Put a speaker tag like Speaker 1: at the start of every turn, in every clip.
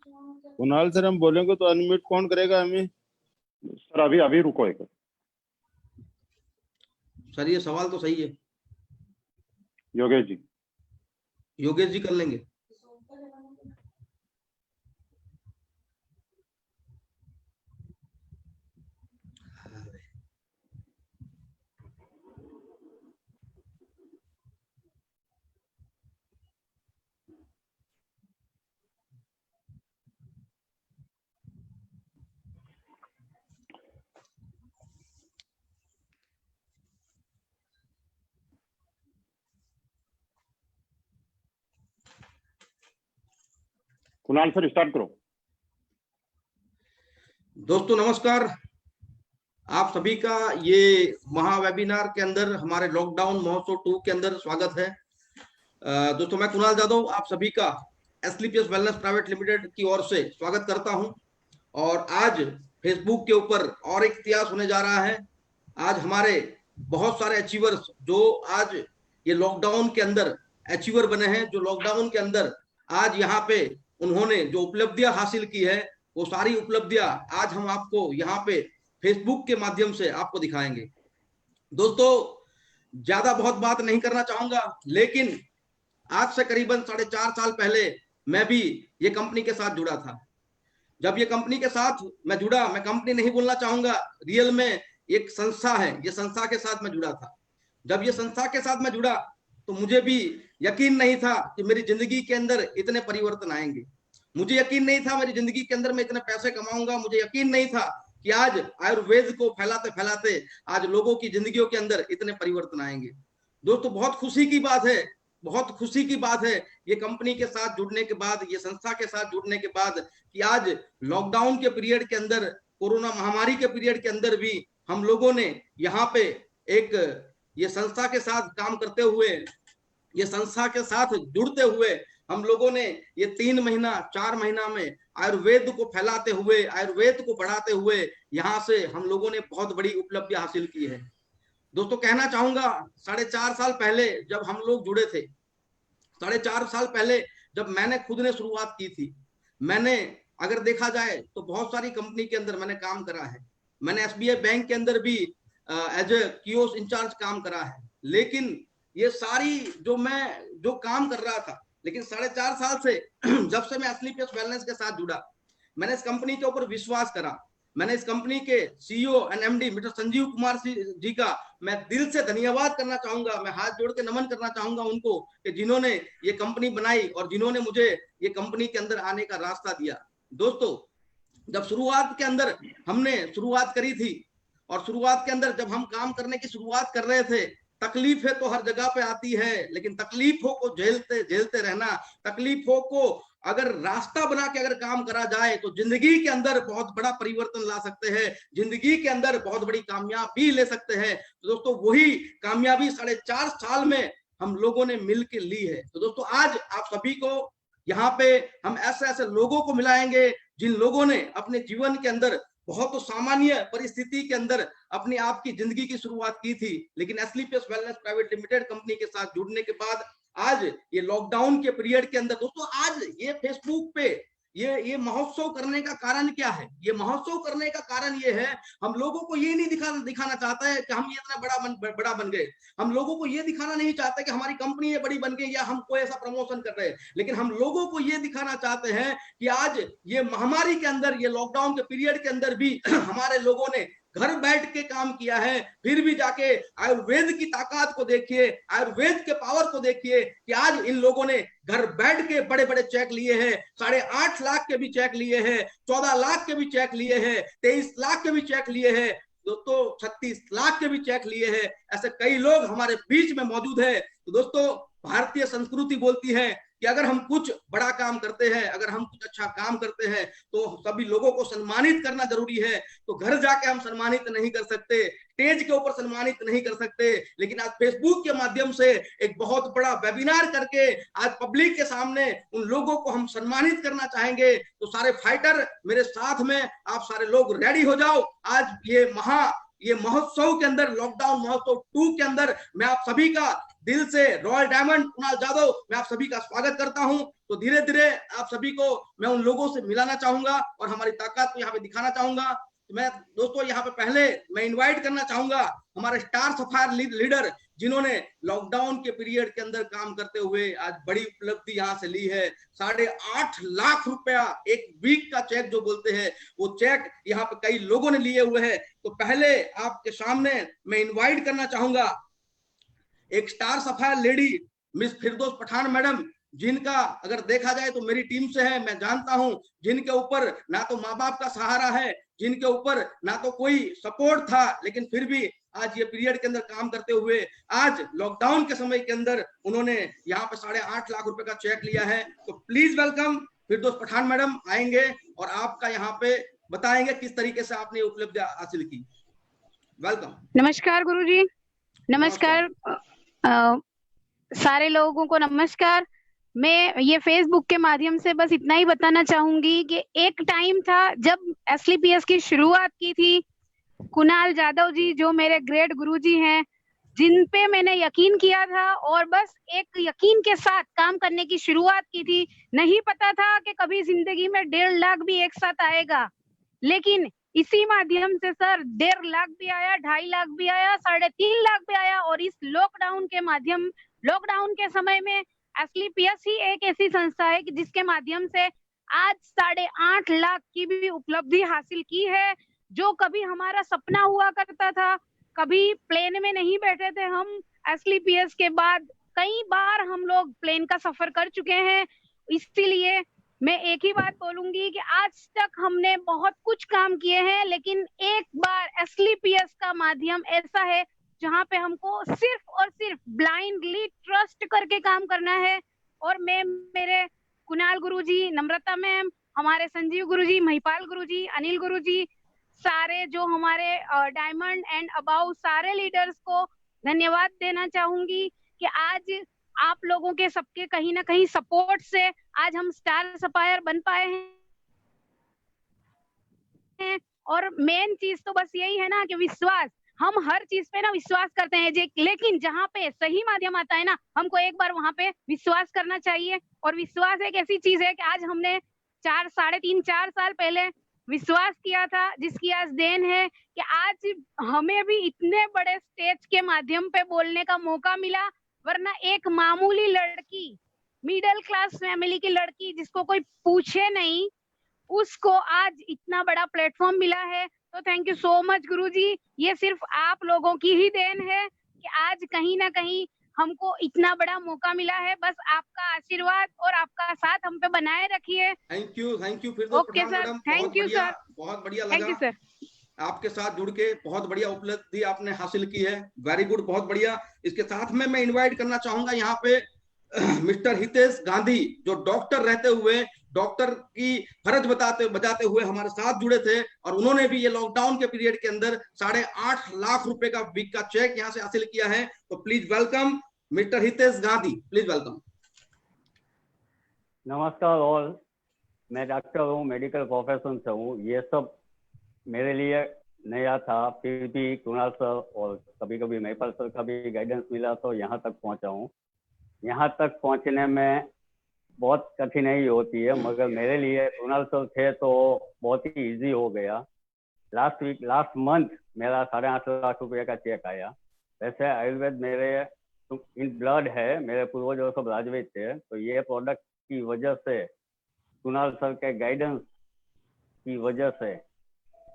Speaker 1: Kunal sir, हम बोलेंगे तो अनम्यूट कौन करेगा हमें?
Speaker 2: सर अभी अभी रुको एक।
Speaker 3: सर ये सवाल तो सही है।
Speaker 2: योगेश जी।
Speaker 3: योगेश जी कर लेंगे।
Speaker 2: कुणाल सर स्टार्ट करो।
Speaker 3: दोस्तों नमस्कार, आप सभी का ये महा वेबिनार के अंदर हमारे लॉकडाउन महोत्सव 2 के अंदर स्वागत है। दोस्तों मैं कुणाल जादव आप सभी का एसलीपीएस वेलनेस प्राइवेट लिमिटेड की ओर से स्वागत करता हूं। और आज फेसबुक के ऊपर और एक इतिहास होने जा रहा है। आज हमारे बहुत सारे अचीवर्स जो आज ये लॉकडाउन के अंदर अचीवर बने हैं, जो लॉकडाउन के अंदर आज यहाँ पे उन्होंने जो उपलब्धियां हासिल की है, वो सारी उपलब्धियां आज हम आपको यहाँ पे फेसबुक के माध्यम से आपको दिखाएंगे। दोस्तों ज्यादा बहुत बात नहीं करना चाहूंगा, लेकिन आज से करीबन 4.5 साल पहले मैं भी ये कंपनी के साथ जुड़ा था। जब ये कंपनी के साथ मैं जुड़ा, मैं कंपनी नहीं बोलना चाहूंगा, रियल में एक संस्था है, ये संस्था के साथ मैं जुड़ा था। जब ये संस्था के साथ मैं जुड़ा तो मुझे भी यकीन नहीं था कि मेरी जिंदगी के अंदर इतने परिवर्तन आएंगे। मुझे यकीन नहीं था मेरी जिंदगी के अंदर मैं इतने पैसे कमाऊंगा। मुझे यकीन नहीं था कि आज आयुर्वेद को फैलाते फैलाते आज लोगों की जिंदगियों के अंदर इतने परिवर्तन आएंगे। दोस्तों बहुत खुशी की बात है, बहुत खुशी की बात है ये कंपनी के साथ जुड़ने के बाद, ये संस्था के साथ जुड़ने के बाद, कि आज लॉकडाउन के पीरियड के अंदर, कोरोना महामारी के पीरियड के अंदर भी हम लोगों ने यहाँ पे एक ये संस्था के साथ काम करते हुए, ये संस्था के साथ जुड़ते हुए हम लोगों ने ये 3 महीना 4 महीना में आयुर्वेद को फैलाते हुए, आयुर्वेद को बढ़ाते हुए यहाँ से हम लोगों ने बहुत बड़ी उपलब्धि हासिल की है। दोस्तों कहना चाहूंगा 4.5 साल पहले जब हम लोग जुड़े थे, 4.5 साल पहले जब मैंने खुद ने शुरुआत की थी, मैंने अगर देखा जाए तो बहुत सारी कंपनी के अंदर मैंने काम करा है। मैंने एसबीआई बैंक के अंदर भी एज ए कियोस्क इंचार्ज काम करा है। लेकिन ये सारी जो काम कर रहा था, लेकिन 4.5 साल से जब से मैं एसलीपीएस वेलनेस के साथ जुड़ा, मैंने इस कंपनी के ऊपर विश्वास करा। मैंने इस कंपनी के CEO and MD mister Sanjeev Kumar ji का मैं दिल से धन्यवाद करना चाहूंगा, मैं हाथ जोड़ के नमन करना चाहूंगा उनको, कि जिन्होंने ये कंपनी बनाई और जिन्होंने मुझे ये कंपनी के अंदर आने का रास्ता दिया। दोस्तों जब शुरुआत के अंदर हमने शुरुआत करी थी, और शुरुआत के अंदर जब हम काम करने की शुरुआत कर रहे थे, तकलीफें तो हर जगह पे आती है, लेकिन तकलीफों को झेलते झेलते रहना, तकलीफों को अगर रास्ता बना के अगर काम करा जाए तो जिंदगी के अंदर बहुत बड़ा परिवर्तन ला सकते हैं, जिंदगी के अंदर बहुत बड़ी कामयाबी ले सकते हैं। तो दोस्तों वही कामयाबी 4.5 साल में हम लोगों ने मिल के ली है। तो दोस्तों आज आप सभी को यहाँ पे हम ऐसे ऐसे लोगों को मिलाएंगे जिन लोगों ने अपने जीवन के अंदर बहुत तो सामान्य परिस्थिति के अंदर अपनी आप की जिंदगी की शुरुआत की थी, लेकिन एसलीपीएस वेलनेस प्राइवेट लिमिटेड कंपनी के साथ जुड़ने के बाद आज ये लॉकडाउन के पीरियड के अंदर, दोस्तों आज ये फेसबुक पे ये महोत्सव करने का कारण क्या है? ये महोत्सव करने का कारण ये है, हम लोगों को ये नहीं दिखाना चाहता है कि हम ये इतना बड़ा बन गए। हम लोगों को ये दिखाना नहीं चाहते कि हमारी कंपनी ये बड़ी बन गई या हम कोई ऐसा प्रमोशन कर रहे हैं, लेकिन हम लोगों को ये दिखाना चाहते हैं कि आज ये महामारी के अंदर, ये लॉकडाउन के पीरियड के अंदर भी हमारे लोगों ने घर बैठ के काम किया है, फिर भी जाके आयुर्वेद की ताकत को देखिए, आयुर्वेद के पावर को देखिए कि आज इन लोगों ने घर बैठ के बड़े बड़े चेक लिए हैं, 8.5 लाख के भी चेक लिए हैं, 14 लाख के भी चेक लिए हैं, 23 लाख के भी चेक लिए हैं, दोस्तों 36 लाख के भी चेक लिए हैं। ऐसे कई लोग हमारे बीच में मौजूद है। तो दोस्तों भारतीय संस्कृति बोलती है कि अगर हम कुछ बड़ा काम करते हैं, अगर हम कुछ अच्छा काम करते हैं तो सभी लोगों को सम्मानित करना जरूरी है। तो घर जाके हम सम्मानित नहीं कर सकते, स्टेज के ऊपर सम्मानित नहीं कर सकते, लेकिन आज फेसबुक के माध्यम से एक बहुत बड़ा वेबिनार करके आज पब्लिक के सामने उन लोगों को हम सम्मानित करना चाहेंगे। तो सारे फाइटर मेरे साथ में, आप सारे लोग रेडी हो जाओ। आज ये ये महोत्सव के अंदर, लॉकडाउन महोत्सव 2 के अंदर मैं आप सभी का दिल से, रॉयल डायमंड कुणाल जाधव, मैं आप सभी का स्वागत करता हूं। तो धीरे धीरे आप सभी को मैं उन लोगों से मिलाना चाहूंगा और हमारी ताकत को यहाँ पे दिखाना चाहूंगा। तो मैं दोस्तों यहाँ पे पहले मैं इनवाइट करना चाहूंगा हमारे स्टार सफायर लीडर, जिन्होंने लॉकडाउन के पीरियड के अंदर काम करते हुए आज बड़ी उपलब्धि यहाँ से ली है। 8.5 लाख रुपया एक वीक का चेक जो बोलते हैं, वो चेक यहाँ पे कई लोगों ने लिए हुए हैं। तो पहले आपके सामने मैं इनवाइट करना चाहूंगा एक स्टार सफायर लेडी मिस फिरदौस पठान मैडम, जिनका अगर देखा जाए तो मेरी टीम से है, मैं जानता हूं, जिनके ऊपर ना तो माँ बाप का सहारा है, जिनके ऊपर ना तो कोई सपोर्ट था, लेकिन फिर भी आज ये पीरियड के अंदर काम करते हुए आज लॉकडाउन के समय के अंदर उन्होंने यहाँ पे 8.5 लाख रुपए का चेक लिया है। तो please welcome Firdaus Pathan madam, आएंगे और आपका यहाँ पे बताएंगे किस तरीके से आपने उपलब्धि हासिल की। वेलकम।
Speaker 4: नमस्कार गुरुजी, नमस्कार सारे लोगों को नमस्कार। मैं ये फेसबुक के माध्यम से बस इतना ही बताना चाहूंगी कि एक टाइम था जब एसलीपीएस की शुरुआत की थी, कुणाल जाधव जी जो मेरे ग्रेट गुरुजी हैं, जिन पे मैंने यकीन किया था और बस एक यकीन के साथ काम करने की शुरुआत की थी। नहीं पता था कि कभी जिंदगी में 1.5 लाख भी एक साथ आएगा, लेकिन इसी माध्यम से सर 1.5 लाख भी आया, 2.5 लाख भी आया, 3.5 लाख भी आया। और इस लॉकडाउन के माध्यम, लॉकडाउन के समय में एसलीपीएस ही एक ऐसी संस्था है कि जिसके माध्यम से आज 8.5 लाख की भी उपलब्धि हासिल की है, जो कभी हमारा सपना हुआ करता था। कभी प्लेन में नहीं बैठे थे हम, एसलीपीएस के बाद कई बार हम लोग प्लेन का सफर कर चुके हैं। इसीलिए मैं एक ही बात बोलूंगी कि आज तक हमने बहुत कुछ काम किए हैं, लेकिन एक बार एसलीपीएस का माध्यम ऐसा है जहां पे हमको सिर्फ और सिर्फ ब्लाइंडली ट्रस्ट करके काम करना है। और मैं, मेरे कुणाल गुरुजी, नम्रता मैम, हमारे संजीव गुरुजी, महिपाल गुरुजी, अनिल गुरुजी, सारे जो हमारे डायमंड एंड अबाउ सारे लीडर्स को धन्यवाद देना चाहूंगी कि आज आप लोगों के सबके कहीं ना कहीं सपोर्ट से आज हम स्टार सफायर बन पाए हैं। और मेन चीज तो बस यही है ना कि विश्वास, हम हर चीज पे ना विश्वास करते हैं, लेकिन जहाँ पे सही माध्यम आता है ना, हमको एक बार वहां पे विश्वास करना चाहिए। और विश्वास एक ऐसी चीज है कि आज हमने 4 साल पहले विश्वास किया था, जिसकी आज देन है कि आज हमें भी इतने बड़े स्टेज के माध्यम पे बोलने का मौका मिला। वरना एक मामूली लड़की, मिडिल क्लास फैमिली की लड़की जिसको कोई पूछे नहीं, उसको आज इतना बड़ा प्लेटफॉर्म मिला है। तो थैंक यू सो मच गुरुजी, ये सिर्फ आप लोगों की ही देन है कि आज कहीं ना कहीं हमको इतना बड़ा मौका मिला है। बस आपका आशीर्वाद और आपका साथ हम पे बनाए रखिए।
Speaker 3: Thank you Firdaus Pathan madam,
Speaker 4: thank you sir,
Speaker 3: बहुत बढ़िया
Speaker 4: थैंक यू
Speaker 3: लगा
Speaker 4: सर,
Speaker 3: आपके साथ जुड़ के। बहुत बढ़िया उपलब्धि आपने हासिल की है, वेरी गुड, बहुत बढ़िया। इसके साथ में मैं इनवाइट करना चाहूंगा यहाँ पे मिस्टर हितेश गांधी, जो डॉक्टर रहते हुए डॉक्टर की फर्ज बजाते हुए हमारे साथ जुड़े थे, और उन्होंने भी ये लॉकडाउन के पीरियड के अंदर 8.5 लाख रुपए का वीक का चेक यहाँ से हासिल किया है। तो please welcome mister Hitesh Gandhi, please welcome.
Speaker 5: नमस्कार ऑल, मैं डॉक्टर हूँ, मेडिकल प्रोफेशन से हूँ। ये सब मेरे लिए नया था, फिर भी कुणाल सर और कभी कभी महिपाल सर का भी गाइडेंस मिला तो यहाँ तक पहुँचा हूँ। यहाँ तक पहुँचने में बहुत कठिनाई होती है, मगर मेरे लिए कुणाल सर थे तो बहुत ही इजी हो गया। लास्ट मंथ मेरा 8.5 लाख रुपये का चेक आया। वैसे आयुर्वेद मेरे इन ब्लड है, मेरे पूर्वज सब राजवेद थे, तो ये प्रोडक्ट की वजह से, कुणाल सर के गाइडेंस की वजह से,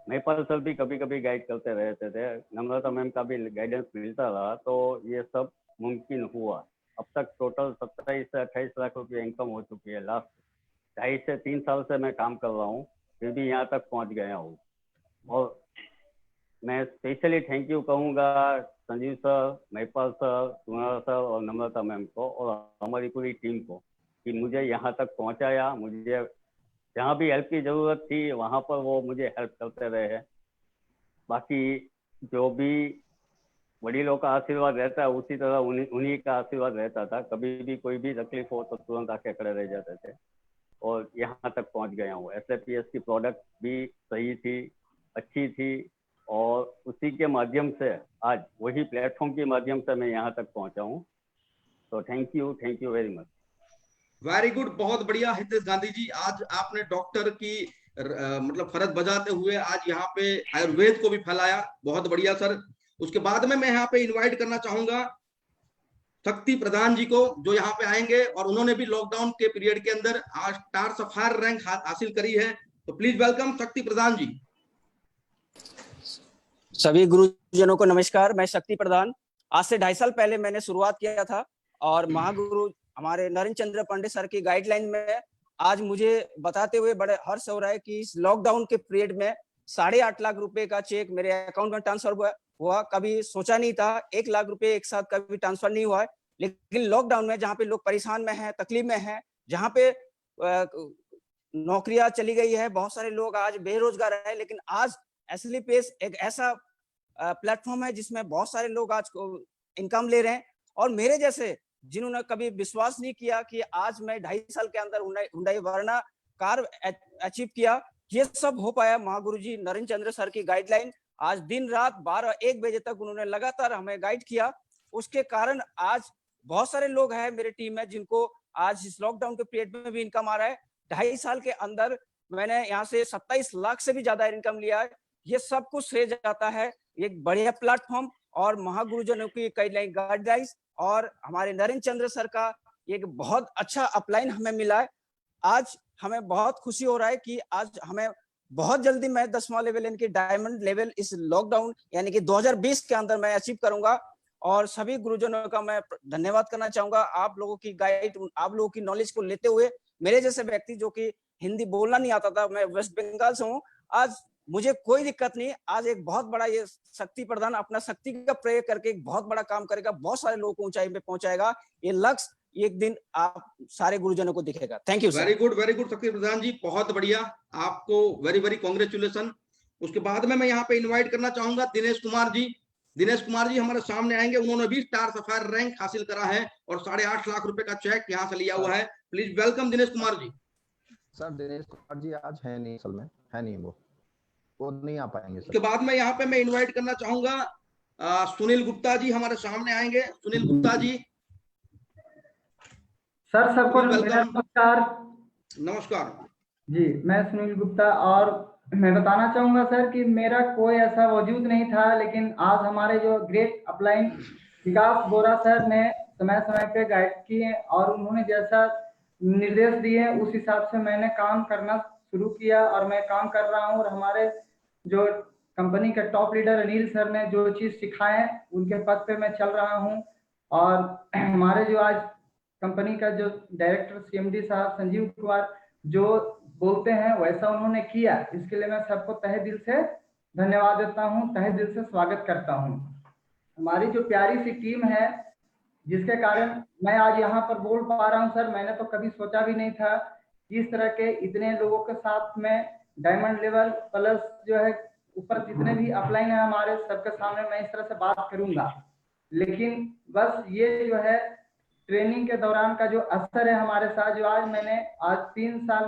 Speaker 5: महिपाल सर भी कभी कभी गाइड करते रहते थे, नम्रता मैम का भी गाइडेंस मिलता रहा, तो ये सब मुमकिन हुआ। अब तक टोटल 27 से 28 लाख रुपये इनकम हो चुकी है। लास्ट 2.5 से 3 साल से मैं काम कर रहा हूँ, फिर भी यहाँ तक पहुँच गया हूँ। और मैं स्पेशली थैंक यू कहूँगा Sanjeev sir, Mahipal sir, Kunal sir और नम्रता मैम को और हमारी पूरी टीम को कि मुझे यहाँ तक पहुँचाया। मुझे जहाँ भी हेल्प की ज़रूरत थी वहाँ पर वो मुझे हेल्प करते रहे। बाकी जो भी वडीलों का आशीर्वाद रहता है, उसी तरह उन्हीं का आशीर्वाद रहता था। कभी भी कोई भी तकलीफ हो तो तुरंत आके खड़े रह जाते थे और यहाँ तक पहुँच गया हूँ। एसलीपीएस की प्रोडक्ट भी सही थी, अच्छी थी और उसी के माध्यम से आज वही प्लेटफॉर्म के माध्यम से मैं यहाँ तक पहुँचा हूँ। तो thank you very much.
Speaker 3: Very good, बहुत बढ़िया हितेश गांधी जी, आज आपने डॉक्टर की मतलब फर्ज बजाते हुए आज यहाँ पे आयुर्वेद को भी फैलाया, बहुत बढ़िया सर। उसके बाद में मैं यहाँ पे इनवाइट करना चाहूंगा शक्ति प्रधान जी को, जो यहाँ पे आएंगे और उन्होंने भी लॉकडाउन के पीरियड के अंदर आज स्टार सफायर रैंक हासिल करी है। तो प्लीज वेलकम शक्ति प्रधान जी।
Speaker 6: सभी गुरुजनों को नमस्कार। मैं शक्ति प्रधान। आज से 2.5 साल पहले मैंने शुरुआत किया था और महागुरु हमारे नरेंद्र चंद्र पांडे सर की गाइडलाइन में आज मुझे बताते हुए बड़े हर्ष हो रहा है कि इस लॉकडाउन के पीरियड में 8.5 लाख रुपए का चेक मेरे अकाउंट में ट्रांसफर हुआ। कभी सोचा नहीं था 1 लाख रुपए एक साथ कभी ट्रांसफर नहीं हुआ है, लेकिन लॉकडाउन में जहाँ पे लोग परेशान में हैं, तकलीफ में हैं, जहाँ पे नौकरियां चली गई है, बहुत सारे लोग आज बेरोजगार है, लेकिन आज एसएलपीएस एक ऐसा प्लेटफॉर्म है जिसमें बहुत सारे लोग आज इनकम ले रहे हैं। और मेरे जैसे जिन्होंने कभी विश्वास नहीं किया कि आज मैं 2.5 साल के अंदर हुंडई वर्ना कार अचीव किया, ये सब हो पाया महागुरु जी नरेंद्र चंद्र सर की गाइडलाइन। आज दिन रात 12-1 बजे तक उन्होंने लगातार हमें गाइड किया। उसके कारण आज बहुत सारे लोग हैं मेरे टीम में जिनको आज इस लॉकडाउन के पीरियड में भी इनकम आ रहा है। 2.5 साल के अंदर मैंने यहाँ से 27 लाख से भी ज्यादा इनकम लिया है। ये सब कुछ श्रेय जाता है एक बढ़िया प्लेटफॉर्म और महागुरुजनों की गाइडलाइंस और हमारे नरेंद्र चंद्र सर का एक बहुत अच्छा अपलाइन हमें मिला है। आज हमें बहुत खुशी हो रहा है कि आज हमें बहुत जल्दी मैं 10वां लेवल यानी कि डायमंड लेवल इस लॉकडाउन यानी कि 2020 के अंदर मैं अचीव करूंगा। और सभी गुरुजनों का मैं धन्यवाद करना चाहूंगा। आप लोगों की गाइड, आप लोगों की नॉलेज को लेते हुए मेरे जैसे व्यक्ति जो कि हिंदी बोलना नहीं आता था, मैं वेस्ट बंगाल से हूँ, आज मुझे कोई दिक्कत नहीं। आज एक बहुत बड़ा ये शक्ति प्रदान अपना शक्ति का प्रयोग करके एक बहुत बड़ा काम करेगा, बहुत सारे लोगों को ऊंचाई पे पहुंचाएगा। ये लक्ष्य एक दिन आप सारे गुरुजनों को दिखेगा। Thank you.
Speaker 3: वेरी गुड शक्ति प्रधान जी, बहुत बढ़िया, आपको वेरी कॉन्ग्रेचुलेशन। उसके बाद में मैं यहाँ पे इन्वाइट करना चाहूंगा दिनेश कुमार जी। दिनेश कुमार जी हमारे सामने आएंगे, उन्होंने भी स्टार सफायर रैंक हासिल करा है और 8.5 लाख रुपए का चेक यहाँ से लिया हुआ है। Please welcome Dinesh Kumar ji.
Speaker 7: Sir Dinesh Kumar ji आज है नहीं, असल में है नहीं, वो नहीं आ पाएंगे।
Speaker 3: उसके बाद में यहाँ पे मैं इनवाइट करना चाहूंगा सुनील गुप्ता जी, हमारे सामने आएंगे। सुनील गुप्ता जी।
Speaker 8: सर सबको नमस्कार।
Speaker 3: नमस्कार
Speaker 8: जी, मैं सुनील गुप्ता और मैं बताना चाहूंगा सर कि मेरा कोई ऐसा वजूद नहीं था, लेकिन आज हमारे जो ग्रेट अपलाइन विकास बोरा सर ने समय समय पे गाइड किए और उन्होंने जैसा निर्देश दिए उस हिसाब से मैंने काम करना शुरू किया और मैं काम कर रहा हूँ। और हमारे जो कंपनी के टॉप लीडर अनिल सर ने जो चीज सिखाए उनके पद पे मैं चल रहा हूँ। और हमारे जो आज कंपनी का जो डायरेक्टर सीएमडी साहब संजीव कुमार जो बोलते हैं वैसा उन्होंने किया, इसके लिए मैं सबको तहे दिल से धन्यवाद देता हूँ, तहे दिल से स्वागत करता हूँ। हमारी जो प्यारी सी टीम है जिसके कारण मैं आज यहाँ पर बोल पा रहा हूँ सर, मैंने तो कभी सोचा भी नहीं था इस तरह के इतने लोगों के साथ में डायमंड लेवल प्लस जो है ऊपर जितने भी अपलाइन है हमारे सबके सामने मैं इस तरह से बात करूंगा। लेकिन बस ये जो है ट्रेनिंग के दौरान का जो असर है हमारे साथ, जो आज 3 साल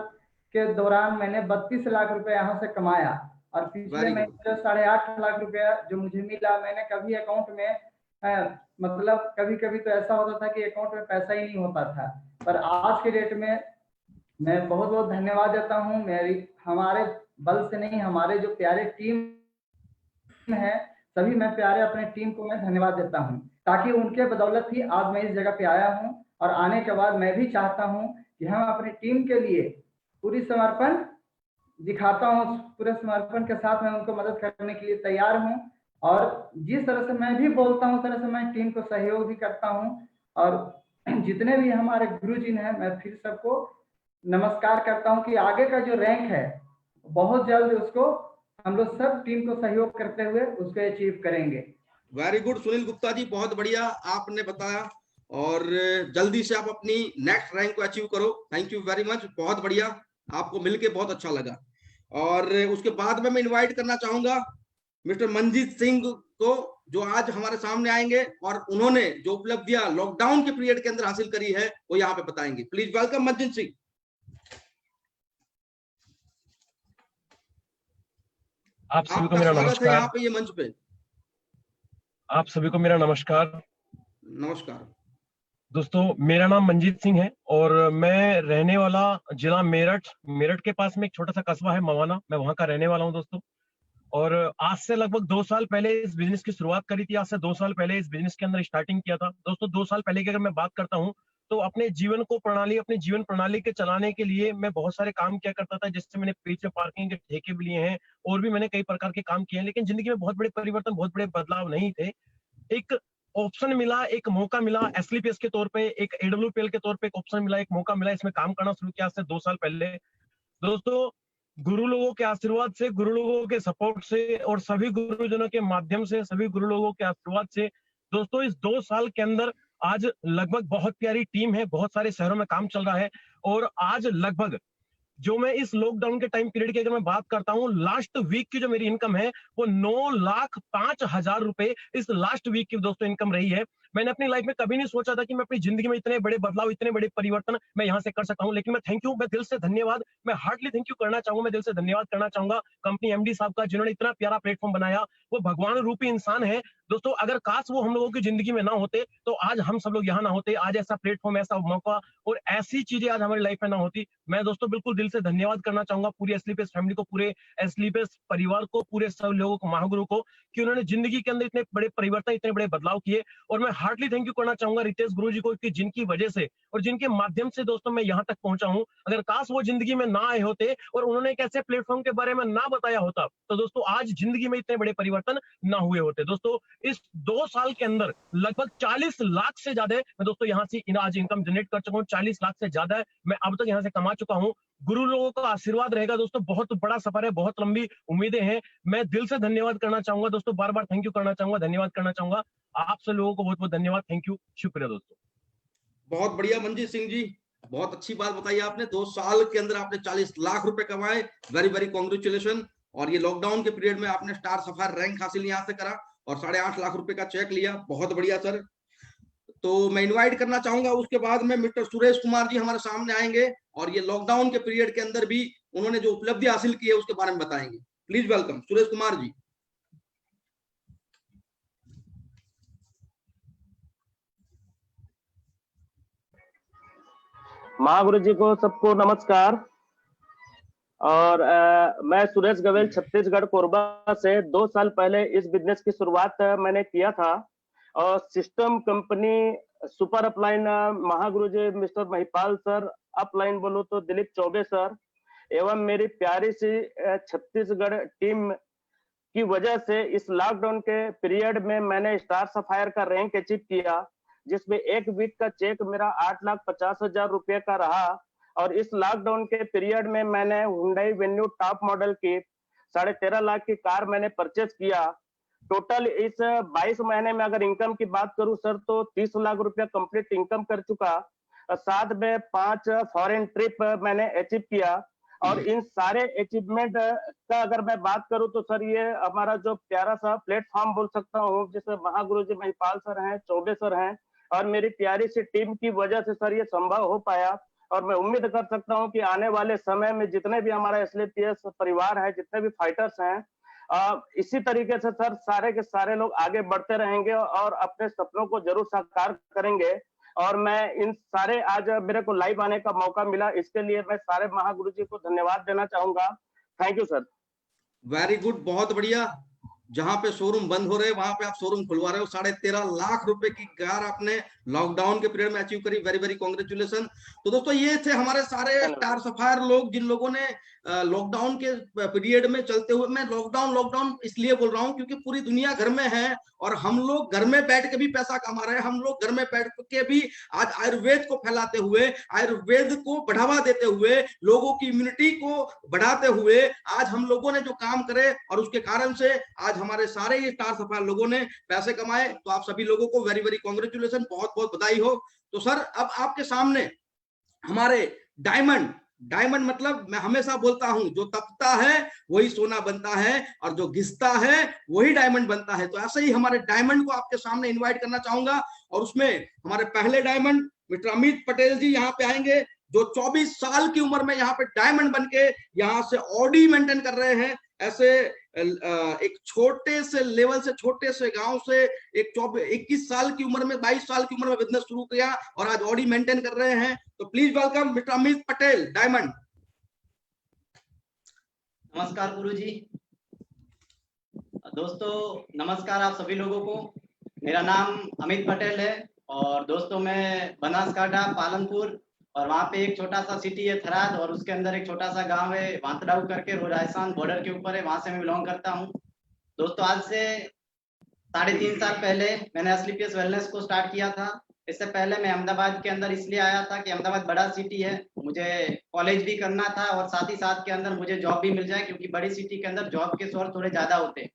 Speaker 8: के दौरान मैंने 32 लाख रुपए यहाँ से कमाया और पिछले महीने 8.5 लाख रुपया जो मुझे मिला, मैंने कभी अकाउंट में मतलब कभी तो ऐसा होता था कि अकाउंट में पैसा ही नहीं होता था, पर आज के डेट में मैं बहुत बहुत धन्यवाद देता हूँ। मेरी हमारे बल से नहीं, हमारे जो प्यारे टीम है सभी मैं प्यारे अपने टीम को मैं धन्यवाद देता हूँ, ताकि उनके बदौलत ही आज मैं इस जगह पे आया हूँ। और आने के बाद मैं भी चाहता हूँ कि हम अपनी टीम के लिए पूरी समर्पण दिखाता हूँ, पूरे समर्पण के साथ मैं उनको मदद करने के लिए तैयार हूँ। और जिस तरह से मैं भी बोलता हूँ उस तरह से मैं टीम को सहयोग भी करता हूँ। और जितने भी हमारे गुरुजी हैं मैं फिर सबको नमस्कार करता हूँ कि आगे का जो रैंक है बहुत जल्द उसको हम लोग सब टीम को सहयोग करते हुए उसको अचीव करेंगे।
Speaker 3: वेरी गुड सुनील गुप्ता जी, बहुत बढ़िया आपने बताया और जल्दी से आप अपनी नेक्स्ट रैंक को अचीव करो। थैंक यू वेरी मच, बहुत बढ़िया, आपको मिलके बहुत अच्छा लगा। और उसके बाद में मैं इनवाइट करना चाहूंगा मिस्टर मनजीत सिंह को, जो आज हमारे सामने आएंगे और उन्होंने जो उपलब्धियां लॉकडाउन के पीरियड के अंदर हासिल करी है वो यहाँ पे बताएंगे। Please welcome Manjeet Singh.
Speaker 9: आप सभी को
Speaker 3: आपका
Speaker 9: मेरा
Speaker 3: स्वागत है यहाँ
Speaker 9: नमस्कार।
Speaker 3: पे, ये मंच पे।
Speaker 9: आप सभी को मेरा नमस्कार।
Speaker 3: नमस्कार।
Speaker 9: दोस्तों, मेरा नाम मंजीत सिंह है और मैं रहने वाला जिला मेरठ, मेरठ के पास में एक छोटा सा कस्बा है मवाना, मैं वहां का रहने वाला हूं दोस्तों। और आज से लगभग 2 साल पहले इस बिजनेस की शुरुआत करी थी। आज से 2 साल पहले इस बिजनेस के अंदर स्टार्टिंग किया था दोस्तों। 2 साल पहले की अगर मैं बात करता हूँ तो अपने जीवन प्रणाली के चलाने के लिए मैं बहुत सारे काम किया करता था, जिससे मैंने पीछे पार्किंग के ठेके भी लिए हैं और भी मैंने कई प्रकार के काम किए हैं। लेकिन जिंदगी में बहुत बड़े परिवर्तन, बहुत बड़े बदलाव नहीं थे। एक ऑप्शन मिला, एक मौका मिला एसलीपीएस के तौर पे, एक एडब्ल्यूपीएल के तौर पे एक ऑप्शन मिला, एक मौका मिला, इसमें काम करना शुरू किया आज से 2 साल पहले दोस्तों। गुरु लोगों के आशीर्वाद से, गुरु लोगों के सपोर्ट से और सभी गुरुजनों के माध्यम से, सभी गुरु लोगों के आशीर्वाद से दोस्तों इस 2 साल के अंदर आज लगभग बहुत प्यारी टीम है, बहुत सारे शहरों में काम चल रहा है। और आज लगभग जो मैं इस लॉकडाउन के टाइम पीरियड की अगर मैं बात करता हूँ, लास्ट वीक की जो मेरी इनकम है वो 9,05,000 रुपए इस लास्ट वीक की दोस्तों इनकम रही है। मैंने अपनी लाइफ में कभी नहीं सोचा था कि मैं अपनी जिंदगी में इतने बड़े बदलाव, इतने बड़े परिवर्तन मैं यहाँ से कर सकता हूँ। लेकिन मैं थैंक यू, मैं दिल से धन्यवाद, मैं हार्टली थैंक यू करना चाहूंगा, मैं दिल से धन्यवाद करना चाहूंगा कंपनी एमडी साहब का, जिन्होंने इतना प्यारा प्लेटफॉर्म बनाया। वो भगवान रूपी इंसान है दोस्तों। अगर काश वो हम लोगों की जिंदगी में ना होते तो आज हम सब लोग यहाँ ना होते, आज ऐसा प्लेटफॉर्म, ऐसा मौका और ऐसी चीजें आज हमारी लाइफ में ना होती। मैं दोस्तों बिल्कुल दिल से धन्यवाद करना चाहूंगा पूरी एसलीपीएस फैमिली को, पूरे एसलीपीएस परिवार को, पूरे सब लोगों को, महागुरु को, कि उन्होंने जिंदगी के अंदर इतने बड़े परिवर्तन, इतने बड़े बदलाव किए। और मैं हार्टली थैंक यू करना चाहूंगा रितेश गुरु जी को, कि जिनकी वजह से और जिनके माध्यम से दोस्तों मैं यहाँ तक पहुंचा हूँ। अगर काश वो जिंदगी में ना आए होते और उन्होंने एक ऐसे प्लेटफॉर्म के बारे में ना बताया होता तो दोस्तों आज जिंदगी में इतने बड़े परिवर्तन ना हुए होते। दोस्तों इस 2 साल के अंदर लगभग 40 लाख से ज्यादा मैं दोस्तों यहाँ से आज इनकम जनरेट कर चुका हूँ। 40 लाख से ज्यादा है मैं अब तक यहाँ से कमा चुका हूँ। गुरु लोगों का आशीर्वाद रहेगा दोस्तों, बहुत बड़ा सफर है, बहुत लंबी उम्मीदें हैं। मैं दिल से धन्यवाद करना चाहूंगा दोस्तों, बार बार थैंक यू करना चाहूंगा, धन्यवाद करना चाहूंगा आप सब लोगों को, बहुत बहुत धन्यवाद, थैंक यू, शुक्रिया दोस्तों।
Speaker 3: बहुत बढ़िया मंजीत सिंह जी, बहुत अच्छी बात बताई आपने। 2 साल के अंदर आपने 40 लाख रुपए कमाए, वेरी वेरी कॉन्ग्रेचुलेशन। और ये लॉकडाउन के पीरियड में आपने स्टार सफायर रैंक हासिल यहाँ से करा और 8.5 लाख रुपए का चेक लिया, बहुत बढ़िया सर। तो मैं इनवाइट करना चाहूंगा, उसके बाद में मिस्टर सुरेश कुमार जी हमारे सामने आएंगे और ये लॉकडाउन के पीरियड के अंदर भी उन्होंने जो उपलब्धि हासिल की है उसके बारे में बताएंगे। Please welcome Suresh Kumar ji.
Speaker 10: महागुरु जी को सबको नमस्कार। और मैं सुरेश गवेल छत्तीसगढ़ कोरबा से 2 साल पहले इस बिजनेस की शुरुआत मैंने किया था। और system company super upline Mahaguru जी मिस्टर महिपाल सर, अपलाइन बोलो तो दिलीप चौबे सर, एवं मेरी प्यारी सी छत्तीसगढ़ टीम की वजह से इस लॉकडाउन के पीरियड में मैंने स्टार सफायर का रैंक अचीव किया, जिसमें 1 वीक का चेक मेरा 8,50,000 रुपये का रहा। और इस लॉकडाउन के पीरियड में मैंने हुंडई वेन्यू टॉप मॉडल की 13.5 लाख की कार मैंने परचेज किया। टोटल इस 22 महीने में अगर इनकम की बात करूं सर तो 30 लाख रुपया कंप्लीट इनकम कर चुका। साथ में 5 फॉरेन ट्रिप मैंने अचीव किया। और इन सारे अचीवमेंट का अगर मैं बात करूं तो सर ये हमारा जो प्यारा सा प्लेटफॉर्म बोल सकता हूँ, जिसमें महागुरु जी महिपाल सर हैं, चौबे सर हैं और मेरी प्यारी सी टीम की वजह से सर ये संभव हो पाया। और मैं उम्मीद कर सकता हूं कि आने वाले समय में जितने भी हमारा एसलीपीएस परिवार है, जितने भी फाइटर्स हैं, इसी तरीके से सर सारे के सारे लोग आगे बढ़ते रहेंगे और अपने सपनों को जरूर साकार करेंगे। और मैं इन सारे, आज मेरे को लाइव आने का मौका मिला, इसके लिए मैं सारे महागुरु जी को धन्यवाद देना चाहूंगा। Thank you sir.
Speaker 3: Very good, बहुत बढ़िया। जहां पे शोरूम बंद हो रहे हैं वहां पे आप शोरूम खुलवा रहे हो। 13.5 लाख रुपए की कार आपने लॉकडाउन के पीरियड में अचीव करी, वेरी वेरी कॉन्ग्रेचुलेशन। तो दोस्तों ये थे हमारे सारे स्टार सफायर लोग, जिन लोगों ने लॉकडाउन के पीरियड में चलते हुए, मैं लॉकडाउन इसलिए बोल रहा हूं क्योंकि पूरी दुनिया घर में है और हम लोग घर में बैठ के भी पैसा कमा रहे हैं। हम लोग घर में बैठ के भी आज आयुर्वेद को फैलाते हुए, आयुर्वेद को बढ़ावा देते हुए, लोगों की इम्यूनिटी को बढ़ाते हुए आज हम लोगों ने जो काम करे और उसके कारण से आज हमारे सारे ये स्टार सफायर लोगों ने पैसे कमाए। तो आप सभी लोगों को वेरी वेरी कॉन्ग्रेचुलेशन, बहुत बहुत बधाई हो। तो सर अब आपके सामने हमारे डायमंड मतलब मैं हमेशा बोलता हूं, जो तपता है वही सोना बनता है और जो घिसता है वही डायमंड बनता है। तो ऐसे ही हमारे डायमंड को आपके सामने इनवाइट करना चाहूंगा और उसमें हमारे पहले डायमंड मिस्टर अमित पटेल जी यहाँ पे आएंगे, जो 24 साल की उम्र में यहाँ पे डायमंड बनके यहाँ से ऑडी मेंटेन कर रहे हैं। ऐसे एक छोटे से लेवल से, छोटे से गांव से एक 21 साल की उम्र में, 22 साल की उम्र में बिजनेस शुरू किया और आज ऑडी मेंटेन कर रहे हैं। तो please welcome mister Amit Patel, diamond.
Speaker 11: नमस्कार गुरुजी। दोस्तों नमस्कार आप सभी लोगों को। मेरा नाम अमित पटेल है और दोस्तों मैं बनासकांठा पालनपुर और वहाँ पे एक छोटा सा सिटी है थराद और उसके अंदर एक छोटा सा गांव है वांतड़ाऊ करके, राजस्थान बॉर्डर के ऊपर है, वहां से मैं बिलोंग करता हूँ। दोस्तों आज से 3.5 साल पहले मैंने एसलीपीएस वेलनेस को स्टार्ट किया था। इससे पहले मैं अहमदाबाद के अंदर इसलिए आया था कि अहमदाबाद बड़ा सिटी है, मुझे कॉलेज भी करना था और साथ ही साथ के अंदर मुझे जॉब भी मिल जाए, क्योंकि बड़ी सिटी के अंदर जॉब के सोर्स थोड़े ज्यादा होते हैं।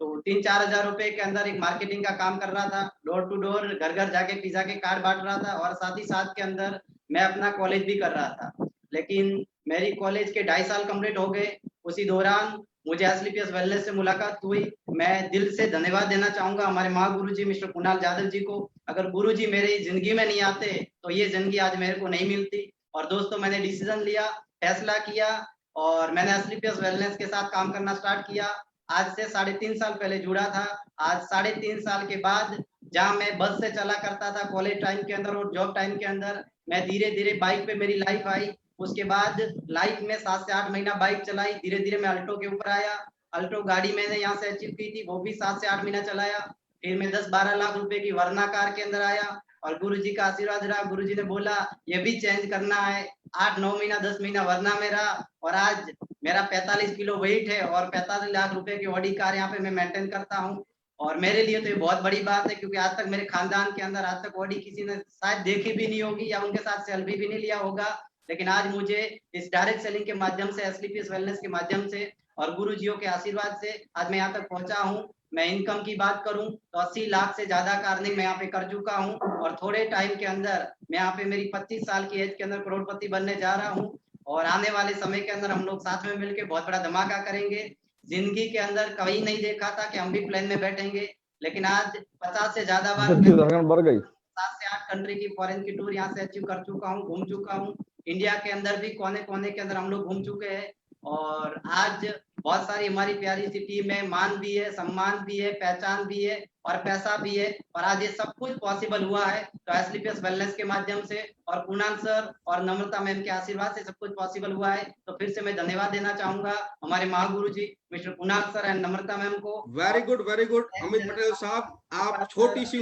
Speaker 11: तो 3-4 हजार रुपए के अंदर एक मार्केटिंग का काम कर रहा था, डोर टू डोर घर घर जाके पिज्जा के कार्ड बांट रहा था और साथ ही साथ के अंदर मैं अपना कॉलेज भी कर रहा था। लेकिन मेरी कॉलेज के 2.5 साल कंप्लीट हो गए। उसी दौरान मुझे एसलीपीएस वेलनेस से मुलाकात हुई। मैं दिल से धन्यवाद देना चाहूंगा हमारे महागुरु जी मिस्टर कुणाल जाधव जी को। अगर गुरु जी मेरी जिंदगी में नहीं आते तो ये जिंदगी आज मेरे को नहीं मिलती। और दोस्तों मैंने डिसीजन लिया, फैसला किया और मैंने एसलीपीएस वेलनेस के साथ काम करना स्टार्ट किया। आज से 3.5 साल पहले जुड़ा था। आज 3.5 साल के बाद जहाँ मैं बस से चला करता था कॉलेज टाइम के अंदर और जॉब टाइम के अंदर, मैं धीरे धीरे बाइक पे मेरी लाइफ आई। उसके बाद लाइफ में 7 से 8 महीना बाइक चलाई, धीरे धीरे मैं अल्टो के ऊपर आया। अल्टो गाड़ी मैंने यहाँ से अचीव की थी, वो भी 7 से 8 महीना चलाया। फिर मैं 10-12 लाख रुपए की वरना कार के अंदर आया और गुरुजी का आशीर्वाद रहा। गुरुजी ने बोला ये भी चेंज करना है। 8-9 महीना 10 महीना वरना में रहा और आज मेरा 45 किलो वेट है और 45 लाख रुपए की ऑडी कार यहाँ पे मैं मेंटेन करता हूँ। और मेरे लिए तो ये बहुत बड़ी बात है, क्योंकि आज तक मेरे खानदान के अंदर आज तक ऑडी किसी ने शायद देखी भी नहीं होगी या उनके साथ सेल्फी भी नहीं लिया होगा। लेकिन आज मुझे इस डायरेक्ट सेलिंग के माध्यम से, एसलीपीएस वेलनेस के माध्यम से और गुरुजियों के आशीर्वाद से आज मैं यहाँ तक पहुंचा हूँ। मैं इनकम की बात करूं तो 80 लाख से ज्यादा का अर्निंग मैं यहाँ पे कर चुका हूँ और थोड़े टाइम के अंदर मैं यहाँ पे मेरी 25 साल की एज के अंदर करोड़पति बनने जा रहा हूँ। और आने वाले समय के अंदर हम लोग साथ में मिलकर बहुत बड़ा धमाका करेंगे। जिंदगी के अंदर कभी नहीं देखा था कि हम भी प्लेन में बैठेंगे, लेकिन आज 50 से ज्यादा बार 7 से 8 कंट्री की फॉरेन की टूर यहाँ से अचीव कर चुका हूँ, घूम चुका हूँ। इंडिया के अंदर भी कोने कोने के अंदर हम लोग घूम चुके हैं और आज बहुत सारी हमारी प्यारी सिटी में मान भी है, सम्मान भी है, पहचान भी है और पैसा भी है। और आज ये सब कुछ पॉसिबल हुआ है तो एसलीपीएस वेलनेस के माध्यम से और कुणाल सर और नम्रता मैम के आशीर्वाद से सब कुछ पॉसिबल हुआ है। तो फिर से मैं धन्यवाद देना चाहूंगा हमारे महागुरु जी mister Kunal sir and Namrata ma'am को।
Speaker 3: वेरी गुड अमित पटेल साहब, आप छोटी सी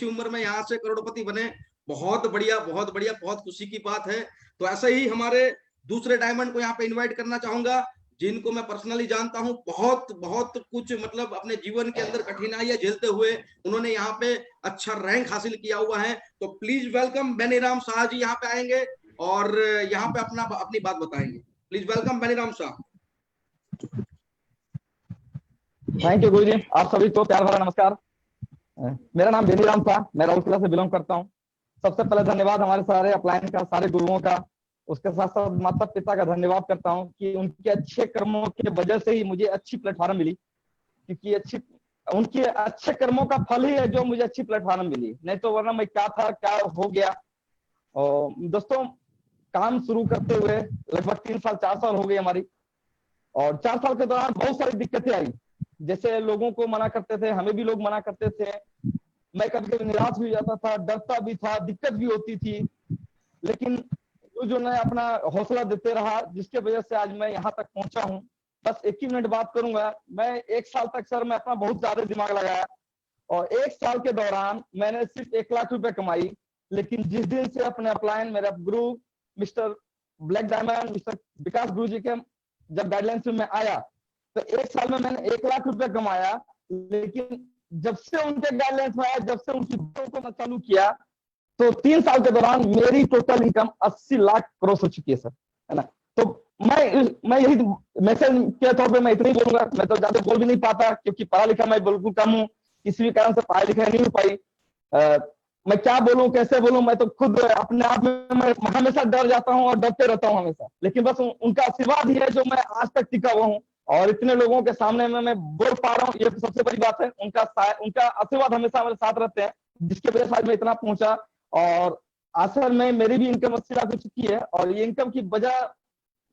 Speaker 3: उम्र में यहाँ से करोड़पति बने। बहुत बढ़िया, बहुत बढ़िया, बहुत खुशी की बात है। तो ऐसे ही हमारे दूसरे डायमंड को यहाँ पे इनवाइट करना चाहूंगा, जिनको मैं पर्सनली जानता हूँ। बहुत बहुत कुछ मतलब अपने जीवन के अंदर कठिनाइयां झेलते हुए उन्होंने यहाँ पे अच्छा रैंक हासिल किया हुआ है। तो प्लीज वेलकम बेनीराम शाह जी यहाँ पे आएंगे और यहाँ पे अपनी बात बताएंगे। Please welcome Beniram Shah.
Speaker 12: Thank you गुरुजी। आप सभी को प्यार भरा नमस्कार। मेरा नाम बेनीराम शाह, मैं राउरकेला से बिलोंग करता हूँ। सबसे पहले धन्यवाद हमारे सारे अपलाइन का, सारे गुरुओं का, उसके साथ साथ माता पिता का धन्यवाद करता हूँ कि उनके अच्छे कर्मों के वजह से ही मुझे अच्छी प्लेटफॉर्म मिली, क्योंकि उनके अच्छे कर्मों का फल ही है जो मुझे अच्छी प्लेटफॉर्म मिली, नहीं तो वरना मैं क्या था क्या हो गया। और दोस्तों काम शुरू करते हुए लगभग 3 साल 4 साल हो गई हमारी, और 4 साल के दौरान बहुत सारी दिक्कतें आई। जैसे लोगों को मना करते थे, हमें भी लोग मना करते थे, मैं कभी कभी निराश भी हो जाता था, डरता भी था, दिक्कत भी होती थी। लेकिन जो मैं अपना हौसला देते रहा, जिसके वजह से आज मैं यहाँ तक पहुंचा हूँ। बस 1 ही मिनट बात करूंगा। मैं 1 साल तक सर मैं अपना बहुत ज्यादा दिमाग लगाया और 1 साल के दौरान मैंने सिर्फ 1 लाख रुपए कमाई। लेकिन जिस दिन से अपने अपलाइन मेरा गुरु मिस्टर ब्लैक डायमंड मिस्टर विकास गुरु जी के जब गाइडलाइंस में मैं आया तो 1 साल में मैंने 1 लाख रुपए कमाया। लेकिन जब से उनके गाइडलाइंस में आया, जब से उनकी बातों को मैं चालू किया, तो 3 साल के दौरान मेरी टोटल इनकम 80 लाख क्रॉस हो चुकी है सर, है ना। तो मैं यही मैसेज के तौर पे मैं इतना ही बोलूंगा। मैं तो ज्यादा बोल भी नहीं पाता क्योंकि पढ़ा लिखा मैं बिल्कुल कम हूँ, किसी भी कारण से पढ़ाई लिखाई नहीं हो पाई। मैं क्या बोलूं, कैसे बोलूं, मैं तो खुद अपने आप में मैं हमेशा डर जाता हूँ और डरते रहता हूँ हमेशा। लेकिन बस उनका आशीर्वाद ही है जो मैं आज तक टिका हुआ हूँ और इतने लोगों के सामने में मैं बोल पा रहा हूँ, ये तो सबसे बड़ी बात है। उनका आशीर्वाद हमेशा हमारे साथ रहते हैं, जिसके वजह से आज मैं इतना पहुंचा। और असल में मेरी भी इनकम 80 लाख हो चुकी है और ये इनकम की वजह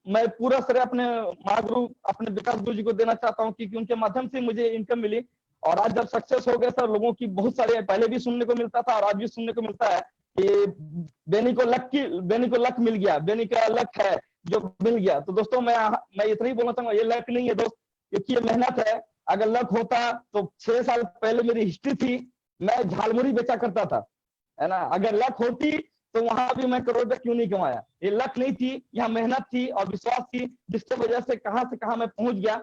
Speaker 12: मैं पूरा श्रेय अपने महागुरु अपने विकास गुरु जी को देना चाहता हूँ, क्योंकि उनके माध्यम से मुझे इनकम मिली। और आज जब सक्सेस हो गया सर, लोगों की बहुत सारे पहले भी सुनने को मिलता था और आज भी सुनने को मिलता है कि बेनी को लक मिल गया, बेनी का लक है जो मिल गया। तो दोस्तों मैं इतना ही बोलना चाहूंगा, ये लक नहीं है दोस्त, क्योंकि ये मेहनत है। अगर लक होता तो 6 साल पहले मेरी हिस्ट्री थी, मैं झालमुड़ी बेचा करता था, है ना। अगर लक होती तो वहां भी मैं करोड़ रुपया क्यों नहीं कमाया। ये लक नहीं थी, यहाँ मेहनत थी और विश्वास थी, जिसके वजह से कहां मैं पहुंच गया।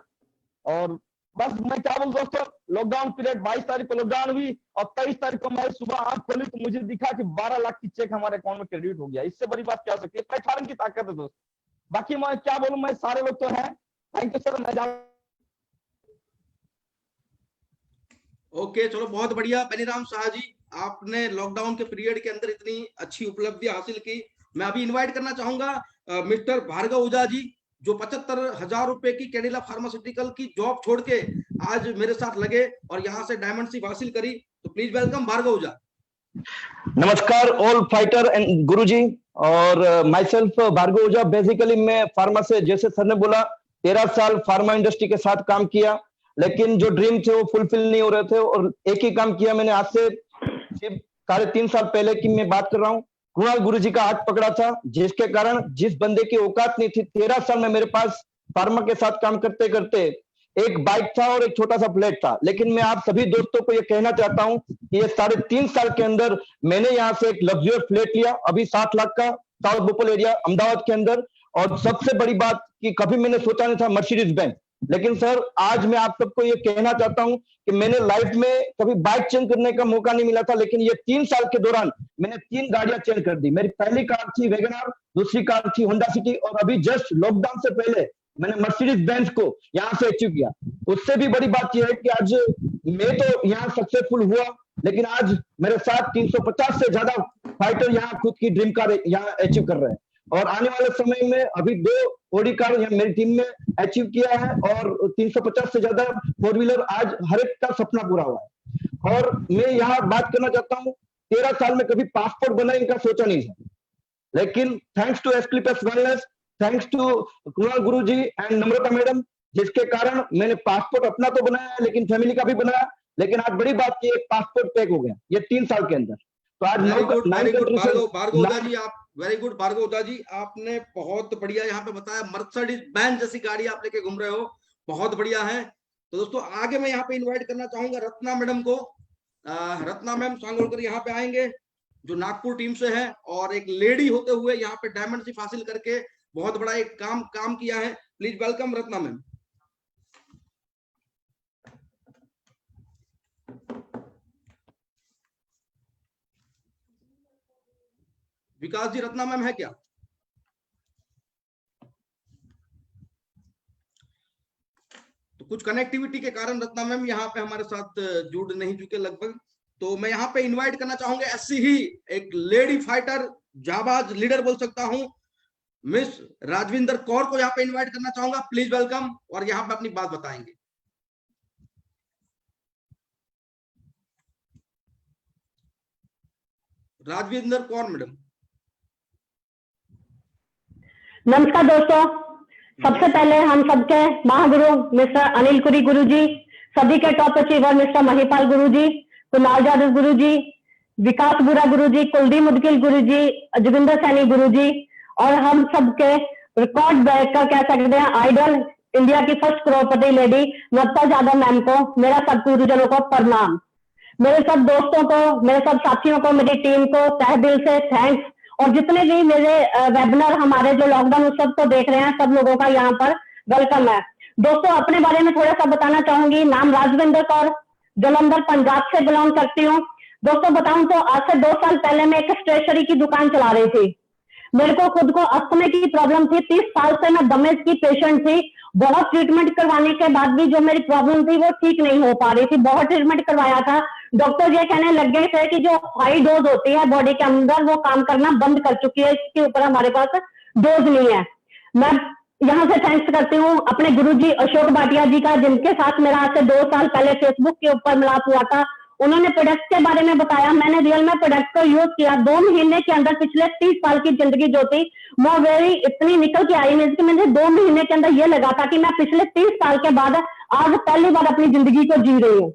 Speaker 12: और बस मैं क्या बोलूं दोस्तों, लॉकडाउन पीरियड 22 तारीख को लॉकडाउन हुई और 23 तारीख को मैं सुबह आंख खोली तो मुझे दिखा कि 12 लाख की चेक हमारे अकाउंट में क्रेडिट हो गया। इससे बड़ी बात क्या हो सकती है? प्लेटफॉर्म की ताकत है दोस्त। बाकी मैं क्या बोलूं, मैं सारे लोग तो हैं। Thank you sir. मैं
Speaker 3: ओके, चलो बहुत बढ़िया। बेनीराम शाह जी, आपने लॉकडाउन के पीरियड के अंदर इतनी अच्छी उपलब्धि हासिल की। मैं अभी इनवाइट करना चाहूंगा मिस्टर भार्गव ओझा जी, जो 75,000 रुपए की कैडिला फार्मास्यूटिकल की जॉब छोड़ के आज मेरे साथ लगे और यहाँ से डायमंड शिप हासिल करी। तो प्लीज वेलकम भार्गव ओझा।
Speaker 13: नमस्कार ऑल फाइटर एंड गुरुजी, और myself Bhargav Ojha. Basically मैं फार्मा से, जैसे सर ने बोला, 13 साल फार्मा इंडस्ट्री के साथ काम किया, लेकिन जो ड्रीम थे वो फुलफिल नहीं हो रहे थे। और एक ही काम किया मैंने, आज से 3.5 साल पहले की मैं बात कर रहा हूँ। कुणाल गुरुजी का हाथ पकड़ा था, जिसके कारण जिस बंदे की औकात नहीं थी, 13 साल में मेरे पास फार्मा के साथ काम करते करते एक बाइक था और एक छोटा सा फ्लैट था। लेकिन मैं आप सभी दोस्तों को ये कहना चाहता हूँ कि ये 3.5 साल के अंदर मैंने यहाँ से एक लग्जरियस फ्लैट लिया, अभी 7 लाख का, साउथ भोपाल एरिया अहमदाबाद के अंदर। और सबसे बड़ी बात कि कभी मैंने सोचा नहीं था मर्सिडीज बेंज, लेकिन सर आज मैं आप सबको ये कहना चाहता हूं कि मैंने लाइफ में कभी बाइक चेंज करने का मौका नहीं मिला था, लेकिन ये 3 साल के दौरान मैंने 3 गाड़ियां चेंज कर दी। मेरी पहली कार थी वैगनआर, दूसरी कार थी होंडा सिटी, और अभी जस्ट लॉकडाउन से पहले मैंने मर्सिडीज बेंज को यहाँ से अचीव किया। उससे भी बड़ी बात यह है कि आज मैं तो यहाँ सक्सेसफुल हुआ, लेकिन आज मेरे साथ 350 से ज्यादा फाइटर यहाँ खुद की ड्रीम कार यहाँ अचीव कर रहे हैं। और आने वाले समय में अभी 2 ऑडी कार यहाँ मेरी टीम में अचीव किया है, और 350 से ज्यादा 4 व्हीलर आज हर एक का सपना पूरा हुआ है। और मैं यहाँ बात करना चाहता हूँ, 13 साल में कभी पासपोर्ट बनाने का सोचा नहीं था, लेकिन thanks to Asclepius wellness, thanks to Kunal गुरुजी एंड नम्रता मैडम, जिसके कारण मैंने पासपोर्ट अपना तो बनाया लेकिन फैमिली का भी बनाया। लेकिन आज बड़ी बात की, एक पासपोर्ट पैक हो गया ये 3 साल के अंदर। तो आज
Speaker 3: भार्गव ओझा जी, आप वेरी गुड। भार्गव ओझा जी, आपने बहुत बढ़िया यहाँ पे बताया, मर्सिडीज बेंज जैसी गाड़ी आप लेके घूम रहे हो, बहुत बढ़िया है। तो दोस्तों आगे मैं यहाँ पे इनवाइट करना चाहूंगा रत्ना मैडम को। रत्ना मैम सांगोलकर यहाँ पे आएंगे, जो नागपुर टीम से है और एक लेडी होते हुए यहाँ पे डायमंड शिप हासिल करके बहुत बड़ा एक काम किया है। Please welcome Ratna ma'am. Vikas ji, Ratna ma'am है क्या? तो कुछ कनेक्टिविटी के कारण रत्ना मैम यहाँ पे हमारे साथ जुड़ नहीं चुके लगभग। तो मैं यहाँ पे इनवाइट करना चाहूंगा ऐसी ही एक लेडी फाइटर, जाबाज लीडर बोल सकता हूँ, मिस राजविंदर कौर को यहाँ पे इनवाइट करना चाहूंगा। प्लीज वेलकम, और यहाँ पे अपनी बात बताएंगे। राजविंदर कौर मैडम।
Speaker 14: नमस्कार दोस्तों, सबसे पहले हम सबके महागुरु मिस्टर अनिल कुरी गुरुजी, सभी के टॉप अचीवर मिस्टर महिपाल गुरुजी, कुणाल यादव गुरुजी, विकास बुरा गुरुजी, कुलदीप मुदगिल गुरुजी, जोगिंदर सैनी गुरुजी, और हम सबके रिकॉर्ड ब्रेकर कह सकते हैं आइडल, इंडिया की फर्स्ट करोड़पति लेडी नम्रता यादव मैम को मेरा सब गुरुजनों को प्रणाम। मेरे सब दोस्तों को, मेरे सब साथियों को, मेरी टीम को तहे दिल से थैंक्स। और जितने भी मेरे वेबिनार हमारे जो लॉकडाउन उत्सव को देख रहे हैं, सब लोगों का यहाँ पर वेलकम है। दोस्तों अपने बारे में थोड़ा सा बताना चाहूंगी। नाम राजविंदर कौर, जलंधर पंजाब से बिलोंग करती हूँ। दोस्तों बताऊं तो आज से 2 साल पहले मैं एक स्टेशनरी की दुकान चला रही थी। मेरे को खुद को अस्थमा की प्रॉब्लम थी, 30 साल से मैं दमे की पेशेंट थी। बहुत ट्रीटमेंट करवाने के बाद भी जो मेरी प्रॉब्लम थी वो ठीक नहीं हो पा रही थी। बहुत ट्रीटमेंट करवाया था, डॉक्टर ये कहने लग गए थे कि जो हाई डोज होती है बॉडी के अंदर वो काम करना बंद कर चुकी है, इसके ऊपर हमारे पास डोज नहीं है। मैं यहाँ से थैंक्स करती हूँ अपने गुरुजी अशोक भाटिया जी का, जिनके साथ मेरा आज से 2 साल पहले फेसबुक के ऊपर मिलाप हुआ था, उन्होंने प्रोडक्ट के बारे में बताया, मैंने रियल में प्रोडक्ट को यूज किया। 2 महीने के अंदर पिछले 30 साल की जिंदगी जो थी वो वेरी इतनी निकल के आई मुझे कि मुझे 2 महीने के अंदर ये लगा था कि मैं पिछले 30 साल के बाद आज पहली बार अपनी जिंदगी को जी रही हूँ।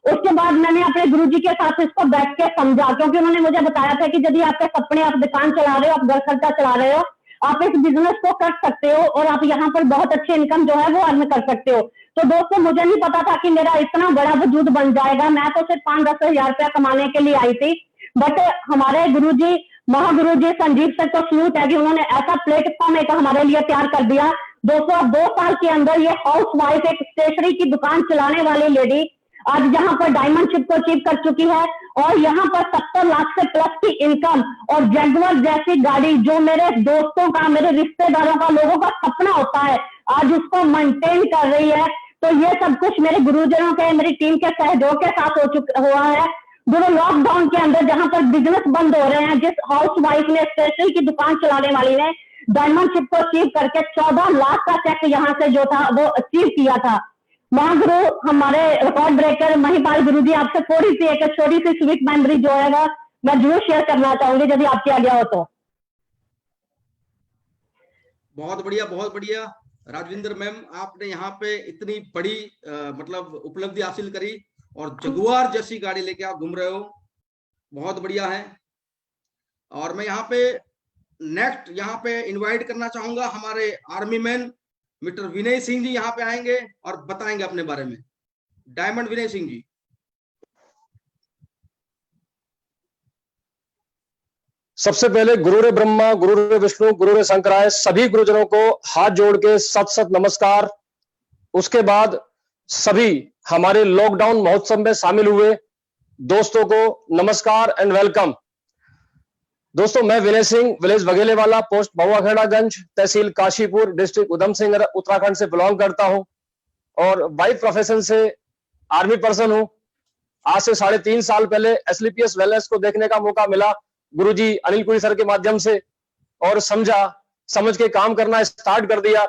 Speaker 14: उसके बाद मैंने अपने गुरुजी के साथ इसको बैठ के समझा, क्योंकि उन्होंने मुझे बताया था कि यदि आपके सपने, आप दुकान चला रहे हो, आप घर खर्चा चला रहे हो, आप इस बिजनेस को कर सकते हो और आप यहाँ पर बहुत अच्छी इनकम जो है वो अर्न कर सकते हो। तो दोस्तों मुझे नहीं पता था कि मेरा इतना बड़ा वजूद बन जाएगा। मैं तो सिर्फ 5-10 हजार रुपया कमाने के लिए आई थी, बट हमारे गुरुजी, महागुरुजी संजीव सर को सल्यूट है कि उन्होंने ऐसा प्लेटफॉर्म एक हमारे लिए तैयार कर दिया। दोस्तों 2 साल के अंदर ये हाउस वाइफ एक स्टेशनरी की दुकान चलाने वाली लेडी आज यहाँ पर डायमंडशिप को अचीव कर चुकी है और यहाँ पर 70 लाख से प्लस की इनकम और जैगुआर जैसी गाड़ी, जो मेरे दोस्तों का, मेरे रिश्तेदारों का, लोगों का सपना होता है, आज उसको मेंटेन कर रही है। तो ये सब कुछ मेरे गुरुजनों के, मेरी टीम के सहयोग के साथ हुआ है। दोनों लॉकडाउन के अंदर जहां पर बिजनेस बंद हो रहे हैं, जिस हाउस वाइफ ने, स्टेशनरी की दुकान चलाने वाली ने डायमंडशिप को अचीव करके 14 लाख का चेक यहाँ से जो था वो अचीव किया था। महागुरु हमारे रिकॉर्ड ब्रेकर महिपाल गुरु जी, आपसे थोड़ी सी एक छोटी सी स्वीट मेमोरी जो है मैं जरूर शेयर करना चाहूंगी यदि आपकी आज्ञा हो तो।
Speaker 3: बहुत बढ़िया, बहुत बढ़िया राजविंदर मैम, आपने यहाँ पे इतनी बड़ी मतलब उपलब्धि हासिल करी और जगुआर जैसी गाड़ी लेके आप घूम रहे हो, बहुत बढ़िया है। और मैं यहाँ पे नेक्स्ट यहाँ पे इनवाइट करना चाहूंगा हमारे army man mister Vinay Singh ji, यहाँ पे आएंगे और बताएंगे अपने बारे में। डायमंड विनय सिंह जी।
Speaker 15: सबसे पहले गुरुरे ब्रह्मा, गुरुरे विष्णु, गुरुरे शंकराय, सभी गुरुजनों को हाथ जोड़ के सत सत नमस्कार। उसके बाद सभी हमारे लॉकडाउन महोत्सव में शामिल हुए दोस्तों को नमस्कार एंड वेलकम। दोस्तों मैं विनय सिंह, विलेज वघेलेवाला, पोस्ट बहुआखेड़ागंज, तहसील काशीपुर, डिस्ट्रिक्ट उधम सिंह, उत्तराखंड से बिलोंग करता हूं और वाइफ प्रोफेशन से आर्मी पर्सन हूं। आज से 3.5 साल पहले एसलीपीएस वेलनेस को देखने का मौका मिला गुरुजी अनिल पुरी सर के माध्यम से और समझ के काम करना स्टार्ट कर दिया।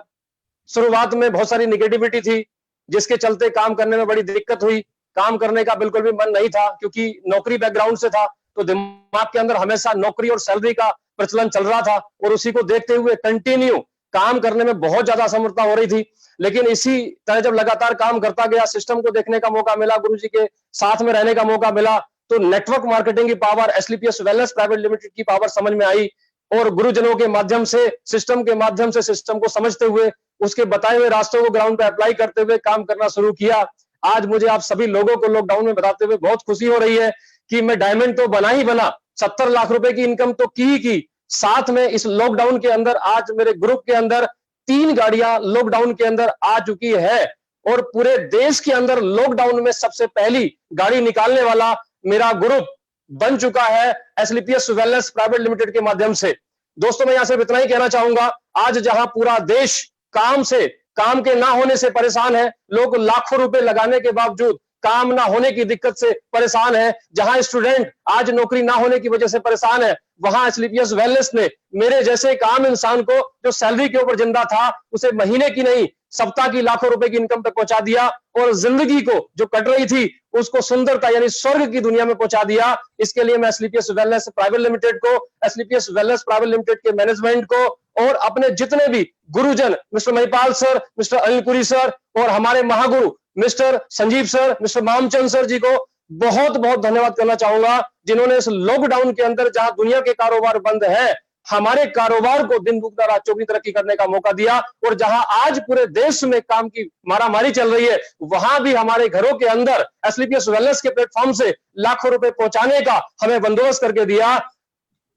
Speaker 15: शुरुआत में बहुत सारी निगेटिविटी थी जिसके चलते काम करने में बड़ी दिक्कत हुई। काम करने का बिल्कुल भी मन नहीं था क्योंकि नौकरी बैकग्राउंड से था, तो दिमाग के अंदर हमेशा नौकरी और सैलरी का प्रचलन चल रहा था और उसी को देखते हुए कंटिन्यू काम करने में बहुत ज्यादा असमर्थता हो रही थी। लेकिन इसी तरह जब लगातार काम करता गया, सिस्टम को देखने का मौका मिला, गुरुजी के साथ में रहने का मौका मिला, तो नेटवर्क मार्केटिंग की पावर, एसलीपीएस वेलनेस प्राइवेट लिमिटेड की पावर समझ में आई और गुरुजनों के माध्यम से, सिस्टम के माध्यम से सिस्टम को समझते हुए, उसके बताए हुए रास्तों को ग्राउंड पे अप्लाई करते हुए काम करना शुरू किया। आज मुझे आप सभी लोगों को लॉकडाउन में बताते हुए बहुत खुशी हो रही है कि मैं डायमंड तो बना ही बना, 70 लाख रुपए की इनकम तो की ही की, साथ में इस लॉकडाउन के अंदर आज मेरे ग्रुप के अंदर 3 गाड़ियां लॉकडाउन के अंदर आ चुकी है और पूरे देश के अंदर लॉकडाउन में सबसे पहली गाड़ी निकालने वाला मेरा ग्रुप बन चुका है एसलीपीएस वेलनेस प्राइवेट लिमिटेड के माध्यम से। दोस्तों मैं यहां से इतना ही कहना चाहूंगा, आज जहां पूरा देश काम के ना होने से परेशान है, लोग लाखों रुपए लगाने के बावजूद काम ना होने की दिक्कत से परेशान है, जहां स्टूडेंट आज नौकरी ना होने की वजह से परेशान है, वहां एसलीपीएस वेलनेस ने मेरे जैसे एक आम इंसान को जो सैलरी के ऊपर जिंदा था उसे महीने की नहीं सप्ताह की लाखों रुपए की इनकम तक पहुंचा दिया और जिंदगी को जो कट रही थी उसको सुंदरता यानी स्वर्ग की दुनिया में पहुंचा दिया। इसके लिए मैं एसलीपीएस वेलनेस प्राइवेट लिमिटेड को, एसलीपीएस वेलनेस प्राइवेट लिमिटेड के मैनेजमेंट को और अपने जितने भी गुरुजन mister Mahipal sir, mister Anil Puri sir और हमारे महागुरु mister Sanjeev sir, mister Mamchand sir ji को बहुत बहुत धन्यवाद करना चाहूंगा, जिन्होंने इस लॉकडाउन के अंदर जहां दुनिया के कारोबार बंद है, हमारे कारोबार को दिन दुगना रात चौगुनी तरक्की करने का मौका दिया और जहां आज पूरे देश में काम की मारामारी चल रही है, वहां भी हमारे घरों के अंदर एसलीपीएस वेलनेस के प्लेटफॉर्म से लाखों रुपए पहुंचाने का हमें बंदोबस्त करके दिया।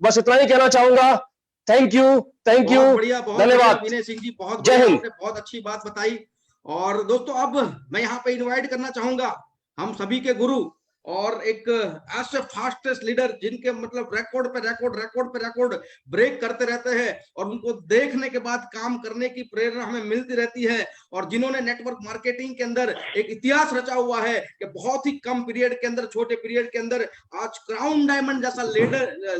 Speaker 15: बस इतना ही कहना चाहूंगा। थैंक यू, धन्यवाद।
Speaker 3: विनय सिंह जी बहुत
Speaker 15: जय हिंद।
Speaker 3: बहुत अच्छी बात बताई। और दोस्तों अब मैं यहाँ पे इनवाइट करना चाहूंगा हम सभी के गुरु और एक ऐसे फास्टेस्ट लीडर जिनके मतलब रिकॉर्ड पे रिकॉर्ड ब्रेक करते रहते हैं और उनको देखने के बाद काम करने की प्रेरणा हमें मिलती रहती है और जिन्होंने नेटवर्क मार्केटिंग के अंदर एक इतिहास रचा हुआ है कि बहुत ही कम पीरियड के अंदर, छोटे पीरियड के अंदर आज क्राउन डायमंड जैसा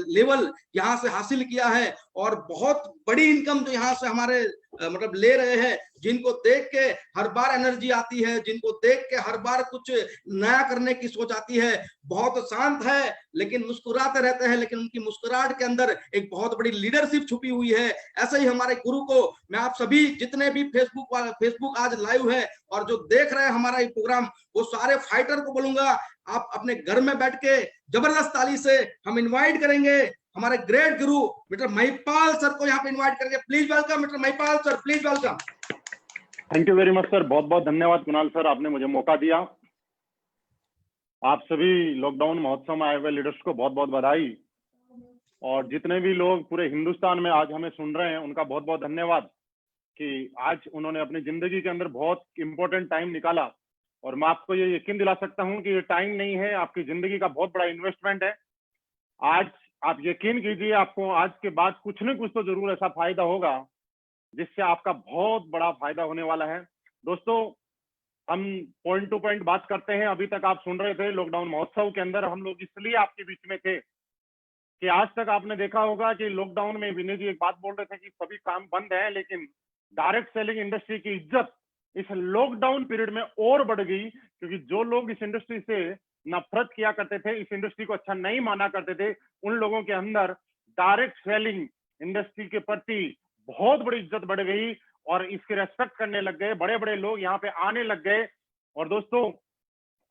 Speaker 3: लेवल यहाँ से हासिल किया है और बहुत बड़ी इनकम जो यहाँ से हमारे मतलब ले रहे हैं, जिनको देख के हर बार एनर्जी आती है, जिनको देख के हर बार कुछ नया करने की सोच आती है। बहुत शांत है लेकिन मुस्कुराते रहते हैं, लेकिन उनकी मुस्कुराहट के अंदर एक बहुत बड़ी लीडरशिप छुपी हुई है। ऐसे ही हमारे गुरु को मैं आप सभी जितने भी फेसबुक आज लाइव है और जो देख रहे हैं हमारा ये प्रोग्राम, वो सारे फाइटर को बोलूंगा, आप अपने घर में बैठ के जबरदस्त ताली से हम इनवाइट करेंगे हमारे ग्रेट गुरु मिस्टर महिपाल सर को, यहाँ पे इनवाइट करेंगे। Please welcome mister Mahipal sir, please welcome.
Speaker 2: Thank you very much sir, बहुत बहुत धन्यवाद कुणाल सर, आपने मुझे मौका दिया। आप सभी लॉकडाउन महोत्सव में आए हुए लीडर्स को बहुत बहुत बधाई, और जितने भी लोग पूरे हिंदुस्तान में आज हमें सुन रहे हैं उनका बहुत बहुत धन्यवाद कि आज उन्होंने अपनी जिंदगी के अंदर बहुत इंपॉर्टेंट टाइम निकाला। और मैं आपको ये यकीन दिला सकता हूं कि ये टाइम नहीं है, आपकी जिंदगी का बहुत बड़ा इन्वेस्टमेंट है। आज आप यकीन कीजिए, आपको आज के बाद कुछ न कुछ तो जरूर ऐसा फायदा होगा जिससे आपका बहुत बड़ा फायदा होने वाला है। दोस्तों, हम पॉइंट टू पॉइंट बात करते हैं। अभी तक आप सुन रहे थे लॉकडाउन महोत्सव के अंदर हम लोग इसलिए आपके बीच में थे कि आज तक आपने देखा होगा कि लॉकडाउन में विनय जी एक बात बोल रहे थे कि सभी काम बंद है, लेकिन डायरेक्ट सेलिंग इंडस्ट्री की इज्जत इस लॉकडाउन पीरियड में और बढ़ गई, क्योंकि जो लोग इस इंडस्ट्री से नफरत किया करते थे, इस इंडस्ट्री को अच्छा नहीं माना करते थे, उन लोगों के अंदर डायरेक्ट सेलिंग इंडस्ट्री के प्रति बहुत बड़ी इज्जत बढ़ गई और इसकी रेस्पेक्ट करने लग गए। बड़े बड़े लोग यहाँ पे आने लग गए। और दोस्तों,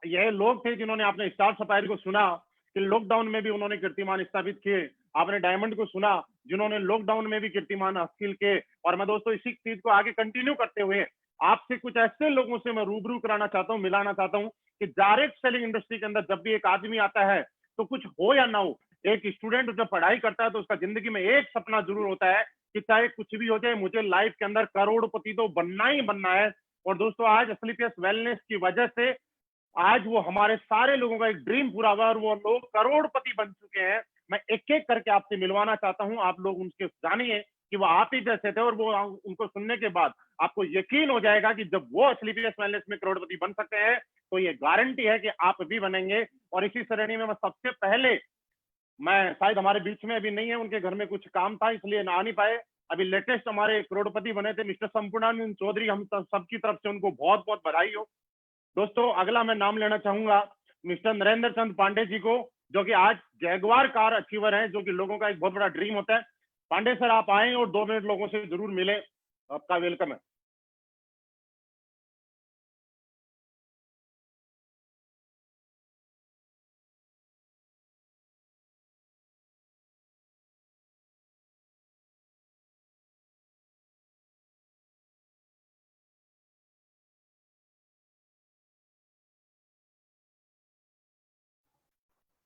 Speaker 2: यह लोग थे जिन्होंने आपने स्टार सफायर को सुना कि लॉकडाउन में भी उन्होंने कीर्तिमान स्थापित किए। आपने डायमंड को सुना जिन्होंने लॉकडाउन में भी कीर्तिमान हासिल किए। और मैं दोस्तों इसी चीज को आगे कंटिन्यू करते हुए आपसे कुछ ऐसे लोगों से मैं रूबरू कराना चाहता हूँ, मिलाना चाहता हूँ कि डायरेक्ट सेलिंग इंडस्ट्री के अंदर जब भी एक आदमी आता है तो कुछ हो या ना हो, एक स्टूडेंट जब पढ़ाई करता है तो उसका जिंदगी में एक सपना जरूर होता है कि चाहे कुछ भी हो जाए, मुझे लाइफ के अंदर करोड़पति तो बनना ही बनना है। और दोस्तों, आज एसलीपीएस वेलनेस की वजह से आज वो हमारे सारे लोगों का एक ड्रीम पूरा हुआ और वो लोग करोड़पति बन चुके हैं। मैं एक एक करके आपसे मिलवाना चाहता हूं, आप लोग उनके जानिए कि वो आप ही जैसे थे, और वो उनको सुनने के बाद आपको यकीन हो जाएगा कि जब वो एसलीपीएस वेलनेस में करोड़पति बन सकते हैं तो ये गारंटी है कि आप भी बनेंगे। और इसी श्रेणी में मैं सबसे पहले, मैं शायद हमारे बीच में अभी नहीं है, उनके घर में कुछ काम था इसलिए आ नहीं पाए, अभी लेटेस्ट हमारे करोड़पति बने थे मिस्टर संपूर्णानंद चौधरी, हम सबकी तरफ से उनको बहुत बहुत बधाई हो। दोस्तों, अगला मैं नाम लेना चाहूंगा मिस्टर नरेंद्र चंद पांडे जी को, जो कि आज जैगवार कार अचीवर हैं, जो कि लोगों का एक बहुत बड़ा ड्रीम होता है। पांडे सर, आप आए और 2 मिनट लोगों से जरूर मिले, आपका वेलकम है।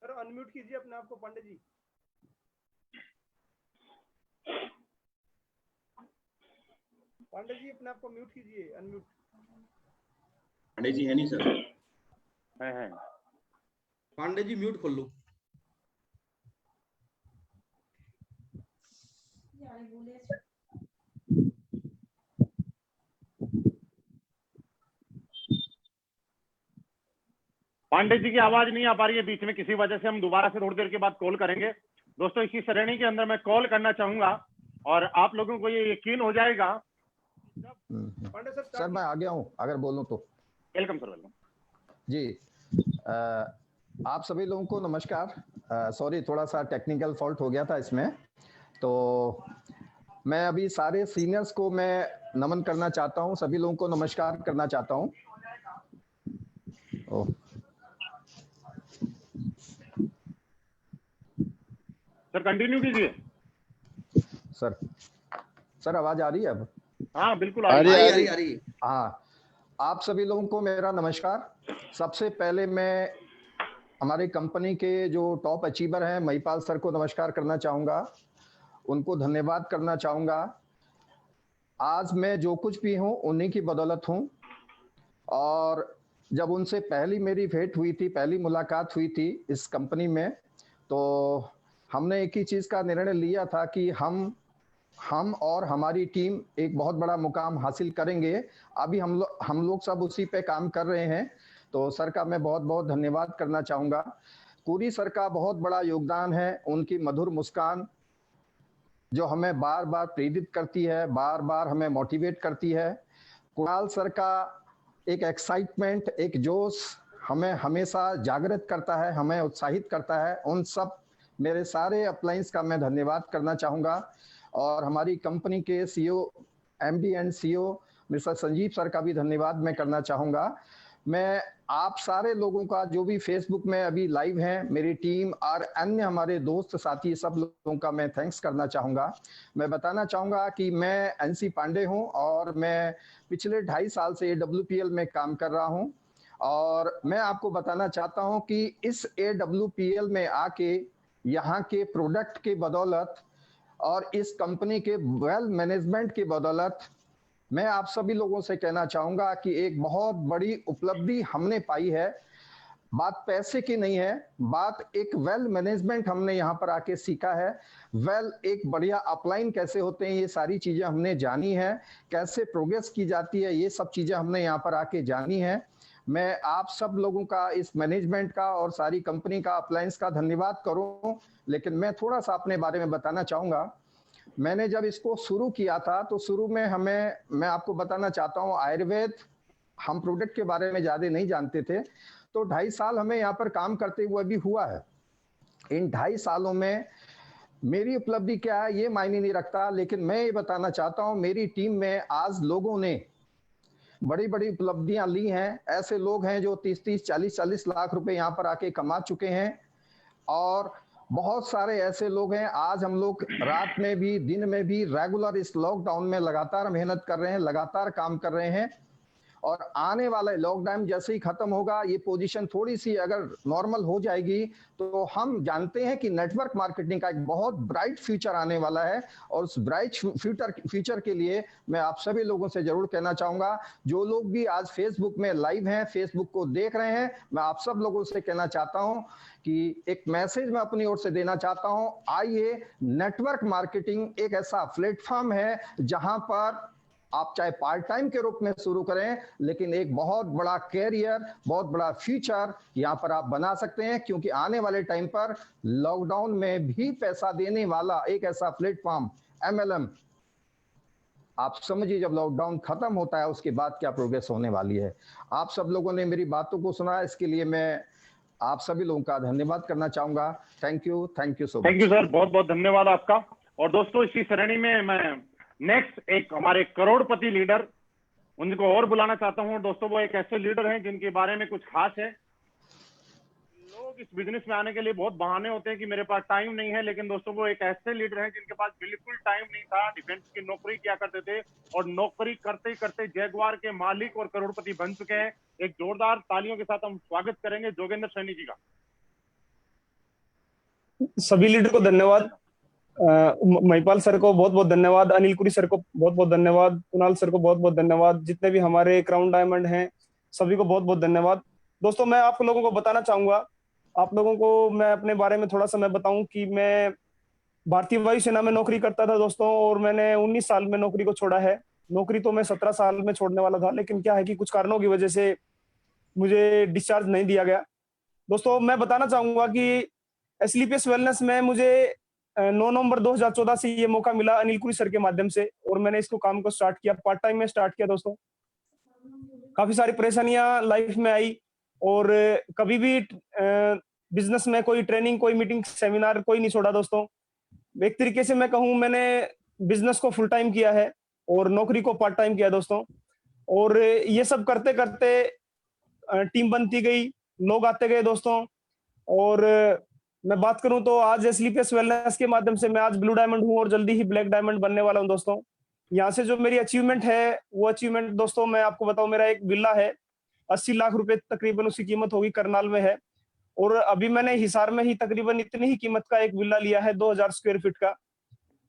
Speaker 3: सर अनम्यूट कीजिए अपने आप को पांडे जी। पांडे जी अपने आप को म्यूट कीजिए, अनम्यूट। पांडे जी है नहीं सर?
Speaker 2: है।
Speaker 3: पांडे जी म्यूट खोल लो।
Speaker 2: पांडे जी की आवाज नहीं आ पा रही है बीच में किसी वजह से, हम दोबारा से थोड़ी देर के बाद कॉल करेंगे। दोस्तों, इसी श्रेणी के अंदर मैं कॉल करना चाहूंगा और आप लोगों को ये यकीन हो जाएगा।
Speaker 3: पांडे
Speaker 7: सर मैं आ गया हूँ, अगर बोलूं तो।
Speaker 2: वेलकम सर, वेलकम
Speaker 7: जी। आप सभी लोगों को नमस्कार। सॉरी, थोड़ा सा टेक्निकल फॉल्ट हो गया था इसमें, तो मैं अभी सारे सीनियर्स को मैं नमन करना चाहता हूँ, सभी लोगों को नमस्कार करना चाहता हूँ।
Speaker 2: सर कंटिन्यू कीजिए।
Speaker 7: सर आवाज आ रही है अब?
Speaker 2: हाँ बिल्कुल
Speaker 3: आ रही है।
Speaker 7: हाँ, आप सभी लोगों को मेरा नमस्कार। सबसे पहले मैं हमारी कंपनी के जो टॉप अचीवर हैं महिपाल सर को नमस्कार करना चाहूँगा, उनको धन्यवाद करना चाहूँगा। आज मैं जो कुछ भी हूँ उन्हीं की बदौलत हूँ। और जब उनसे पहली मेरी भेंट हुई थी, पहली मुलाकात हुई थी इस कंपनी में, तो हमने एक ही चीज़ का निर्णय लिया था कि हम और हमारी टीम एक बहुत बड़ा मुकाम हासिल करेंगे। अभी हम लोग सब उसी पे काम कर रहे हैं। तो सर का मैं बहुत बहुत धन्यवाद करना चाहूँगा। कुरी सर का बहुत बड़ा योगदान है, उनकी मधुर मुस्कान जो हमें बार बार प्रेरित करती है, बार बार हमें मोटिवेट करती है। कुणाल सर का एक एक्साइटमेंट, एक जोश हमें हमेशा जागृत करता है, हमें उत्साहित करता है। उन सब मेरे सारे अपलाइंस का मैं धन्यवाद करना चाहूँगा। और हमारी कंपनी के CEO, MD and CEO mister Sanjeev sir का भी धन्यवाद मैं करना चाहूँगा। मैं आप सारे लोगों का जो भी फेसबुक में अभी लाइव हैं, मेरी टीम और अन्य हमारे दोस्त साथी सब लोगों का मैं थैंक्स करना चाहूँगा। मैं बताना चाहूँगा कि मैं एनसी पांडे हूँ और मैं पिछले 2.5 साल से AWPL में काम कर रहा हूँ। और मैं आपको बताना चाहता हूँ कि इस AWPL में आके यहाँ के प्रोडक्ट के बदौलत और इस कंपनी के वेल मैनेजमेंट की बदौलत मैं आप सभी लोगों से कहना चाहूँगा कि एक बहुत बड़ी उपलब्धि हमने पाई है। बात पैसे की नहीं है, बात एक वेल मैनेजमेंट हमने यहाँ पर आके सीखा है। एक बढ़िया अपलाइन कैसे होते हैं, ये सारी चीज़ें हमने जानी है। कैसे प्रोग्रेस की जाती है, ये सब चीज़ें हमने यहाँ पर आके जानी है। मैं आप सब लोगों का, इस मैनेजमेंट का और सारी कंपनी का, अपलाइंस का धन्यवाद करूँ। लेकिन मैं थोड़ा सा अपने बारे में बताना चाहूँगा। मैंने जब इसको शुरू किया था तो शुरू में मैं आपको बताना चाहता हूँ, आयुर्वेद हम प्रोडक्ट के बारे में ज़्यादा नहीं जानते थे। तो 2.5 साल हमें यहाँ पर काम करते हुए भी हुआ है। इन 2.5 सालों में मेरी उपलब्धि क्या है ये मायने नहीं रखता, लेकिन मैं ये बताना चाहता हूँ मेरी टीम में आज लोगों ने बड़ी बड़ी उपलब्धियां ली हैं। ऐसे लोग हैं जो 30-30, 40-40 लाख रुपए यहाँ पर आके कमा चुके हैं। और बहुत सारे ऐसे लोग हैं, आज हम लोग रात में भी दिन में भी रेगुलर इस लॉकडाउन में लगातार मेहनत कर रहे हैं, लगातार काम कर रहे हैं। और आने वाला लॉकडाउन जैसे ही खत्म होगा, ये पोजीशन थोड़ी सी अगर नॉर्मल हो जाएगी तो हम जानते हैं कि नेटवर्क मार्केटिंग का एक बहुत ब्राइट फ्यूचर आने वाला है। और उस ब्राइट फ्यूचर के लिए मैं आप सभी लोगों से जरूर कहना चाहूंगा, जो लोग भी आज फेसबुक में लाइव हैं, फेसबुक को देख रहे हैं, मैं आप सब लोगों से कहना चाहता हूं कि एक मैसेज मैं अपनी ओर से देना चाहता हूं। आइए, नेटवर्क मार्केटिंग एक ऐसा प्लेटफॉर्म है जहां पर आप चाहे पार्ट टाइम के रूप में शुरू करें, लेकिन एक बहुत बड़ा कैरियर, बहुत बड़ा फ्यूचर यहाँ पर आप बना सकते हैं। क्योंकि आने वाले टाइम पर लॉकडाउन में भी पैसा देने वाला एक ऐसा प्लेटफॉर्म MLM, आप समझिए जब लॉकडाउन खत्म होता है उसके बाद क्या प्रोग्रेस होने वाली है। आप सब लोगों ने मेरी बातों को सुना, इसके लिए मैं आप सभी लोगों का धन्यवाद करना चाहूंगा। Thank you so much.
Speaker 2: Thank you sir, बहुत बहुत धन्यवाद आपका। और दोस्तों, इसी श्रेणी में मैं नेक्स्ट एक हमारे करोड़पति लीडर, उनको और बुलाना चाहता हूं। दोस्तों, वो एक ऐसे लीडर हैं जिनके बारे में कुछ खास है। लोग इस बिजनेस में आने के लिए बहुत बहाने होते हैं कि मेरे पास टाइम नहीं है, लेकिन दोस्तों वो एक ऐसे लीडर हैं जिनके पास बिल्कुल टाइम नहीं था। डिफेंस की नौकरी किया करते थे और नौकरी करते ही करते जैगुआर के मालिक और करोड़पति बन चुके हैं। एक जोरदार तालियों के साथ हम स्वागत करेंगे जोगेंद्र सैनी जी का।
Speaker 16: सभी लीडर को धन्यवाद। महिपाल सर को बहुत बहुत धन्यवाद, अनिल कुरी सर को बहुत बहुत धन्यवाद, कुणाल सर को बहुत बहुत धन्यवाद, जितने भी हमारे क्राउन डायमंड हैं सभी को बहुत बहुत धन्यवाद। दोस्तों, मैं आप लोगों को बताना चाहूंगा, आप लोगों को मैं अपने बारे में थोड़ा सा मैं बताऊं कि मैं भारतीय वायुसेना में नौकरी करता था दोस्तों, और मैंने 19 साल में नौकरी को छोड़ा है। नौकरी तो मैं 17 साल में छोड़ने वाला था, लेकिन क्या है कि कुछ कारणों की वजह से मुझे डिस्चार्ज नहीं दिया गया। दोस्तों, मैं बताना चाहूंगा कि SLPS वेलनेस में मुझे 9 नवंबर 2014 से ये मौका मिला अनिल कुरी सर के माध्यम से, और मैंने इसको काम को स्टार्ट किया, पार्ट टाइम में स्टार्ट किया। दोस्तों, काफी सारी परेशानियां लाइफ में आई, और कभी भी बिजनेस में कोई ट्रेनिंग, कोई मीटिंग, सेमिनार कोई नहीं छोड़ा। दोस्तों, एक तरीके से मैं कहूँ, मैंने बिजनेस को फुल टाइम किया है और नौकरी को पार्ट टाइम किया दोस्तों। और ये सब करते करते टीम बनती गई, लोग आते गए दोस्तों। और मैं बात करूं तो आज SLPS वेलनेस के माध्यम से मैं आज ब्लू डायमंड हूं और जल्दी ही ब्लैक डायमंड बनने वाला हूं दोस्तों। यहाँ से जो मेरी अचीवमेंट है, वो अचीवमेंट दोस्तों मैं आपको बताऊं, मेरा एक विला है, 80 लाख रुपए तकरीबन उसकी कीमत होगी, करनाल में है। और अभी मैंने हिसार में ही तकरीबन इतनी ही कीमत का एक विला लिया है, 2000 स्क्वायर फीट का।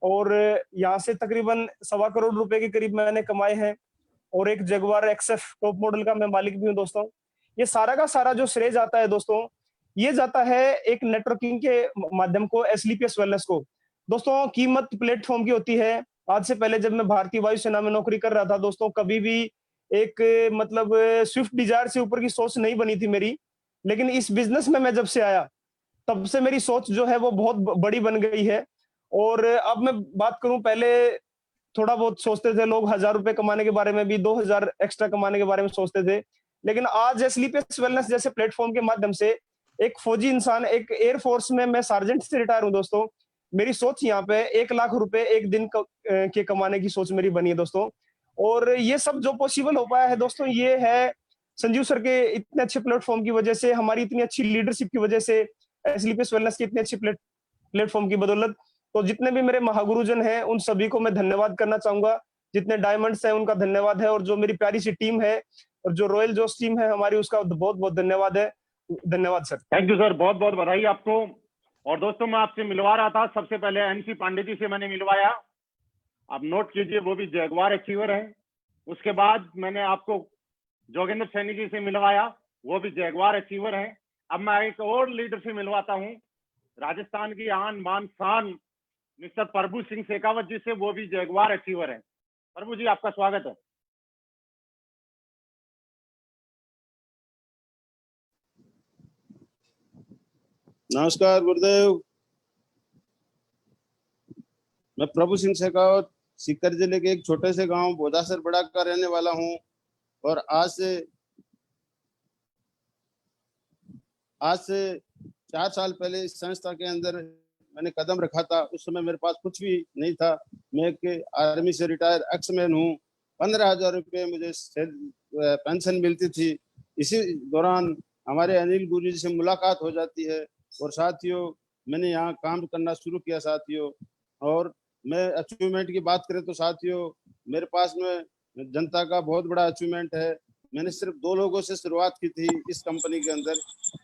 Speaker 16: और यहाँ से तकरीबन 1.25 करोड़ रुपए के करीब मैंने कमाए हैं। और एक जगुआर XF टॉप मॉडल का मैं मालिक भी हूँ दोस्तों। ये सारा का सारा जो श्रेय जाता है दोस्तों, ये जाता है एक नेटवर्किंग के माध्यम को, SLPS वेलनेस को। दोस्तों, कीमत प्लेटफॉर्म की होती है। आज से पहले जब मैं भारतीय वायुसेना में नौकरी कर रहा था दोस्तों, कभी भी एक मतलब स्विफ्ट डिजायर से ऊपर की सोच नहीं बनी थी मेरी। लेकिन इस बिजनेस में मैं जब से आया, तब से मेरी सोच जो है वो बहुत बड़ी बन गई है। और अब मैं बात करूं, पहले थोड़ा बहुत सोचते थे लोग 1000 रुपए कमाने के बारे में भी, 2000 एक्स्ट्रा कमाने के बारे में सोचते थे, लेकिन आज एसलीपीएस वेलनेस जैसे प्लेटफॉर्म के माध्यम से एक फौजी इंसान, एक एयरफोर्स में मैं सार्जेंट से रिटायर हूं दोस्तों, मेरी सोच यहाँ पे 1 लाख रुपए एक दिन के कमाने की सोच मेरी बनी है दोस्तों। और ये सब जो पॉसिबल हो पाया है दोस्तों, ये है संजीव सर के इतने अच्छे प्लेटफॉर्म की वजह से, हमारी इतनी अच्छी लीडरशिप की वजह से, एसलीपीएस वेलनेस की इतनी अच्छी प्लेटफॉर्म की बदौलत। तो जितने भी मेरे महागुरुजन हैं उन सभी को मैं धन्यवाद करना चाहूंगा, जितने डायमंड्स हैं उनका धन्यवाद है, और जो मेरी प्यारी सी टीम है और जो रॉयल जोश टीम है हमारी, उसका बहुत बहुत धन्यवाद है। धन्यवाद सर।
Speaker 2: थैंक यू सर, बहुत बहुत बधाई आपको। और दोस्तों मैं आपसे मिलवा रहा था, सबसे पहले एनसी पांडे जी से मैंने मिलवाया, आप नोट कीजिए, वो भी जैगवार अचीवर है। उसके बाद मैंने आपको जोगेंद्र सैनी जी से मिलवाया, वो भी जैगवार अचीवर है। अब मैं एक और लीडर से मिलवाता हूँ, राजस्थान की आन बान शान मिस्टर प्रभु सिंह शेखावत जी से, वो भी जैगवार अचीवर है। प्रभु जी आपका स्वागत है।
Speaker 1: नमस्कार गुरुदेव, मैं प्रभु सिंह शेखावत सीकर जिले के एक छोटे से गांव बोधासर बड़ा का रहने वाला हूं। और आज से 4 साल पहले इस संस्था के अंदर मैंने कदम रखा था। उस समय मेरे पास कुछ भी नहीं था। मैं एक आर्मी से रिटायर एक्समैन हूँ। 15,000 रुपये मुझे पेंशन मिलती थी। इसी दौरान हमारे अनिल गुरु जी से मुलाकात हो जाती है और साथियों मैंने यहाँ काम करना शुरू किया साथियों। और मैं अचीवमेंट की बात करें तो साथियों, मेरे पास में जनता का बहुत बड़ा अचीवमेंट है। मैंने सिर्फ 2 लोगों से शुरुआत की थी इस कंपनी के अंदर।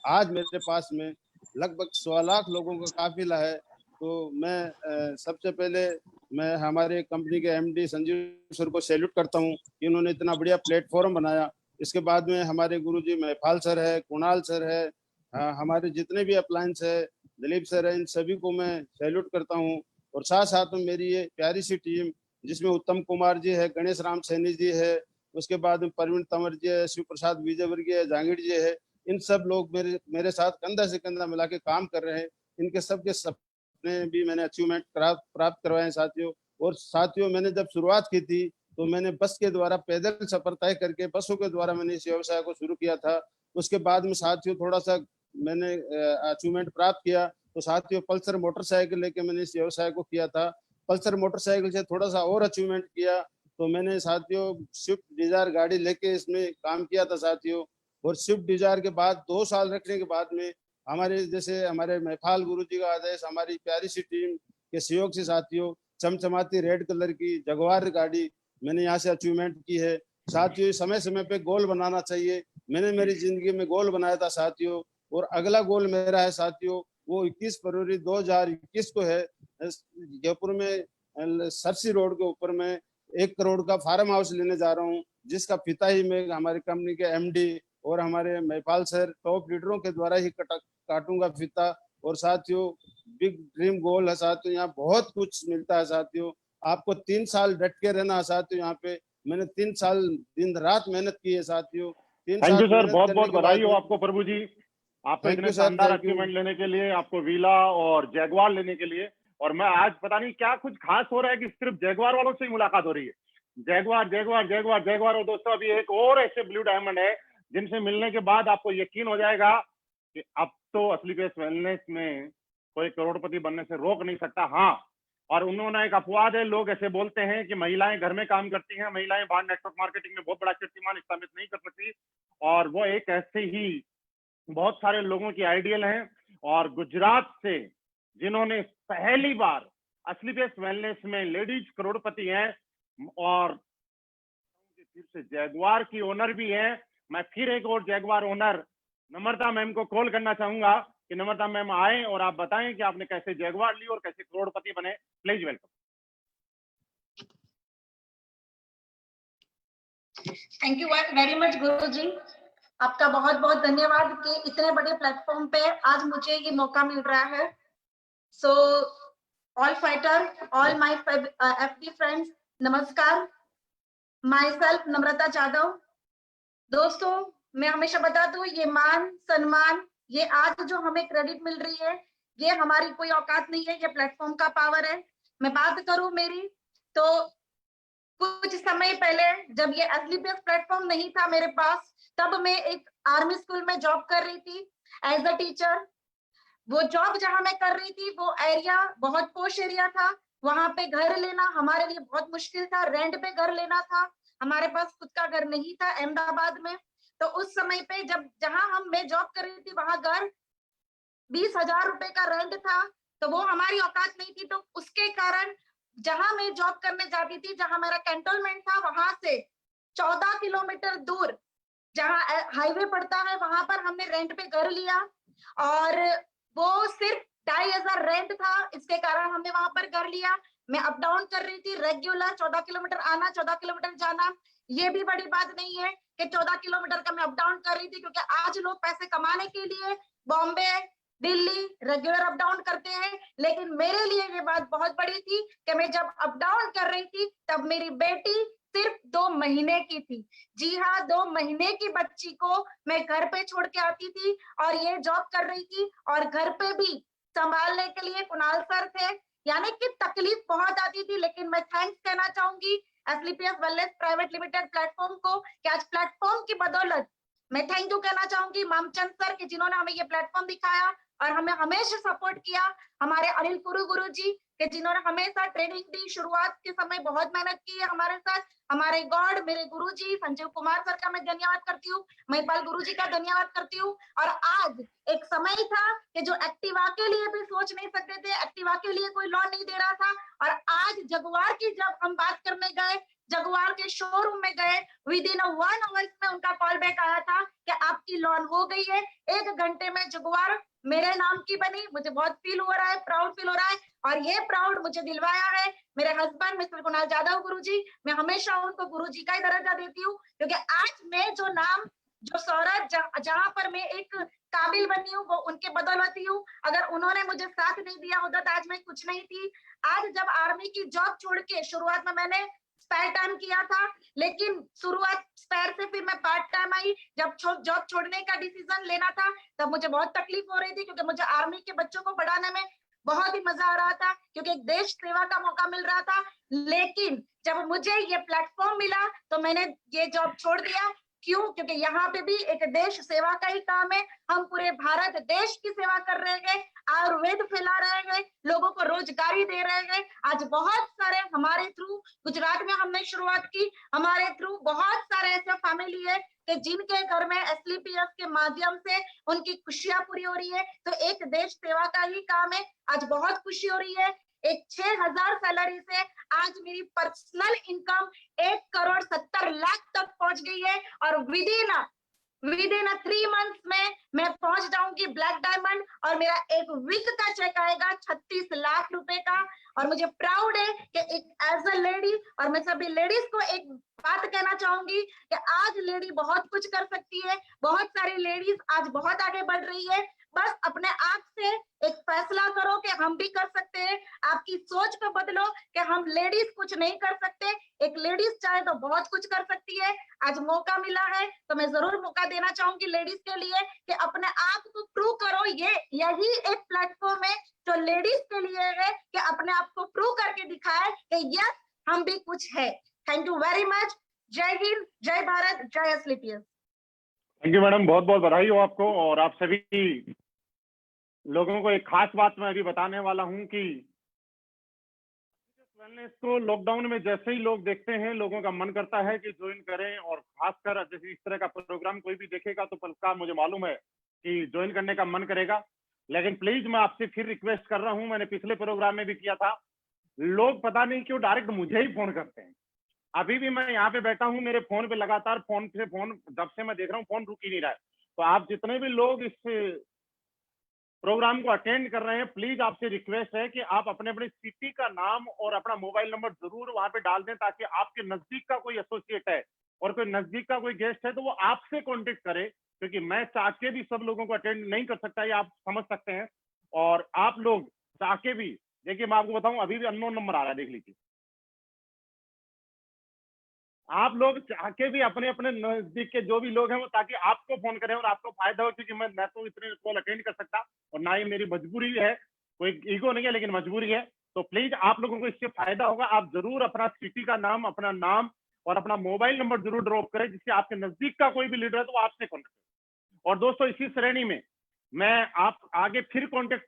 Speaker 1: आज मेरे पास में लगभग 100 लाख लोगों का काफिला है। तो मैं सबसे पहले मैं हमारे कंपनी के एमडी संजीव सर को सैल्यूट करता हूँ कि उन्होंने इतना बढ़िया प्लेटफॉर्म बनाया। इसके बाद में हमारे गुरुजी महिपाल सर है, कुणाल सर है, हमारे जितने भी अप्लायंस है, दिलीप सर है, इन सभी को मैं सैल्यूट करता हूँ। और साथ साथ में मेरी ये प्यारी सी टीम जिसमें उत्तम कुमार जी है, गणेश राम सैनी जी है, उसके बाद में परवीन तंवर जी है, शिव प्रसाद विजयवर्गीय है, जहांगीर जी है। इन सब लोग मेरे साथ कंधा से कंधा मिला के काम कर रहे हैं। इनके सबके सपने भी मैंने अचीवमेंट प्राप्त करवाए हैं साथियों। और साथियों मैंने जब शुरुआत की थी तो मैंने बस के द्वारा पैदल सफर तय करके बसों के द्वारा मैंने इस व्यवसाय को शुरू किया था। उसके बाद में साथियों थोड़ा सा मैंने अचीवमेंट प्राप्त किया तो साथियों पल्सर मोटरसाइकिल लेके मैंने इस व्यवसाय को किया था। पल्सर मोटरसाइकिल से थोड़ा सा और अचीवमेंट किया तो मैंने साथियों स्विफ्ट डिजायर गाड़ी लेके इसमें काम किया था साथियों। और स्विफ्ट डिजायर के बाद 2 साल रखने के बाद में हमारे महिपाल गुरु जी का आदेश, हमारी प्यारी सी टीम के सहयोग से साथियों चमचमाती रेड कलर की जगवार गाड़ी मैंने यहाँ से अचीवमेंट की है। साथियों समय समय पे गोल बनाना चाहिए। मैंने मेरी जिंदगी में गोल बनाया था साथियों। और अगला गोल मेरा है साथियों, वो 21 फरवरी 2021 को है। जयपुर में सरसी रोड के ऊपर में 1 करोड़ का फार्म हाउस लेने जा रहा हूँ, जिसका पिता ही मैं हमारी कंपनी के एमडी और हमारे महिपाल सर टॉप लीडरों के द्वारा ही काटूंगा फीता। और साथियों बिग ड्रीम गोल है साथियों, यहाँ बहुत कुछ मिलता है साथियों। आपको 3 साल डट के रहना है साथियों। यहाँ पे मैंने 3 साल दिन रात मेहनत की है साथियों। 3
Speaker 2: थैंक
Speaker 1: साल
Speaker 2: यू सर,
Speaker 1: मेहनत
Speaker 2: बहुत
Speaker 1: करने
Speaker 2: बहुत
Speaker 1: के
Speaker 2: बधाई
Speaker 1: बाद
Speaker 2: हो आपको प्रभु जी, आपको
Speaker 1: Thank
Speaker 2: इतने
Speaker 1: you, sir.
Speaker 2: शानदार
Speaker 1: Thank you.
Speaker 2: अचीवमेंट लेने के लिए, आपको वीला और जैगवार लेने के लिए। और मैं आज पता नहीं क्या कुछ खास हो रहा है कि सिर्फ जैगवार वालों से ही मुलाकात हो रही है। Jaguar Jaguar Jaguar Jaguar. और दोस्तों अभी एक और ऐसे ब्लू डायमंड है जिनसे मिलने के बाद आपको यकीन हो जाएगा कि अब तो एसलीपीएस वेलनेस में कोई करोड़पति बनने से रोक नहीं सकता। हाँ, और उन्होंने एक अपवाद है, लोग ऐसे बोलते हैं कि महिलाएं घर में काम करती हैं, महिलाएं बाहर नेटवर्क मार्केटिंग में बहुत बड़ा कीर्तिमान स्थापित नहीं कर सकती। और वो एक ऐसे ही बहुत सारे लोगों की आइडियल हैं। और गुजरात से जिन्होंने पहली बार एसलीपीएस वेलनेस में लेडीज करोड़पति हैं, और फिर से जैगवार की ओनर भी है। मैं फिर एक और जैगवार ओनर नम्रता मैम को कॉल करना चाहूंगा कि नम्रता मैम आए और आप बताएं कि आपने कैसे जैगवार ली और कैसे करोड़पति बने। Please welcome.
Speaker 17: Thank you very much गुरुजी, आपका बहुत बहुत धन्यवाद कि इतने बड़े प्लेटफॉर्म पे आज मुझे ये मौका मिल रहा है। So all fighter, all my FD friends, नमस्कार। माई सेल्फ नम्रता जाधव। दोस्तों मैं हमेशा बता दूं, ये मान सम्मान, ये आज जो हमें क्रेडिट मिल रही है, ये हमारी कोई औकात नहीं है, ये प्लेटफॉर्म का पावर है। मैं बात करूं मेरी, तो कुछ समय पहले जब ये एसलीपीएस प्लेटफॉर्म नहीं था मेरे पास, तब मैं एक आर्मी स्कूल में जॉब कर रही थी एज अ टीचर। वो जॉब जहां मैं कर रही थी वो एरिया बहुत पोश एरिया था, वहां पे घर लेना हमारे लिए बहुत मुश्किल था, रेंट पे घर लेना था, हमारे पास खुद का घर नहीं था अहमदाबाद में। तो उस समय पे जब जहां मैं जॉब कर रही थी वहां घर 20,000 रुपए का रेंट था, तो वो हमारी औकात नहीं थी। तो उसके कारण जहां मैं जॉब करने जाती थी, जहां मेरा कैंटोनमेंट था, वहां से 14 किलोमीटर दूर जहां हाईवे पड़ता है वहां पर हमने रेंट पे घर लिया, और वो सिर्फ 2,500 रेंट था। इसके कारण हमने वहां पर घर लिया। मैं अप डाउन कर रही थी रेगुलर, 14 किलोमीटर आना, 14 किलोमीटर जाना। ये भी बड़ी बात नहीं है कि 14 किलोमीटर का मैं अप डाउन कर रही थी, क्योंकि आज लोग पैसे कमाने के लिए Bombay, Delhi regular up down करते हैं, लेकिन मेरे लिए ये बात बहुत बड़ी थी कि मैं जब अप डाउन कर रही थी तब मेरी बेटी सिर्फ 2 महीने की थी। जी हाँ, 2 महीने की बच्ची को मैं घर पे छोड़ के आती थी और ये जॉब कर रही थी, और घर पे भी संभालने के लिए कुणाल सर थे। यानी कि तकलीफ बहुत आती थी, लेकिन मैं थैंक्स कहना चाहूंगी एसलीपीएस वेलनेस प्राइवेट लिमिटेड प्लेटफॉर्म को, कि आज प्लेटफॉर्म की बदौलत मैं थैंक यू कहना चाहूंगी मामचंद सर कि जिन्होंने हमें ये प्लेटफॉर्म दिखाया और हमें हमेशा सपोर्ट किया। हमारे अनिल गुरु जी कि जिन्होंने हमेशा ट्रेनिंग दी, शुरुआत के समय बहुत मेहनत की है हमारे साथ। हमारे गॉड, मेरे गुरुजी संजीव कुमार सर का मैं धन्यवाद करती हूँ, महिपाल गुरुजी का धन्यवाद करती हूँ। और आज एक समय था कि जो एक्टिवा के लिए भी सोच नहीं सकते थे, एक्टिवा के लिए कोई लोन नहीं दे रहा था, और आज जगुआर की जब हम बात करने गए, जगुआर के शोरूम में गए, विद इन 1 आवर में उनका कॉल बैक आया था कि आपकी लोन हो गई है। 1 घंटे में जगुआर मेरे नाम की बनी। मुझे बहुत फील हो रहा है, प्राउड फील हो रहा है, और ये प्राउड मुझे दिलवाया है मेरे हस्बैंड मिस्टर कुणाल जाधव गुरुजी। मैं हमेशा उनको गुरुजी का ही दर्जा देती हूँ, क्योंकि आज मैं जो नाम, जो शौहरत जहाँ पर मैं एक काबिल बनी हूँ, वो उनके बदौलत ही हूँ। अगर उन्होंने मुझे साथ नहीं दिया होता तो आज मैं कुछ नहीं थी। आज जब आर्मी की जॉब छोड़ के, शुरुआत में मैंने स्पेयर टाइम किया था, लेकिन शुरुआत स्पेयर से फिर मैं पार्ट टाइम आई। जब जॉब छोड़ने का डिसीजन लेना था तब मुझे बहुत तकलीफ हो रही थी, क्योंकि मुझे आर्मी के बच्चों को पढ़ाने में बहुत ही मजा आ रहा था, क्योंकि एक देश सेवा का मौका मिल रहा था। लेकिन जब मुझे ये प्लेटफॉर्म मिला तो मैंने ये जॉब छोड़ दिया। क्यों? क्योंकि यहाँ पे भी एक देश सेवा का ही काम है। हम पूरे भारत देश की सेवा कर रहे हैं, आयुर्वेद फैला रहे हैं, लोगों को रोजगारी दे रहे हैं। आज बहुत सारे हमारे थ्रू, गुजरात में हमने शुरुआत की, हमारे थ्रू बहुत सारे ऐसे फैमिली है कि जिनके घर में एसलीपीएस के माध्यम से उनकी खुशियां पूरी हो रही है। तो एक देश सेवा का ही काम है। आज बहुत खुशी हो रही है। एक 6,000 सैलरी से आज मेरी पर्सनल इनकम 1,70,00,000 तक पहुंच गई है, और विद इन 3 मंथ्स में मैं पहुंच जाऊंगी ब्लैक डायमंड, और मेरा एक वीक का चेक आएगा 36 लाख रुपए का। और मुझे प्राउड है कि एक एज अ लेडी, और मैं सभी लेडीज को एक बात कहना चाहूंगी कि आज लेडी बहुत कुछ कर सकती है। बहुत सारी लेडीज आज बहुत आगे बढ़ रही है। बस अपने आप से एक फैसला करो कि हम भी कर सकते हैं। आपकी सोच को बदलो कि हम लेडीज कुछ नहीं कर सकते। एक लेडीज चाहे तो बहुत कुछ कर सकती है। आज मौका मिला है तो मैं जरूर मौका देना चाहूंगी लेडीज के लिए कि अपने आप को प्रूव करो। यही एक प्लेटफॉर्म है जो लेडीज के लिए है कि अपने आप को प्रूव करके दिखाए कि यस, हम भी कुछ है। Thank you very much. जय हिंद, जय भारत, जय एसलीपीएस।
Speaker 2: थैंक यू मैडम, बहुत बहुत बधाई हो आपको। और आप सभी लोगों को एक खास बात मैं अभी बताने वाला हूं कि वेलनेस को लॉकडाउन में जैसे ही लोग देखते हैं, लोगों का मन करता है कि ज्वाइन करें। और खासकर जैसे इस तरह का प्रोग्राम कोई भी देखेगा तो पक्का मुझे मालूम है कि ज्वाइन करने का मन करेगा। लेकिन प्लीज मैं आपसे फिर रिक्वेस्ट कर रहा हूं, मैंने पिछले प्रोग्राम में भी किया था, लोग पता नहीं क्यों डायरेक्ट मुझे ही फोन करते हैं। अभी भी मैं यहाँ पे बैठा हूँ, मेरे फोन पे लगातार फोन जब से मैं देख रहा हूँ फोन रुक ही नहीं रहा है। तो आप जितने भी लोग इस प्रोग्राम को अटेंड कर रहे हैं, प्लीज आपसे रिक्वेस्ट है कि आप अपने अपने सिटी का नाम और अपना मोबाइल नंबर जरूर वहां पे डाल दें, ताकि आपके नजदीक का कोई एसोसिएट है और कोई नजदीक का कोई गेस्ट है तो वो आपसे कॉन्टेक्ट करे, क्योंकि मैं चाह के भी सब लोगों को अटेंड नहीं कर सकता, ये आप समझ सकते हैं। और आप लोग चाह के भी, देखिए मैं आपको बताऊं, अभी भी अननोन नंबर आ रहा है, देख लीजिए। आप लोग चाह के भी अपने अपने नजदीक के जो भी लोग हैं वो ताकि आपको फोन करें और आपको फायदा हो, क्योंकि मैं तो इतने कॉल अटेंड कर सकता और ना ही मेरी मजबूरी है कोई ईगो नहीं है, लेकिन मजबूरी है। तो प्लीज आप लोगों को इससे फायदा होगा, आप जरूर अपना सिटी का नाम, अपना नाम और अपना मोबाइल नंबर जरूर ड्रॉप करें, जिससे आपके नजदीक का कोई भी लीडर है तो वो आपसे कॉन्टेक्ट। और दोस्तों इसी श्रेणी में मैं आप आगे फिर कॉन्टेक्ट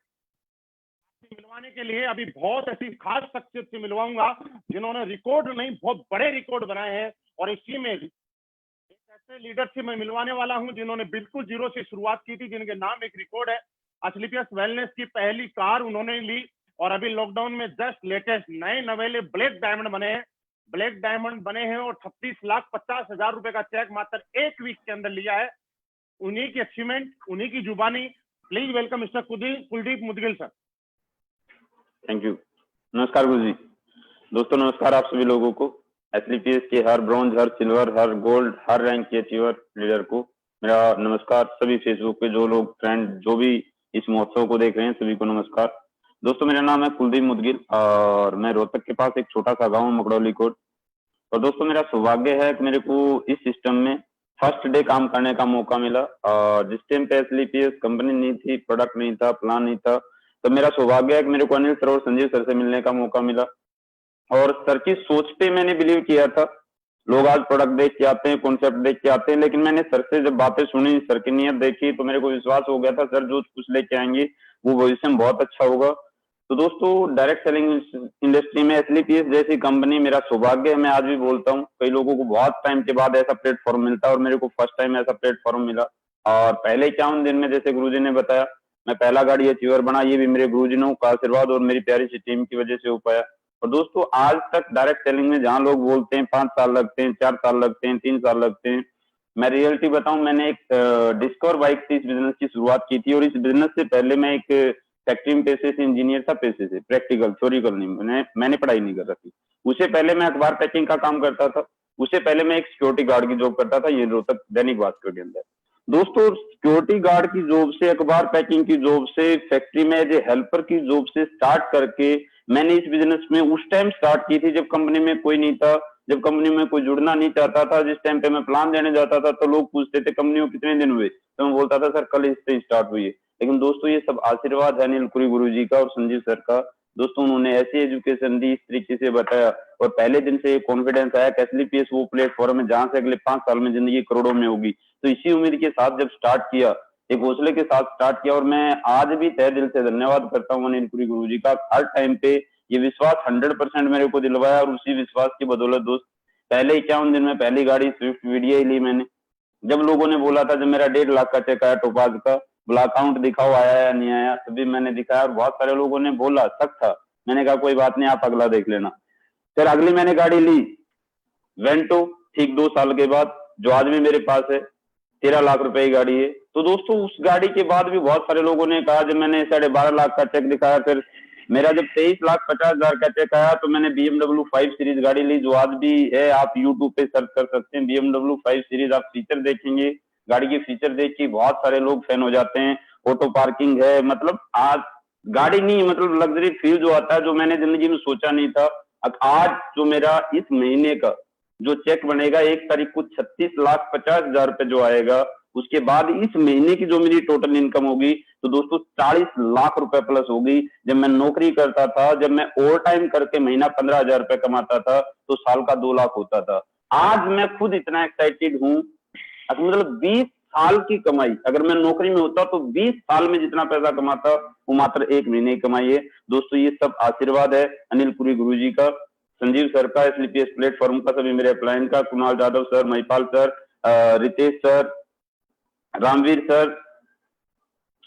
Speaker 2: मिलवाने के लिए अभी बहुत ऐसी खास शख्सियत से मिलवाऊंगा जिन्होंने रिकॉर्ड नहीं, बहुत बड़े रिकॉर्ड बनाए हैं। और इसी में ऐसे लीडर से मैं मिलवाने वाला हूं जिन्होंने बिल्कुल जीरो से शुरुआत की थी, जिनके नाम एक रिकॉर्ड है। एस्क्लेपियस वेलनेस की पहली कार उन्होंने ली और अभी लॉकडाउन में जस्ट लेटेस्ट नए नवेले ब्लैक डायमंड बने हैं, ब्लैक डायमंड बने हैं और 36,50,000 रुपए का चेक मात्र एक वीक के अंदर लिया है। उन्हीं की अचीवमेंट, उन्हीं की जुबानी। Please welcome mister Kuldeep Mudgil sir.
Speaker 18: Thank you. नमस्कार गुरु जी। दोस्तों नमस्कार आप सभी लोगों को। एसलीपीएस के हर ब्रॉन्ज, हर सिल्वर, हर गोल्ड, हर रैंक के अचीवर लीडर को मेरा नमस्कार। सभी फेसबुक पे जो लोग फ्रेंड जो भी इस महोत्सव को देख रहे हैं सभी को नमस्कार। दोस्तों मेरा नाम है कुलदीप मुदगिल और मैं रोहतक के पास एक छोटा सा गाँव मकड़ौली कोट। और दोस्तों मेरा सौभाग्य है कि मेरे को इस सिस्टम में फर्स्ट डे काम करने का मौका मिला। और जिस टाइम पे एसलीपीएस कंपनी नहीं थी, प्रोडक्ट नहीं था, प्लान नहीं था, तो मेरा सौभाग्य है कि मेरे को अनिल सर और संजीव सर से मिलने का मौका मिला। और सर की सोच पे मैंने बिलीव किया था। लोग आज प्रोडक्ट देख के आते हैं, कॉन्सेप्ट देख के आते हैं, लेकिन मैंने सर से जब बातें सुनी, सर की नीयत देखी, तो मेरे को विश्वास हो गया था सर जो कुछ लेके आएंगे वो भविष्य में बहुत अच्छा होगा। तो दोस्तों डायरेक्ट सेलिंग इंडस्ट्री में एसलीपीएस जैसी कंपनी मेरा सौभाग्य है। मैं आज भी बोलता हूँ, कई लोगों को बहुत टाइम के बाद ऐसा प्लेटफॉर्म मिलता है और मेरे को फर्स्ट टाइम ऐसा प्लेटफॉर्म मिला। और पहले 51 दिन में जैसे गुरुजी ने बताया मैं पहला गाड़ी अचीवर बना, ये भी मेरे गुरुजनों का आशीर्वाद और मेरी प्यारी सी टीम की वजह से हो पाया। और दोस्तों आज तक डायरेक्ट सेलिंग में जहां लोग बोलते हैं 5 साल लगते हैं, 4 साल लगते हैं, 3 साल लगते हैं, मैं रियलिटी बताऊं, मैंने एक डिस्कवर बाइक से इस बिजनेस की शुरुआत की थी। और इस बिजनेस से पहले मैं एक फैक्ट्री में पेशे से इंजीनियर था, पेशे से, प्रैक्टिकल थ्योरिकल नहीं, मैंने पढ़ाई नहीं कर रखी। उससे पहले मैं अखबार पैकिंग का काम करता था। उससे पहले मैं एक सिक्योरिटी गार्ड की जॉब करता था, ये रोहतक दैनिक भास्कर के अंदर। दोस्तों सिक्योरिटी गार्ड की जॉब से, अखबार पैकिंग की जॉब से, फैक्ट्री में एज ए हेल्पर की जॉब से स्टार्ट करके मैंने इस बिजनेस में उस टाइम स्टार्ट की थी जब कंपनी में कोई नहीं था, जब कंपनी में कोई जुड़ना नहीं चाहता था। जिस टाइम पे मैं प्लान देने जाता था तो लोग पूछते थे कंपनी को कितने दिन हुए, तो मैं बोलता था सर कल इससे स्टार्ट हुई है। लेकिन दोस्तों ये सब आशीर्वाद है अनिल कुरी गुरु जी का और संजीव सर का। दोस्तों उन्होंने ऐसी एजुकेशन दी, इस तरीके से बताया और पहले दिन से कॉन्फिडेंस आया कि एसलीपीएस वो प्लेटफॉर्म है जहां से अगले 5 साल में जिंदगी करोड़ों में होगी। तो इसी उम्मीद के साथ जब स्टार्ट किया, एक हौसले के साथ स्टार्ट किया। और मैं आज भी तहे दिल से धन्यवाद करता हूँ अनिल कुरी गुरु जी का। हर टाइम पे ये विश्वास 100% मेरे को दिलवाया और उसी विश्वास की बदौलत दोस्त पहले 51 दिन में पहली गाड़ी स्विफ्ट वीडियो ली मैंने। जब लोगों ने बोला था, जब मेरा 1.5 लाख का चेक आया टोपाज का, बोला अकाउंट दिखाओ आया या नहीं आया, तभी मैंने दिखाया। और बहुत सारे लोगों ने बोला, शक था, मैंने कहा कोई बात नहीं आप अगला देख लेना। फिर अगली मैंने गाड़ी ली वेंटो, ठीक 2 साल के बाद, जो आज भी मेरे पास है, 13 लाख रुपए की गाड़ी है। तो दोस्तों उस गाड़ी के बाद भी बहुत सारे लोगों ने कहा, जब मैंने 12.5 लाख का चेक दिखाया, फिर मेरा जब 23,50,000 का चेक आया तो मैंने BMW 5 सीरीज गाड़ी ली, जो आज भी है। आप YouTube पे सर्च कर सकते हैं BMW 5 सीरीज, आप फीचर देखेंगे, गाड़ी के फीचर देख के बहुत सारे लोग फैन हो जाते हैं। ऑटो पार्किंग है, मतलब आज गाड़ी नहीं, मतलब लग्जरी फील जो आता है, जो मैंने जिंदगी में सोचा नहीं था। आज जो मेरा इस महीने का जो चेक बनेगा 1 तारीख को 36,50,000 रुपए जो आएगा, उसके बाद इस महीने की जो मेरी टोटल इनकम होगी तो दोस्तों 40 लाख रुपए प्लस होगी। जब मैं नौकरी करता था, जब मैं ओवर टाइम करके महीना 15,000 रुपए कमाता था तो साल का 2 लाख होता था। आज मैं खुद इतना एक्साइटेड हूं, मतलब 20 साल की कमाई, अगर मैं नौकरी में होता तो 20 साल में जितना पैसा कमाता वो मात्र 1 महीने की कमाई है। दोस्तों ये सब आशीर्वाद है अनिल पुरी गुरु जी का, संजीव सर का, एसलीपीएस प्लेटफॉर्म का, सभी मेरे अपलाइन का, Kunal Yadav sir, Mahipal sir, Ritesh sir, Ramveer sir,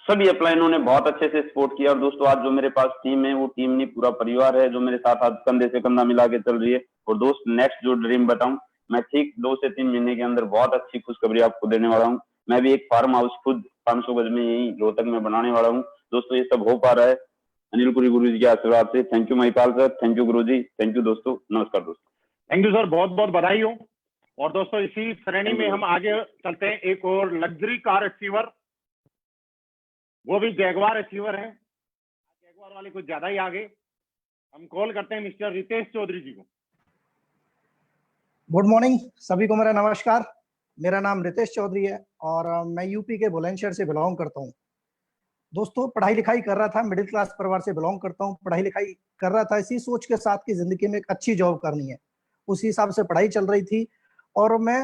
Speaker 18: सभी अपलाइनों ने बहुत अच्छे से सपोर्ट किया। और दोस्तों आज जो मेरे पास टीम है वो टीम नहीं, पूरा परिवार है जो मेरे साथ आज कंधे से कंधा मिला के चल रही है। और दोस्त नेक्स्ट जो ड्रीम बताऊं, मैं ठीक 2 से 3 महीने के अंदर बहुत अच्छी खुशखबरी आपको देने वाला हूँ। मैं भी एक फार्म हाउस खुद 500 गज में यही रोहतक में बनाने वाला हूँ। दोस्तों ये सब हो पा रहा है अनिल पुरी गुरु जी के आशीर्वाद से। Thank you Mahipal sir, thank you Guru ji, thank you दोस्तों, नमस्कार दोस्तों।
Speaker 2: थैंक यू सर, बहुत बहुत बधाई हो। और दोस्तों इसी श्रेणी में हम आगे चलते हैं, एक और लग्जरी कार अचीवर, वो भी जैगवार अचीवर है। जैगवार वाले कुछ ज्यादा ही आगे, हम कॉल करते हैं मिस्टर रितेश चौधरी जी को।
Speaker 19: गुड मॉर्निंग सभी को, मेरा नमस्कार। मेरा नाम रितेश चौधरी है और मैं यूपी के बुलंदशहर से बिलोंग करता हूँ। दोस्तों पढ़ाई लिखाई कर रहा था, मिडिल क्लास परिवार से बिलोंग करता हूँ, पढ़ाई लिखाई कर रहा था इसी सोच के साथ कि जिंदगी में एक अच्छी जॉब करनी है, उसी हिसाब से पढ़ाई चल रही थी। और मैं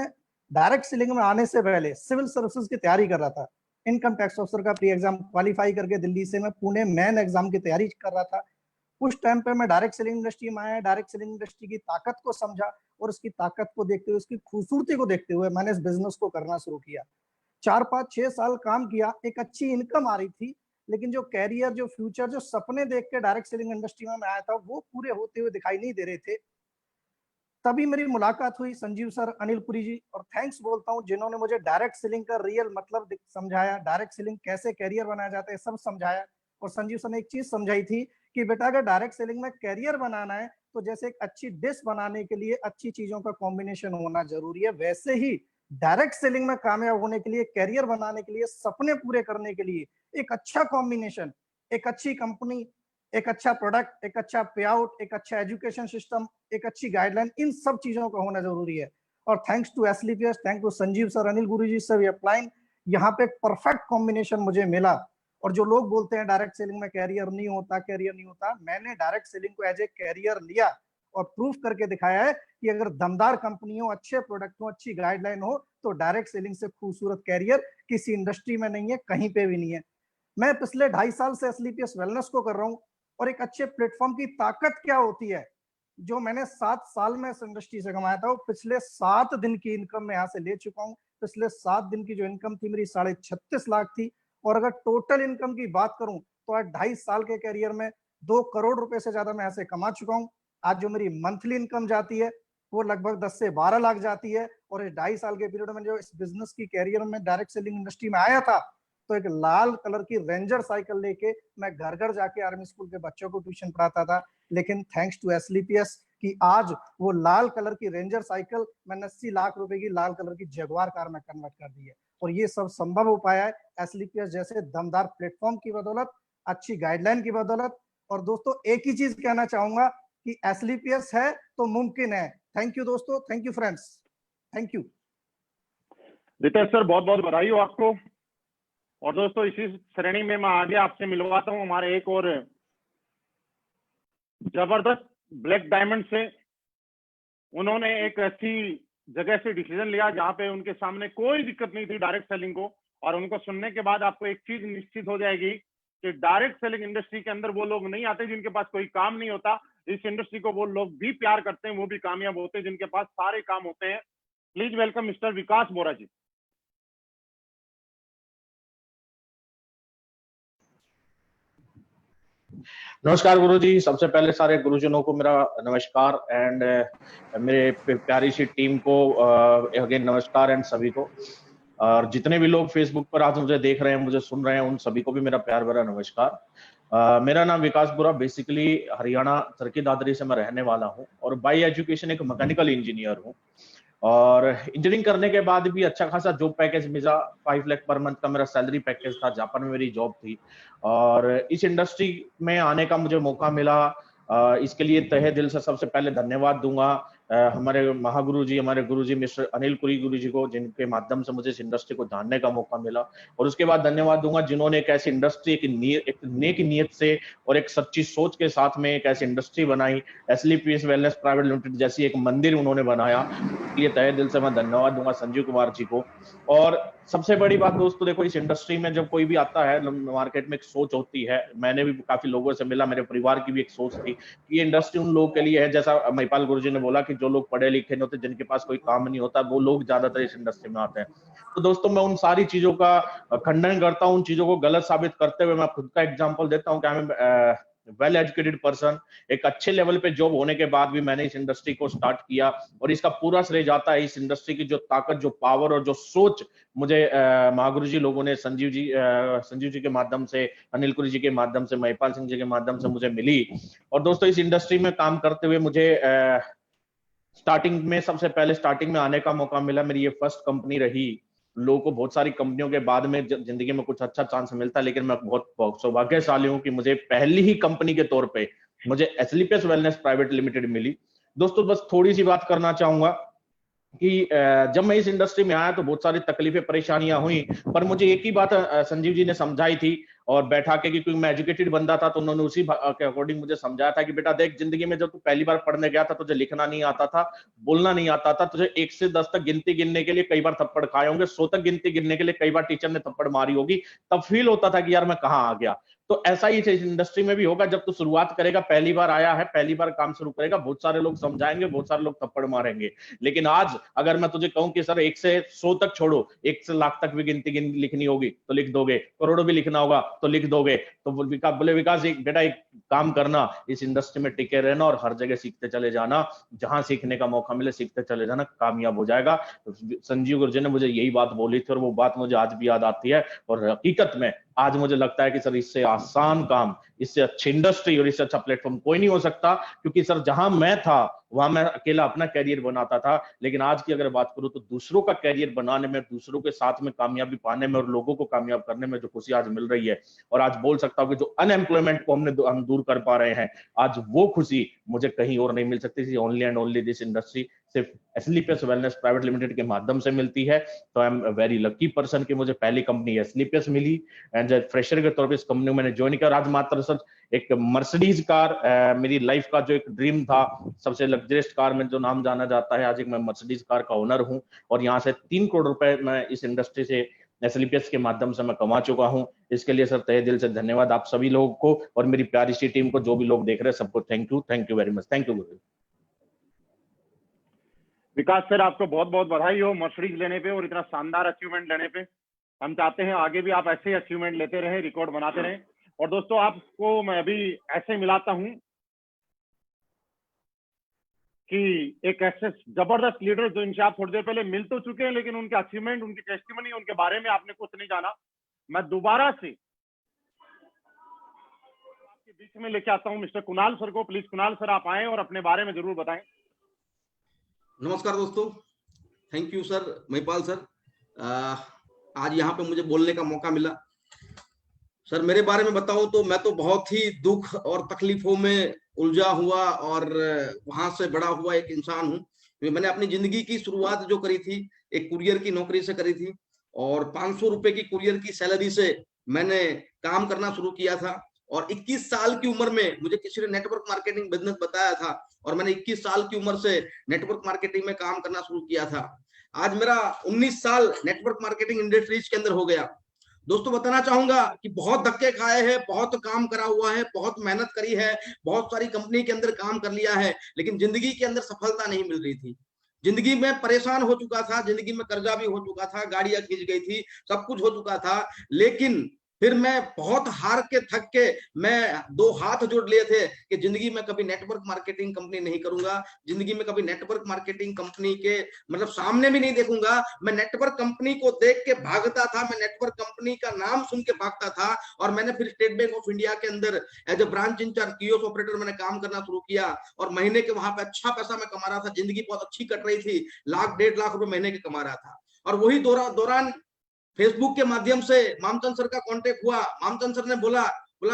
Speaker 19: डायरेक्ट सेलिंग में आने से पहले सिविल सर्विसेज की तैयारी कर रहा था। इनकम टैक्स ऑफिसर का प्री एग्जाम क्वालिफाई करके दिल्ली से मैं पुणे मेन एग्जाम की तैयारी कर रहा था। उस टाइम पे मैं डायरेक्ट सेलिंग इंडस्ट्री में आया, डायरेक्ट सेलिंग इंडस्ट्री की ताकत को समझा और उसकी ताकत को देखते हुए, उसकी खूबसूरती को देखते हुए मैंने इस बिजनेस को करना शुरू किया। 4-5-6 साल काम किया, एक अच्छी इनकम आ रही थी, लेकिन जो कैरियर, जो फ्यूचर, जो सपने देख के डायरेक्ट सेलिंग इंडस्ट्री में मैं आया था वो पूरे होते हुए दिखाई नहीं दे रहे थे। तभी मेरी मुलाकात हुई संजीव सर, अनिल पुरी जी, और थैंक्स बोलता हूँ जिन्होंने मुझे डायरेक्ट सेलिंग का रियल मतलब समझाया, डायरेक्ट सेलिंग कैसे कैरियर बनाया जाता है सब समझाया। और संजीव सर ने एक चीज समझाई थी कि बेटा अगर डायरेक्ट सेलिंग में कैरियर बनाना है तो जैसे एक अच्छी डिश बनाने के लिए अच्छी चीजों का कॉम्बिनेशन होना जरूरी है, वैसे ही डायरेक्ट सेलिंग में कामयाब होने के लिए, कैरियर बनाने के लिए, सपने पूरे करने के लिए एक अच्छा कॉम्बिनेशन, एक अच्छी कंपनी, एक अच्छा प्रोडक्ट, एक अच्छा पे आउट, एक अच्छा एजुकेशन सिस्टम, एक अच्छी गाइडलाइन, इन सब चीजों का होना जरूरी है। और thanks to Asclepius, thank to Sanjeev sir, Anil गुरुजी सर, अप्लाइन, यहाँ पे एक परफेक्ट कॉम्बिनेशन मुझे मिला। और जो लोग बोलते हैं डायरेक्ट सेलिंग में कैरियर नहीं होता, कैरियर नहीं होता, मैंने डायरेक्ट सेलिंग को एज ए कैरियर लिया और प्रूफ करके दिखाया है कि अगर दमदार कंपनी हो, अच्छे प्रोडक्ट हो, अच्छी गाइडलाइन हो, तो डायरेक्ट सेलिंग से खूबसूरत कैरियर किसी इंडस्ट्री में नहीं है, कहीं पे भी नहीं है। मैं पिछले 2.5 साल से एसलीपीएस वेलनेस को कर रहा हूँ और एक अच्छे प्लेटफॉर्म की ताकत क्या होती है, जो मैंने 7 साल में इस इंडस्ट्री से कमाया था, वो पिछले 7 दिन की इनकम में यहाँ से ले चुका हूँ। पिछले 7 दिन की जो इनकम थी मेरी 36.5 लाख थी, और अगर टोटल इनकम की बात करूं तो आज 2.5 साल के कैरियर में 2 करोड़ रुपए से ज्यादा मैं ऐसे कमा चुका हूं। आज जो मेरी मंथली इनकम जाती है वो लगभग 10 से 12 लाख जाती है। और इस 2.5 साल के पीरियड में जो इस बिजनेस की कैरियर में डायरेक्ट सेलिंग इंडस्ट्री में आया था, तो एक लाल कलर की रेंजर साइकिल लेके मैं घर घर जाके आर्मी स्कूल के बच्चों को ट्यूशन पढ़ाता था। लेकिन थैंक्स टू एसलीपीएस कि आज वो लाल कलर की रेंजर साइकिल मैंने 80 लाख रुपए की लाल कलर की जगुआर कार में कन्वर्ट कर दी है। और ये सब संभव हो पाया है एसलीपीएस जैसे दमदार प्लेटफॉर्म की बदौलत, अच्छी गाइडलाइन की बदौलत। और दोस्तों एक ही चीज कहना चाहूंगा कि एसलीपीएस है तो मुमकिन है। थैंक यू दोस्तों, thank you friends, thank you.
Speaker 2: Ritesh sir बहुत बहुत बधाई हो आपको। और दोस्तों इसी श्रेणी में मैं आगे आपसे मिलवाता हूं हमारे एक और जबरदस्त ब्लैक डायमंड से। उन्होंने एक ऐसी जगह से डिसीजन लिया जहां पे उनके सामने कोई दिक्कत नहीं थी डायरेक्ट सेलिंग को, और उनको सुनने के बाद आपको एक चीज निश्चित हो जाएगी कि डायरेक्ट सेलिंग इंडस्ट्री के अंदर वो लोग नहीं आते जिनके पास कोई काम नहीं होता। इस इंडस्ट्री को वो लोग भी प्यार करते हैं, वो भी कामयाब होते हैं जिनके पास सारे काम होते हैं। प्लीज वेलकम मिस्टर विकास बोरा जी।
Speaker 20: नमस्कार गुरुजी, सबसे पहले सारे गुरुजनों को मेरा नमस्कार एंड मेरे प्यारी सी टीम को अगेन नमस्कार एंड सभी को, और जितने भी लोग फेसबुक पर आज मुझे देख रहे हैं, मुझे सुन रहे हैं, उन सभी को भी मेरा प्यार भरा नमस्कार। मेरा नाम विकास बोरा, बेसिकली हरियाणा सरकी दादरी से मैं रहने वाला हूं और बाय एजुकेशन एक मैकेनिकल इंजीनियर हूं। और इंजीनियरिंग करने के बाद भी अच्छा खासा जॉब पैकेज मिला, 5 लाख पर मंथ का मेरा सैलरी पैकेज था, जापान में मेरी जॉब थी। और इस इंडस्ट्री में आने का मुझे मौका मिला, इसके लिए तहे दिल से सबसे पहले धन्यवाद दूंगा हमारे महागुरु जी, हमारे गुरु जी मिस्टर अनिल पुरी गुरु जी को, जिनके माध्यम से मुझे इस इंडस्ट्री को जानने का मौका मिला। और उसके बाद धन्यवाद दूंगा जिन्होंने एक ऐसी इंडस्ट्री, एक नेक नीयत से और एक सच्ची सोच के साथ में एक ऐसी इंडस्ट्री बनाई, एसलीपीएस वेलनेस प्राइवेट लिमिटेड जैसी एक मंदिर उन्होंने बनाया। इसलिए तहे दिल से मैं धन्यवाद दूंगा संजीव कुमार जी को। और सबसे बड़ी बात दोस्तों, देखो इस इंडस्ट्री में जब कोई भी आता है, मार्केट में एक सोच होती है। मैंने भी काफी लोगों से मिला, मेरे परिवार की भी एक सोच थी कि ये इंडस्ट्री उन लोगों के लिए है, जैसा महिपाल गुरुजी ने बोला कि जो लोग पढ़े लिखे नहीं होते, जिनके पास कोई काम नहीं होता, वो लोग ज्यादातर इस इंडस्ट्री में आते हैं। तो दोस्तों मैं उन सारी चीजों का खंडन करता हूं, उन चीजों को गलत साबित करते हुए मैं खुद का एग्जांपल देता हूं कि मैं वेल एजुकेटेड पर्सन, एक अच्छे लेवल पे जॉब होने के बाद भी मैंने इस इंडस्ट्री को स्टार्ट किया। और इसका पूरा श्रेय जाता है इस इंडस्ट्री की जो ताकत, जो पावर और जो सोच मुझे महागुरु जी लोगों ने, संजीव जी के माध्यम से, अनिल गुरु जी के माध्यम से, महिपाल सिंह जी के माध्यम से मुझे मिली। और दोस्तों इस इंडस्ट्री में काम करते हुए मुझे स्टार्टिंग में आने का मौका मिला। मेरी ये फर्स्ट कंपनी रही। लोगों को बहुत सारी कंपनियों के बाद में जिंदगी में कुछ अच्छा चांस मिलता है, लेकिन मैं बहुत सौभाग्यशाली हूं कि मुझे पहली ही कंपनी के तौर पे मुझे एसलीपीएस वेलनेस प्राइवेट लिमिटेड मिली। दोस्तों बस थोड़ी सी बात करना चाहूंगा कि जब मैं इस इंडस्ट्री में आया तो बहुत सारी तकलीफें परेशानियां हुई, पर मुझे एक ही बात संजीव जी ने समझाई थी और बैठा के, क्योंकि मैं एजुकेटेड बंदा था तो उन्होंने उसी के अकॉर्डिंग मुझे समझाया था कि बेटा देख, जिंदगी में जब तू पहली बार पढ़ने गया था तुझे लिखना नहीं आता था, बोलना नहीं आता था, तुझे 1 से 10 तक गिनती गिनने के लिए कई बार थप्पड़ खाए होंगे, 100 तक गिनती गिनने के लिए कई बार टीचर ने थप्पड़ मारी होगी, तब फील होता था कि यार मैं कहाँ आ गया। तो ऐसा ही इस इंडस्ट्री में भी होगा, जब तू शुरुआत करेगा, पहली बार आया है, पहली बार काम शुरू करेगा, बहुत सारे लोग समझाएंगे, बहुत सारे लोग थप्पड़ मारेंगे, लेकिन आज अगर मैं तुझे कहूं कि सर 1 से 100 तक छोड़ो, 1 से लाख तक भी गिनती लिखनी होगी तो लिख दोगे, करोड़ों भी लिखना होगा तो लिख दोगे। तो बोले विकास एक बेटा एक काम करना, इस इंडस्ट्री में टिके रहना और हर जगह सीखते चले जाना, जहां सीखने का मौका मिले सीखते चले जाना, कामयाब हो जाएगा। संजीव गुरुजी ने मुझे यही बात बोली थी और वो बात मुझे आज भी याद आती है, और हकीकत में आज मुझे लगता है कि सर इससे आसान काम, इससे अच्छी इंडस्ट्री और इससे अच्छा प्लेटफॉर्म कोई नहीं हो सकता, क्योंकि सर जहां मैं था वहां मैं अकेला अपना कैरियर बनाता था, लेकिन आज की अगर बात करूं तो दूसरों का कैरियर बनाने में, दूसरों के साथ में कामयाबी पाने में और लोगों को कामयाब करने में जो खुशी आज मिल रही है, और आज बोल सकता हूं कि जो अनएम्प्लॉयमेंट को हम दूर कर पा रहे हैं, आज वो खुशी मुझे कहीं और नहीं मिल सकती, only and only this industry सिर्फ एसलीपीएस वेलनेस प्राइवेट लिमिटेड के माध्यम से मिलती है। तो I am very lucky person कि मुझे पहली कंपनी एसलीपीएस मिली, एंड फ्रेशर के तौर पे इस कंपनी में मैंने ज्वाइन किया। आज मात्र सर एक मर्सिडीज कार मेरी लाइफ का जो एक ड्रीम था, सबसे लग्जरियस कार में जो नाम जाना जाता है, आज एक मैं मर्सिडीज कार का ओनर हूं, और यहाँ से 3 करोड़ रुपए मैं इस इंडस्ट्री से एसलीपीएस के माध्यम से मैं कमा चुका हूं। इसके लिए सर तहे दिल से धन्यवाद आप सभी लोगों को और मेरी प्यारी सी टीम को, जो भी लोग देख रहे हैं सबको thank you very much. Thank you Guru.
Speaker 2: Vikas sir आपको बहुत बहुत बधाई हो मर्सिडीज लेने पे और इतना शानदार अचीवमेंट लेने पे। हम चाहते हैं आगे भी आप ऐसे ही अचीवमेंट लेते रहे, रिकॉर्ड बनाते रहे। और दोस्तों आपको मैं अभी ऐसे मिलाता हूं कि एक ऐसे जबरदस्त लीडर जो इनसे आप थोड़ी देर पहले मिल तो चुके हैं, लेकिन उनके अचीवमेंट, उनकी टेस्टिमनी, उनके बारे में आपने कुछ नहीं जाना। मैं दोबारा से आपके बीच में लेके आता हूं मिस्टर कुणाल सर को। प्लीज कुणाल सर आप आए और अपने बारे में जरूर बताएं।
Speaker 3: नमस्कार दोस्तों, thank you sir, Mahipal sir, आज यहाँ पे मुझे बोलने का मौका मिला। सर मेरे बारे में बताऊं तो मैं तो बहुत ही दुख और तकलीफों में उलझा हुआ और वहां से बड़ा हुआ एक इंसान हूं। मैंने अपनी जिंदगी की शुरुआत जो करी थी एक कुरियर की नौकरी से करी थी, और 500 रुपए की कुरियर की सैलरी से मैंने काम करना शुरू किया था। और 21 साल की उम्र में मुझे किसी ने नेटवर्क मार्केटिंग बिजनेस बताया था, और मैंने 21 साल की उम्र से नेटवर्क मार्केटिंग में काम करना शुरू किया था। आज मेरा 19 साल नेटवर्क मार्केटिंग इंडस्ट्रीज के अंदर हो गया। दोस्तों बताना चाहूंगा कि बहुत धक्के खाए हैं, बहुत काम करा हुआ है, बहुत मेहनत करी है, बहुत सारी कंपनी के अंदर काम कर लिया है, लेकिन जिंदगी के अंदर सफलता नहीं मिल रही थी। जिंदगी में परेशान हो चुका था, जिंदगी में कर्जा भी हो चुका था, गाड़ियां खींच गई थी, सब कुछ हो चुका था। लेकिन फिर मैं बहुत हार के थक के मैं 2 हाथ जोड़ लिए थे कि जिंदगी में कभी नेटवर्क मार्केटिंग कंपनी नहीं करूंगा, जिंदगी में कभी नेटवर्क मार्केटिंग कंपनी के मतलब सामने भी नहीं देखूंगा। मैं नेटवर्क कंपनी को देख के भागता था, मैं नेटवर्क कंपनी का नाम सुन के भागता था। और मैंने फिर स्टेट बैंक ऑफ इंडिया के अंदर as a branch incharge kiosk operator मैंने काम करना शुरू किया, और महीने के वहां पे अच्छा पैसा मैं कमा रहा था, जिंदगी बहुत अच्छी कट रही थी, 1 लाख 1.5 लाख रुपए महीने के कमा रहा था। और वही दौरान फेसबुक के माध्यम से मामचंद सर का कांटेक्ट हुआ। मामचंद सर ने बोला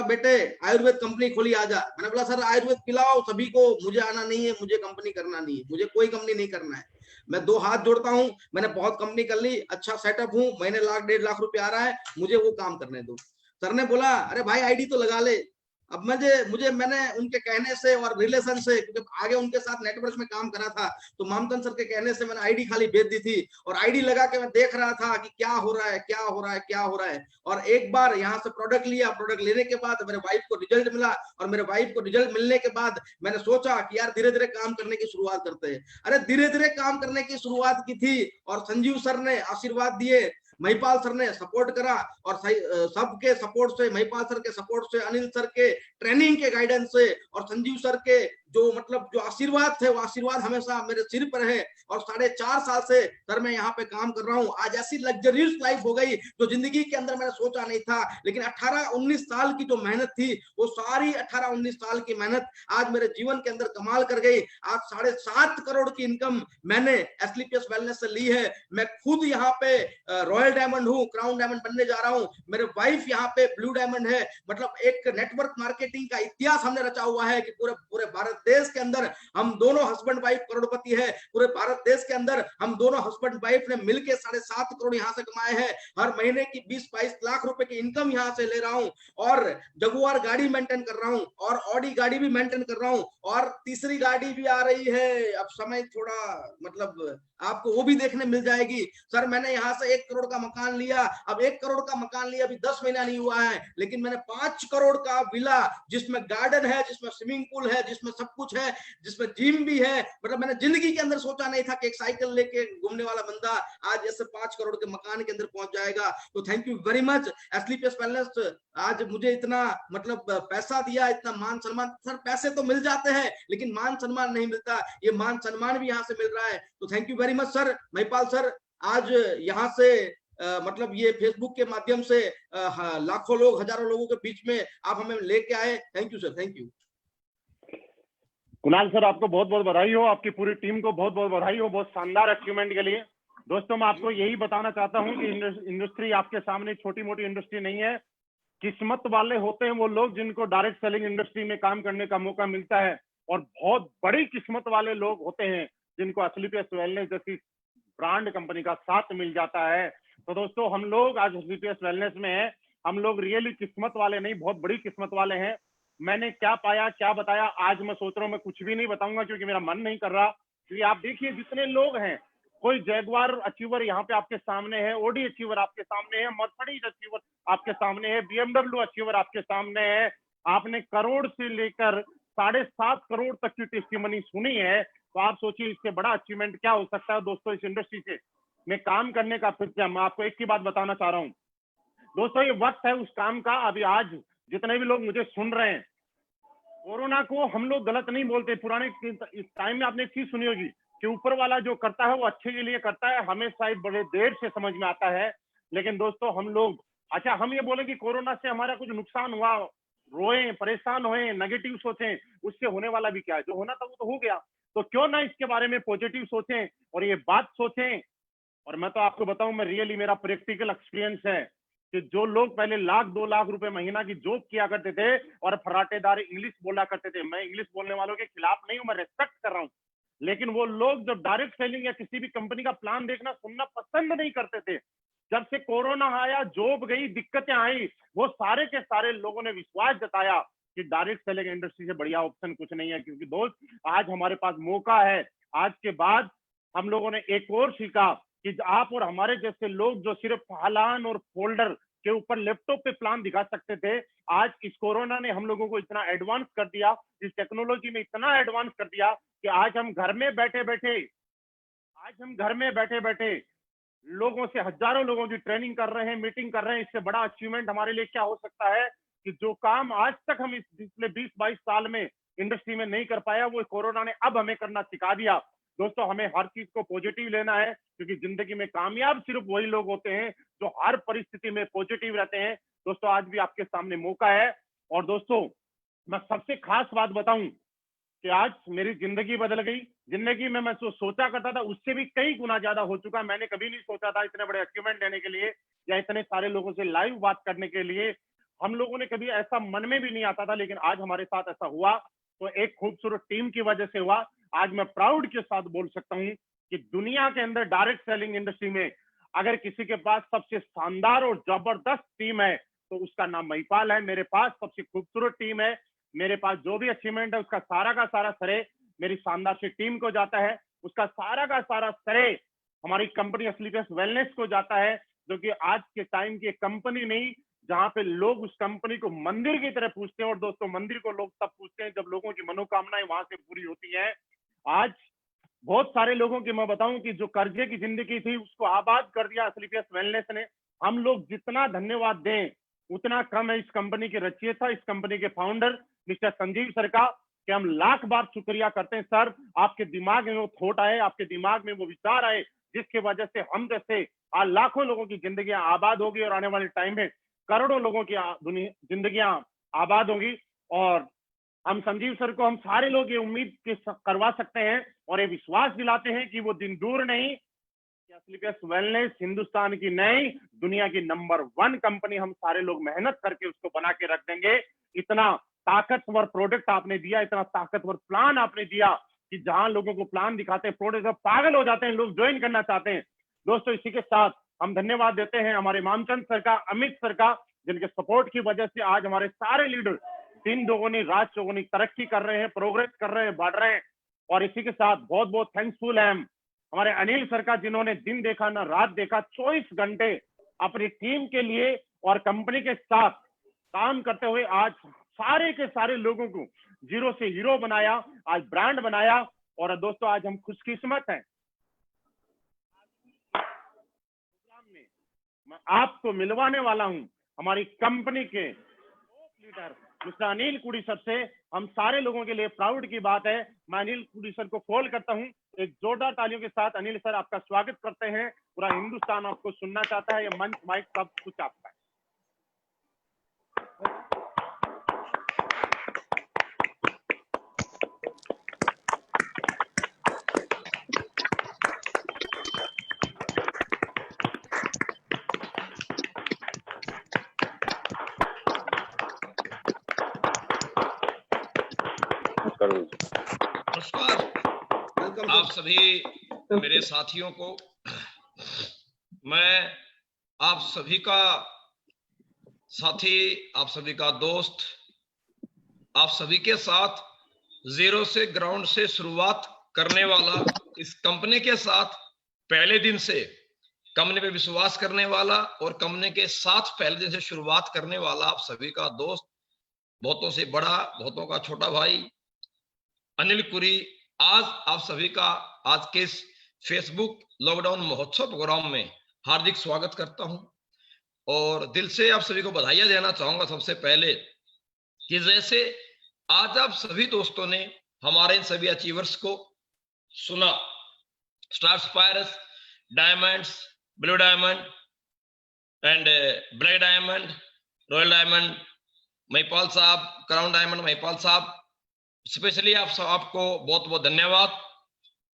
Speaker 3: बेटे आयुर्वेद कंपनी खोली, आजा। मैंने बोला सर आयुर्वेद पिलाओ सभी को, मुझे आना नहीं है, मुझे कंपनी करना नहीं है, मुझे कोई कंपनी नहीं करना है। मैं 2 हाथ जोड़ता हूं, मैंने बहुत कंपनी कर ली, अच्छा सेटअप हूं, महीने 1 लाख 1.5 लाख रुपए आ रहा है, मुझे वो काम करने दो। सर ने बोला अरे भाई आईडी तो लगा ले। अब मैंने उनके कहने से और रिलेशन से, क्योंकि आगे उनके साथ नेटवर्क में काम करा था, तो मामचंद सर के कहने से मैंने आईडी खाली भेज दी थी, और आईडी लगा के मैं देख रहा था कि क्या हो रहा है, क्या हो रहा है, क्या हो रहा है। और एक बार यहाँ से प्रोडक्ट लिया, प्रोडक्ट लेने के बाद मेरे वाइफ को रिजल्ट मिला, और मेरे वाइफ को रिजल्ट मिलने के बाद मैंने सोचा कि यार धीरे धीरे काम करने की शुरुआत करते हैं। अरे धीरे धीरे काम करने की शुरुआत की थी, और संजीव सर ने आशीर्वाद दिए, महिपाल सर ने सपोर्ट करा, और सबके सपोर्ट से, महिपाल सर के सपोर्ट से, अनिल सर के ट्रेनिंग के गाइडेंस से, और संजीव सर के जो आशीर्वाद थे, वो आशीर्वाद हमेशा मेरे सिर पर है। और 4.5 साल से सर मैं यहाँ पे काम कर रहा हूँ। आज ऐसी लग्जरियस लाइफ हो गई जो जिंदगी के अंदर मैंने सोचा नहीं था, लेकिन 18-19 साल की जो मेहनत थी, वो सारी 18-19 साल की मेहनत आज मेरे जीवन के अंदर कमाल कर गई। आज 7.5 करोड़ की इनकम मैंने एसलीपीएस वेलनेस से ली है। मैं खुद यहाँ पे रॉयल डायमंड हूँ, क्राउन डायमंड बनने जा रहा हूँ। मेरे वाइफ यहाँ पे ब्लू डायमंड है। मतलब एक नेटवर्क मार्केटिंग का इतिहास हमने रचा हुआ है कि पूरे भारत देश के अंदर हम दोनों हस्बैंड वाइफ करोड़पति है। पूरे भारत देश के अंदर हम दोनों हस्बैंड वाइफ ने मिलकर 7.5 करोड़ यहाँ से कमाए हैं। हर महीने की 20-22 लाख रुपए की इनकम यहाँ से ले रहा हूँ और जगुआर गाड़ी मेंटेन कर रहा हूँ और ऑडी गाड़ी भी मेंटेन कर रहा हूँ और तीसरी गाड़ी भी आ रही है। अब समय थोड़ा मतलब आपको वो भी देखने मिल जाएगी। सर मैंने यहाँ से 1 करोड़ का मकान लिया, अब 1 करोड़ का मकान लिया, अभी 10 महीना नहीं हुआ है, लेकिन मैंने 5 करोड़ का विला जिसमें गार्डन है, जिसमें स्विमिंग पूल है, जिसमें सब कुछ है, जिसमें जिम भी है। मतलब मैंने जिंदगी के अंदर सोचा नहीं था कि एक साइकिल लेके घूमने वाला बंदा आज ऐसे 5 करोड़ के मकान के अंदर पहुंच जाएगा। तो thank you very much Asclepius wellness, आज मुझे इतना मतलब पैसा दिया, इतना मान सम्मान। सर पैसे तो मिल जाते हैं लेकिन मान सम्मान नहीं मिलता, ये मान सम्मान भी यहाँ से मिल रहा है। तो thank you very much sir. Mahipal sir आज यहाँ से मतलब ये फेसबुक के माध्यम से लाखों लोग, हजारों लोगों के बीच में आप हमें लेके आए। Thank you sir, thank you.
Speaker 2: Kunal sir आपको बहुत बहुत बधाई हो, आपकी पूरी टीम को बहुत बहुत बधाई हो, बहुत शानदार अचीवमेंट के लिए। दोस्तों मैं आपको यही बताना चाहता हूं कि इंडस्ट्री आपके सामने छोटी मोटी इंडस्ट्री नहीं है। किस्मत वाले होते हैं वो लोग जिनको डायरेक्ट सेलिंग इंडस्ट्री में काम करने का मौका मिलता है, और बहुत बड़ी किस्मत वाले लोग होते हैं जिनको एसलीपीएस वेलनेस जैसी ब्रांड कंपनी का साथ मिल जाता है। तो दोस्तों हम लोग आज एसलीपीएस वेलनेस में हैं, हम लोग रियली किस्मत वाले नहीं, बहुत बड़ी किस्मत वाले हैं। मैंने क्या पाया क्या बताया आज मैं सोच रहा हूँ मैं कुछ भी नहीं बताऊंगा क्योंकि मेरा मन नहीं कर रहा। क्योंकि आप देखिए जितने लोग हैं, कोई जैगवार अचीवर यहाँ पे आपके सामने है, ओडी अचीवर आपके सामने है, मर्सिडीज अचीवर आपके सामने है, बीएमडब्ल्यू अचीवर आपके सामने है। आपने करोड़ से लेकर 7.5 करोड़ तक की टेस्टिमनी सुनी है, तो आप सोचिए इससे बड़ा अचीवमेंट क्या हो सकता है। दोस्तों इस इंडस्ट्री से मैं काम करने का फिर क्या, मैं आपको एक ही बात बताना चाह रहा हूँ दोस्तों, ये वक्त है उस काम का। अभी आज जितने भी लोग मुझे सुन रहे हैं, कोरोना को हम लोग गलत नहीं बोलते। पुराने इस टाइम में आपने एक चीज सुनी होगी कि ऊपर वाला जो करता है वो अच्छे के लिए करता है, हमें शायद बड़े देर से समझ में आता है। लेकिन दोस्तों हम लोग, अच्छा हम ये बोले कि कोरोना से हमारा कुछ नुकसान हुआ, रोए परेशान हुए, नेगेटिव सोचें, उससे होने वाला भी क्या है, जो होना था वो तो हो गया। तो क्यों ना इसके बारे में पॉजिटिव सोचें और ये बात सोचें। और मैं तो आपको बताऊं, मैं रियली मेरा प्रैक्टिकल एक्सपीरियंस है कि जो लोग पहले 1-2 लाख रुपए महीना की जॉब किया करते थे और फराटेदार इंग्लिश बोला करते थे, मैं इंग्लिश बोलने वालों के खिलाफ नहीं हूं, मैं रेस्पेक्ट कर रहा हूं, लेकिन वो लोग जो डायरेक्ट सेलिंग या किसी भी कंपनी का प्लान देखना सुनना पसंद नहीं करते थे, जब से कोरोना आया, जॉब गई, दिक्कतें आई, वो सारे के सारे लोगों ने विश्वास जताया कि डायरेक्ट सेलिंग इंडस्ट्री से बढ़िया ऑप्शन कुछ नहीं है। क्योंकि दोस्त आज हमारे पास मौका है। आज के बाद हम लोगों ने एक और सीखा कि आप और हमारे जैसे लोग जो सिर्फ हालान और फोल्डर के ऊपर लैपटॉप पे प्लान दिखा सकते थे, आज इस कोरोना ने हम लोगों को इतना एडवांस कर दिया, इस टेक्नोलॉजी में इतना एडवांस कर दिया कि आज हम घर में बैठे बैठे लोगों से, हजारों लोगों की ट्रेनिंग कर रहे हैं, मीटिंग कर रहे हैं। इससे बड़ा अचीवमेंट हमारे लिए क्या हो सकता है कि जो काम आज तक हम इस पिछले 20-22 साल में इंडस्ट्री में नहीं कर पाया, वो कोरोना ने अब हमें करना सिखा दिया। दोस्तों हमें हर चीज को पॉजिटिव लेना है, क्योंकि जिंदगी में कामयाब सिर्फ वही लोग होते हैं जो हर परिस्थिति में पॉजिटिव रहते हैं। दोस्तों आज भी आपके सामने मौका है। और दोस्तों मैं सबसे खास बात बताऊं कि आज मेरी जिंदगी बदल गई। जिंदगी में मैं जो सोचा करता था उससे भी कई गुना ज्यादा हो चुका। मैंने कभी नहीं सोचा था इतने बड़े अचीवमेंट लेने के लिए या इतने सारे लोगों से लाइव बात करने के लिए। हम लोगों ने कभी ऐसा मन में भी नहीं आता था, लेकिन आज हमारे साथ ऐसा हुआ, तो एक खूबसूरत टीम की वजह से हुआ। आज मैं प्राउड के साथ बोल सकता हूं कि दुनिया के अंदर डायरेक्ट सेलिंग इंडस्ट्री में अगर किसी के पास सबसे शानदार और जबरदस्त टीम है तो उसका नाम महिपाल है। मेरे पास सबसे खूबसूरत टीम है। मेरे पास जो भी अचीवमेंट है उसका सारा का सारा श्रेय मेरी शानदार सी टीम को जाता है। उसका सारा का सारा श्रेय हमारी कंपनी एसलीपीएस वेलनेस को जाता है, जो कि आज के टाइम की कंपनी नहीं, जहां पे लोग उस कंपनी को मंदिर की तरह पूछते हैं। और दोस्तों मंदिर को लोग तब पूछते हैं जब लोगों की मनोकामनाएं वहां से पूरी होती है। आज बहुत सारे लोगों की मैं बताऊं कि जो कर्जे की जिंदगी थी उसको आबाद कर दिया एसलीपीएस वेलनेस ने। हम लोग जितना धन्यवाद दें उतना कम है इस कंपनी के रचयिता, इस कंपनी के फाउंडर मिस्टर संजीव सर का, कि हम लाख बार शुक्रिया करते हैं। सर आपके दिमाग में वो थॉट आए, आपके दिमाग में वो विचार आए, जिसकी वजह से हम जैसे आज लाखों लोगों की जिंदगियां आबाद होगी और आने वाले टाइम में करोड़ों लोगों की जिंदगियां आबाद होगी। और हम संजीव सर को हम सारे लोग ये उम्मीद करवा सकते हैं और ये विश्वास दिलाते हैं कि वो दिन दूर नहीं, एसलीपीएस वेलनेस हिंदुस्तान की नई, दुनिया की नंबर 1 कंपनी हम सारे लोग मेहनत करके उसको बना के रख देंगे। इतना ताकतवर प्रोडक्ट आपने दिया, इतना ताकतवर प्लान आपने दिया कि जहां लोगों को प्लान दिखाते हैं, प्रोडक्ट पागल हो जाते हैं, लोग ज्वाइन करना चाहते हैं। दोस्तों, इसी के साथ हम धन्यवाद देते हैं हमारे मामचंद सर का, अमित सर का, जिनके सपोर्ट की वजह से आज हमारे सारे लीडर 3 दोगुनी राज चौगुनी तरक्की कर रहे हैं, प्रोग्रेस कर रहे हैं, बढ़ रहे हैं। और इसी के साथ बहुत बहुत थैंक्सफुल है हमारे अनिल सर का, जिन्होंने दिन देखा ना रात देखा, 24 घंटे अपनी टीम के लिए और कंपनी के साथ काम करते हुए आज सारे के सारे लोगों को जीरो से हीरो बनाया, आज ब्रांड बनाया। और दोस्तों, आज हम खुशकिस्मत हैं, मैं आपको मिलवाने वाला हूं हमारी कंपनी के लीडर मिस्टर अनिल कुड़ी सर से। हम सारे लोगों के लिए प्राउड की बात है। मैं अनिल कुड़ी सर को कॉल करता हूं, एक जोरदार तालियों के साथ अनिल सर आपका स्वागत करते हैं। पूरा हिंदुस्तान आपको सुनना चाहता है, ये मंच माइक सब कुछ आपका है।
Speaker 21: नमस्कार आप सभी मेरे साथियों को। मैं आप सभी का साथी, आप सभी का दोस्त, आप सभी के साथ जीरो से ग्राउंड से शुरुआत करने वाला, इस कंपनी के साथ पहले दिन से कंपनी पे विश्वास करने वाला और कंपनी के साथ पहले दिन से शुरुआत करने वाला आप सभी का दोस्त, बहुतों से बड़ा, बहुतों का छोटा भाई अनिल कुरी, आज आप सभी का आज के इस फेसबुक लॉकडाउन महोत्सव प्रोग्राम में हार्दिक स्वागत करता हूं और दिल से आप सभी को बधाइयां देना चाहूंगा। सबसे पहले कि जैसे आज आप सभी दोस्तों ने हमारे इन सभी अचीवर्स को सुना, star spires, diamonds, blue diamond and black diamond, royal diamond, Mahipal साहब, क्राउन डायमंड, महिपाल साहब, स्पेशली आपको बहुत बहुत धन्यवाद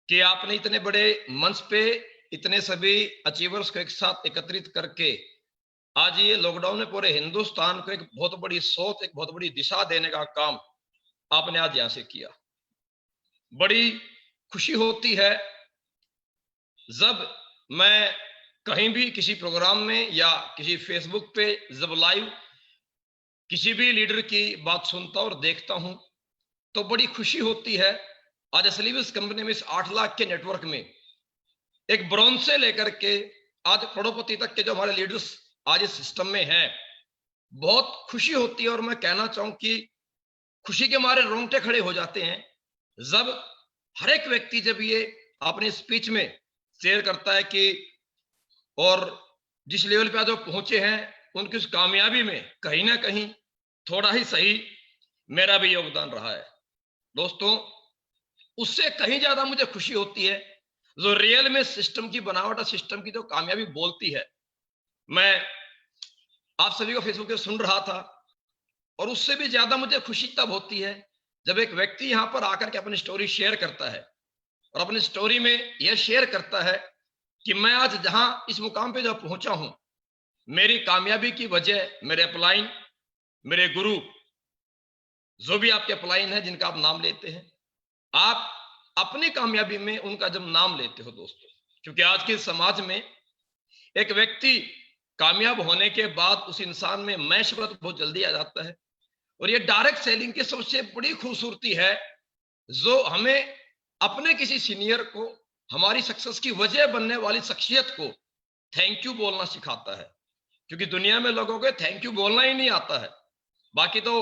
Speaker 21: कि आपने इतने बड़े मंच पे इतने सभी अचीवर्स को एक साथ एकत्रित करके आज ये लॉकडाउन में पूरे हिंदुस्तान को एक बहुत बड़ी सोच, एक बहुत बड़ी दिशा देने का काम आपने आज यहां से किया। बड़ी खुशी होती है जब मैं कहीं भी किसी प्रोग्राम में या किसी फेसबुक पे जब लाइव किसी भी लीडर की बात सुनता और देखता हूं तो बड़ी खुशी होती है। आज एसलीपीएस कंपनी में इस 8 लाख के नेटवर्क में एक ब्रॉन्ज से लेकर के आज करोड़पति तक के जो हमारे लीडर्स आज इस सिस्टम में हैं, बहुत खुशी होती है। और मैं कहना चाहूं कि खुशी के मारे रोंगटे खड़े हो जाते हैं जब हर एक व्यक्ति जब ये अपनी स्पीच में शेयर करता है कि और जिस लेवल पे आज वो पहुंचे हैं उनकी उस कामयाबी में कहीं ना कहीं थोड़ा ही सही मेरा भी योगदान रहा है। दोस्तों, उससे कहीं ज्यादा मुझे खुशी होती है जो रियल में सिस्टम की बनावट और सिस्टम की जो कामयाबी बोलती है। मैं आप सभी को फेसबुक पे सुन रहा था और उससे भी ज्यादा मुझे खुशी तब होती है जब एक व्यक्ति यहां पर आकर के अपनी स्टोरी शेयर करता है और अपनी स्टोरी में यह शेयर करता है कि मैं आज जहां इस मुकाम पे जो पहुंचा हूं, मेरी कामयाबी की वजह मेरे अपलाइन, मेरे गुरु, जो भी आपके अपलाइन है जिनका आप नाम लेते हैं, आप अपनी कामयाबी में उनका जब नाम लेते हो दोस्तों, क्योंकि आज के समाज में एक व्यक्ति कामयाब होने के बाद उस इंसान में मैं शब्द बहुत जल्दी आ जाता है। और ये डायरेक्ट सेलिंग की सबसे बड़ी खूबसूरती है जो हमें अपने किसी सीनियर को, हमारी सक्सेस की वजह बनने वाली शख्सियत को थैंक यू बोलना सिखाता है। क्योंकि दुनिया में लोगों को थैंक यू बोलना ही नहीं आता है, बाकी तो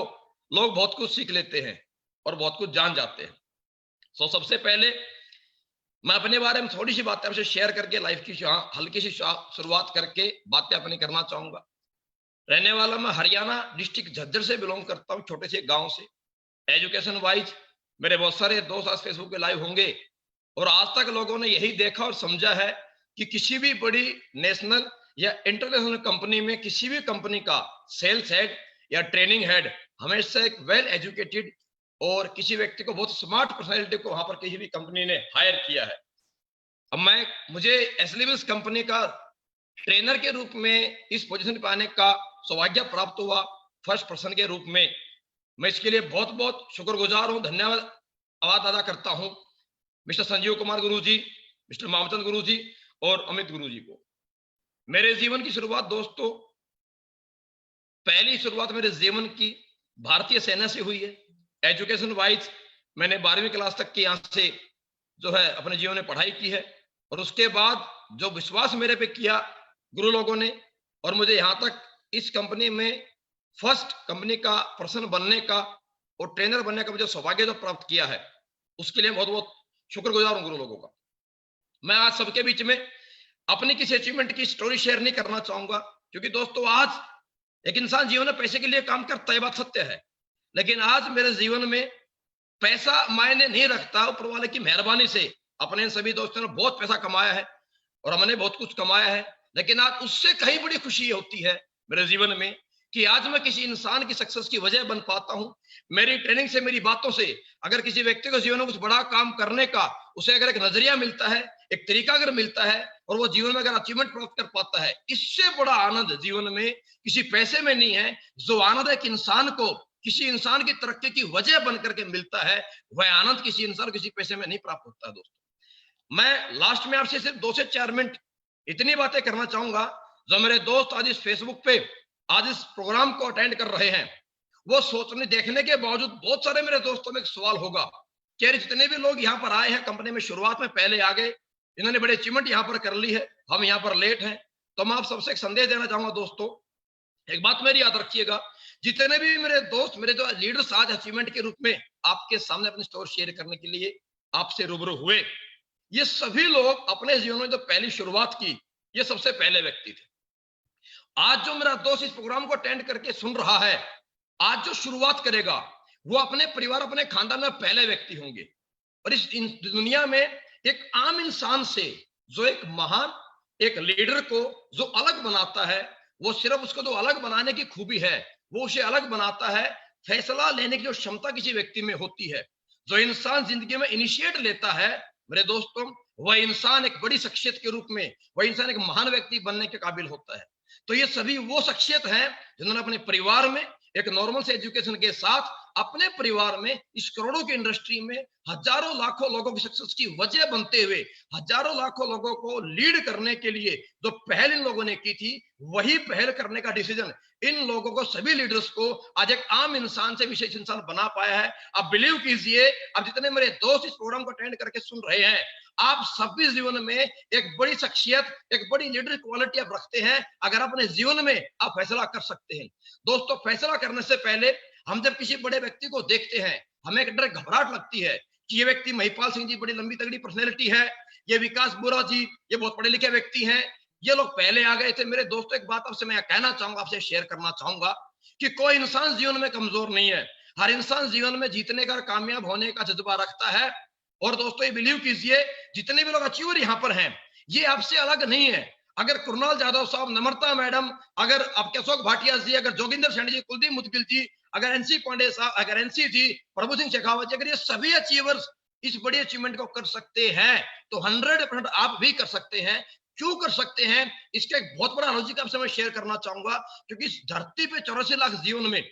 Speaker 21: लोग बहुत कुछ सीख लेते हैं और बहुत कुछ जान जाते हैं। तो सबसे पहले मैं अपने बारे में थोड़ी सी बातें आपसे शेयर करके लाइफ की हल्की सी शुरुआत करके बातें अपनी करना चाहूंगा। रहने वाला मैं हरियाणा डिस्ट्रिक्ट झज्जर से बिलोंग करता हूँ, छोटे से गांव से। एजुकेशन वाइज मेरे बहुत सारे दोस्त आज फेसबुक पे लाइव होंगे और आज तक लोगों ने यही देखा और समझा है कि किसी भी बड़ी नेशनल या इंटरनेशनल कंपनी में किसी भी कंपनी का सेल्स हेड या ट्रेनिंग हेड हमेशा एक वेल एजुकेटेड और किसी व्यक्ति को बहुत स्मार्ट पर्सनैलिटी को वहां पर किसी भी कंपनी ने हायर किया है। अब मुझे एसलीपीएस कंपनी का ट्रेनर के रूप में इस पोजीशन पे आने का सौभाग्य प्राप्त हुआ फर्स्ट पर्सन के रूप में। मैं इसके लिए बहुत बहुत शुक्रगुजार हूं, धन्यवाद अदा करता हूं मिस्टर संजीव कुमार गुरु जी, मिस्टर मामचंद गुरु जी और अमित गुरु जी को। मेरे जीवन की शुरुआत दोस्तों, पहली शुरुआत मेरे जीवन की भारतीय सेना से हुई है। एजुकेशन वाइज मैंने 12वीं क्लास तक की यहाँ से जो है अपने जीवन में पढ़ाई की है, और उसके बाद जो विश्वास मेरे पे किया गुरु लोगों ने, और मुझे यहाँ तक इस कंपनी में फर्स्ट कंपनी का पर्सन बनने का और ट्रेनर बनने का मुझे सौभाग्य जो प्राप्त किया है, उसके लिए बहुत बहुत शुक्रगुजार हूं गुरु लोगों का। मैं आज सबके बीच में अपनी किसी अचीवमेंट की स्टोरी शेयर नहीं करना चाहूंगा, क्योंकि दोस्तों आज एक इंसान जीवन में पैसे के लिए काम करता है, बात सत्य है, लेकिन आज मेरे जीवन में पैसा मायने नहीं रखता। ऊपर वाले की मेहरबानी से अपने सभी दोस्तों ने बहुत पैसा कमाया है और हमने बहुत कुछ कमाया है, लेकिन आज उससे कहीं बड़ी खुशी होती है मेरे जीवन में कि आज मैं किसी इंसान की सक्सेस की वजह बन पाता हूं। मेरी ट्रेनिंग से, मेरी बातों से अगर किसी व्यक्ति को जीवन में कुछ बड़ा काम करने का, उसे अगर एक नजरिया मिलता है, एक तरीका अगर मिलता है, और वो जीवन में अगर अचीवमेंट प्राप्त कर पाता है, इससे बड़ा आनंद जीवन में किसी पैसे में नहीं है। जो आनंद एक इंसान को किसी इंसान की तरक्की की वजह बन करके मिलता है, वह आनंद किसी इंसान किसी पैसे में नहीं प्राप्त होता है। दोस्तों मैं लास्ट में आपसे सिर्फ 2 से 4 मिनट इतनी बातें करना चाहूंगा। जो मेरे दोस्त आज इस फेसबुक पे आज इस प्रोग्राम को अटेंड कर रहे हैं, वो सोचने देखने के बावजूद बहुत सारे मेरे दोस्तों में एक सवाल होगा कि यार जितने भी लोग यहाँ पर आए हैं कंपनी में शुरुआत में पहले आ गए, इन्होंने बड़े अचीवमेंट यहाँ पर कर ली है, हम यहाँ पर लेट हैं। तो मैं आप सबसे एक संदेश देना चाहूंगा दोस्तों, एक बात मेरी याद रखिएगा, जितने भी मेरे दोस्त, मेरे जो लीडर्स आज अचीवमेंट के रूप में आपके सामने अपनी स्टोरी शेयर करने के लिए आपसे रूबरू हुए, ये सभी लोग अपने जीवन में जो पहली शुरुआत की, ये सबसे पहले व्यक्ति थे। आज जो मेरा दोस्त इस प्रोग्राम को अटेंड करके सुन रहा है, आज जो शुरुआत करेगा, वो अपने परिवार, अपने खानदान में पहले व्यक्ति होंगे। और इस दुनिया में एक आम इंसान से जो एक महान एक लीडर को जो अलग बनाता है, वो सिर्फ उसको जो अलग बनाने की खूबी है, वो उसे अलग बनाता है फैसला लेने की जो क्षमता किसी व्यक्ति में होती है। जो इंसान जिंदगी में इनिशिएट लेता है मेरे दोस्तों, वह इंसान एक बड़ी शख्सियत के रूप में, वह इंसान एक महान व्यक्ति बनने के काबिल होता है। तो ये सभी वो शख्सियत हैं जिन्होंने अपने परिवार में एक नॉर्मल से एजुकेशन के साथ अपने परिवार में इस करोड़ों की इंडस्ट्री में हजारों लाखों लोगों की सक्सेस की वजह बनते हुए हजारों लाखों लोगों को लीड करने के लिए जो पहल इन लोगों ने की थी, वही पहल करने का डिसीजन इन लोगों को, सभी लीडर्स को आज एक आम इंसान से विशेष इंसान बना पाया है। अब बिलीव कीजिए, अब जितने मेरे दोस्त इस प्रोग्राम को अटेंड करके सुन रहे हैं, आप सभी जीवन में एक बड़ी शख्सियत, एक बड़ी लीडर क्वालिटी आप रखते हैं अगर अपने जीवन में आप फैसला कर सकते हैं। दोस्तों फैसला करने से पहले हम जब किसी बड़े व्यक्ति को देखते हैं, हमें एक डर घबराहट लगती है कि ये व्यक्ति महिपाल सिंह जी बड़ी लंबी तगड़ी पर्सनैलिटी है, ये विकास बोरा जी ये बहुत पढ़े लिखे व्यक्ति हैं, ये लोग पहले आ गए थे। मेरे दोस्तों एक बात आपसे मैं कहना चाहूंगा, आपसे शेयर करना चाहूंगा कि कोई इंसान जीवन में कमजोर नहीं है। हर इंसान जीवन में जीतने का, कामयाब होने का जज्बा रखता है। और दोस्तों ये बिलीव कीजिए, जितने भी लोग अचीवर यहाँ पर हैं, ये आपसे अलग नहीं है। अगर कुणाल यादव साहब, नम्रता मैडम, अगर आपके अशोक भाटिया जी, अगर जोगिंदर सैनी जी, कुलदीप मुदगिल जी, अगर एनसी पांडे साहब, अगर एनसी जी, प्रभु सिंह शेखावत जी, अगर ये सभी अचीवर्स इस बड़ी अचीवमेंट को कर सकते हैं, तो 100% आप भी कर सकते हैं। क्यों कर सकते हैं, इसका एक बहुत बड़ा लॉजिक आपसे मैं शेयर करना चाहूंगा। क्योंकि इस धरती पे 84 लाख जीवन में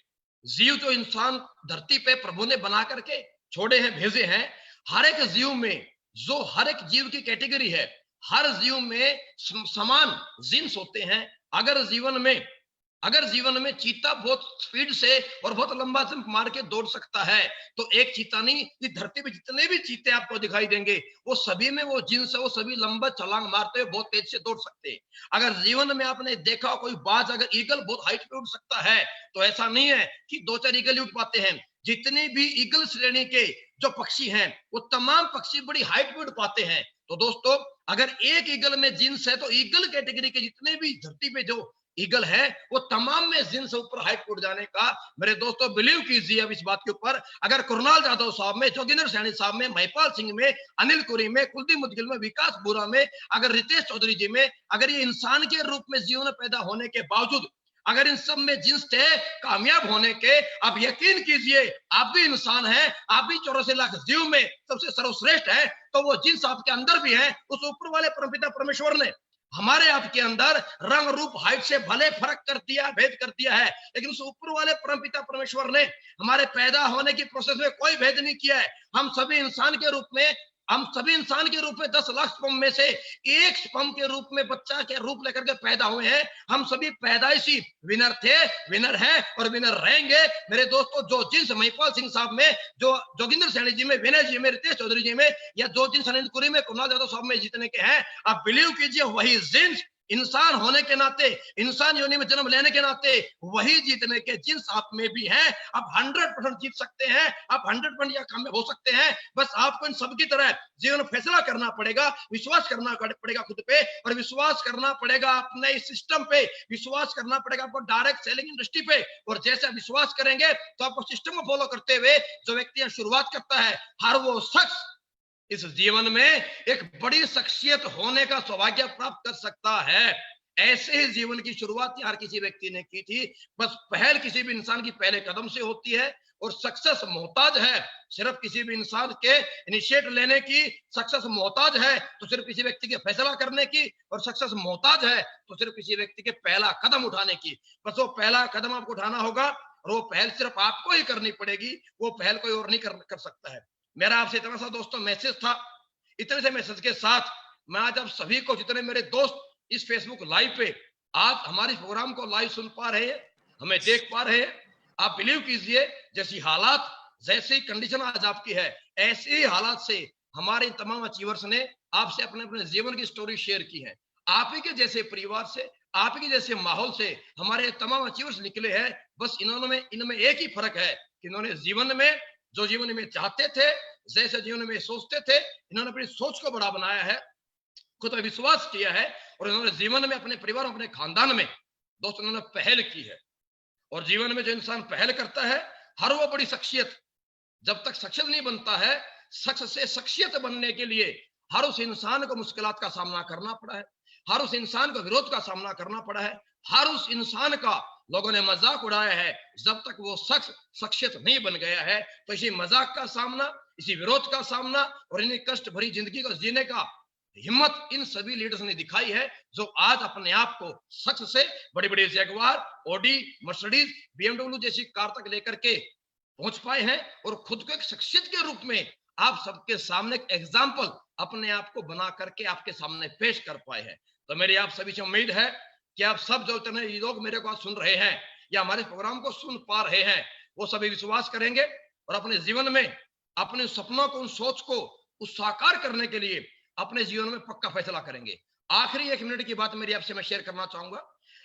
Speaker 21: जीव जो इंसान धरती पे प्रभु ने बना करके छोड़े हैं, भेजे हैं, हर एक जीव में, जो हर एक जीव की कैटेगरी है, हर जीव में समान जीन्स होते हैं। अगर जीवन में चीता बहुत स्पीड से और बहुत लंबा जंप मार के दौड़ सकता है, तो एक चीता नहीं, इस धरती पे जितने भी चीते आपको दिखाई देंगे, वो सभी में वो जीन्स है, वो सभी लंबा छलांग मारते हुए बहुत तेज से दौड़ सकते हैं। अगर जीवन में आपने देखा कोई बाज, अगर ईगल बहुत हाइट पे उड़ सकता है, तो ऐसा नहीं है कि 2-4 ईगल ही उड़ पाते हैं। जितने भी ईगल श्रेणी के जो पक्षी हैं, वो तमाम पक्षी बड़ी हाइट पे उड़ पाते हैं। तो दोस्तों अगर एक ईगल में जीन्स है, तो ईगल कैटेगरी के जितने भी धरती पे जो ईगल है, वो तमाम में जिन से ऊपर हाइट उड़ जाने का मेरे दोस्तों बिलीव कीजिए अब इस बात के ऊपर। अगर कुणाल यादव साहब में, जोगिंदर सैनी साहब में, महिपाल सिंह में, अनिल कुरी में, कुलदीप मुदगिल में, विकास बोरा में, अगर रितेश चौधरी जी में, अगर ये इंसान के रूप में जीवन पैदा होने के बावजूद अगर इन सब में जिन्स थे कामयाब होने के, आप यकीन कीजिए आप भी इंसान हैं, आप भी 84 लाख जीव में सबसे सर्वश्रेष्ठ है। तो वो जिन्स आपके अंदर भी है, उस ऊपर वाले परमपिता परमेश्वर ने हमारे आपके अंदर रंग रूप हाइट से भले फर्क कर दिया, भेद कर दिया है, लेकिन उस ऊपर वाले परमपिता परमेश्वर ने हमारे पैदा होने की प्रोसेस में कोई भेद नहीं किया है। हम सभी इंसान के रूप में 10 लाख स्पर्म में से एक स्पर्म के रूप में बच्चा के रूप लेकर के पैदा हुए हैं। हम सभी पैदाइशी विनर थे, विनर हैं और विनर रहेंगे। मेरे दोस्तों, जो जिन्स महिपाल सिंह साहब में, जो जोगिंदर सैनी जी में, विनय जी में, रितेश चौधरी जी में, या जो जिन्स अनिल कुरी में, कुणाल यादव साहब में जीतने के हैं, आप बिलीव कीजिए वही जिन्स इंसान होने के नाते, इंसान योनि में जन्म लेने के नाते वही जीतने के जिन्स आप में भी हैं। आप 100% जीत सकते हैं, आप 100% या कामयाब हो सकते हैं। बस आपको इन सबकी तरह जीवन में फैसला करना पड़ेगा, विश्वास करना पड़ेगा खुद पे, और विश्वास करना पड़ेगा अपने इस सिस्टम पे, विश्वास करना पड़ेगा आपको डायरेक्ट सेलिंग इंडस्ट्री पे। और जैसे विश्वास करेंगे तो आपको सिस्टम को फॉलो करते हुए जो व्यक्ति शुरुआत करता है, हर वो शख्स इस जीवन में एक बड़ी शख्सियत होने का सौभाग्य प्राप्त कर सकता है। ऐसे ही जीवन की शुरुआत हर किसी व्यक्ति ने की थी। बस पहल किसी भी इंसान की पहले कदम से होती है, और सक्सेस मोहताज है सिर्फ किसी भी इंसान के इनिशिएट लेने की, सक्सेस मोहताज है तो सिर्फ किसी व्यक्ति के फैसला करने की, और सक्सेस मोहताज है तो सिर्फ किसी व्यक्ति के पहला कदम उठाने की। बस वो पहला कदम आपको उठाना होगा, और वो पहल सिर्फ आपको ही करनी पड़ेगी, वो पहल कोई और नहीं कर सकता है। मेरा आपसे इतना सा दोस्तों मैसेज था। इतने से मैसेज के साथ मैं आज आप सभी को, जितने मेरे दोस्त इस फेसबुक लाइव पे आज हमारे प्रोग्राम को लाइव सुन पा रहे हैं, हमें देख पा रहे हैं, आप बिलीव कीजिए जैसी हालात, जैसी कंडीशन आज आपकी है, ऐसे ही हालात से हमारे तमाम अचीवर्स ने आपसे अपने अपने जीवन की स्टोरी शेयर की है। आप ही के जैसे परिवार से, आप ही के जैसे माहौल से हमारे तमाम अचीवर्स निकले हैं। बस इनमें एक ही फर्क है कि इन्होंने जीवन में जो जीवन में चाहते थे, जैसे जीवन में सोचते थे, इन्होंने अपनी सोच को बड़ा बनाया है, खुद पर विश्वास किया है, और इन्होंने जीवन में अपने परिवार, अपने खानदान में दोस्तों इन्होंने पहल की है। और जीवन में जो इंसान पहल करता है, हर वो बड़ी शख्सियत जब तक शख्सियत नहीं बनता है, शख्स से शख्सियत बनने के लिए हर उस इंसान को मुश्किलात का सामना करना पड़ा है, हर उस इंसान को विरोध का सामना करना पड़ा है, हर उस इंसान का लोगों ने मजाक उड़ाया है जब तक वो शख्स शख्सियत नहीं बन गया है। तो इसी मजाक का सामना, इसी विरोध का सामना और इन्हीं कष्ट भरी जिंदगी को जीने का हिम्मत इन सभी लीडर्स ने दिखाई है, जो आज अपने आप को शख्स से बड़ी बड़ी जैगवार, ऑडी, मर्सिडीज, BMW जैसी कार तक लेकर के पहुंच पाए हैं, और खुद को एक शख्सियत के रूप में आप सबके सामने एक एग्जाम्पल अपने आप को बना करके आपके सामने पेश कर पाए हैं। तो मेरी आप सभी से उम्मीद है कि आप सब जो इतने लोग मेरे को सुन रहे हैं या हमारे प्रोग्राम को सुन पा रहे हैं, वो सभी विश्वास करेंगे और अपने जीवन में अपने सपनों को, उन सोच को उस साकार करने के लिए अपने जीवन में पक्का फैसला करेंगे। आखिरी 1 मिनट की बात मेरी आपसे मैं शेयर करना चाहूंगा।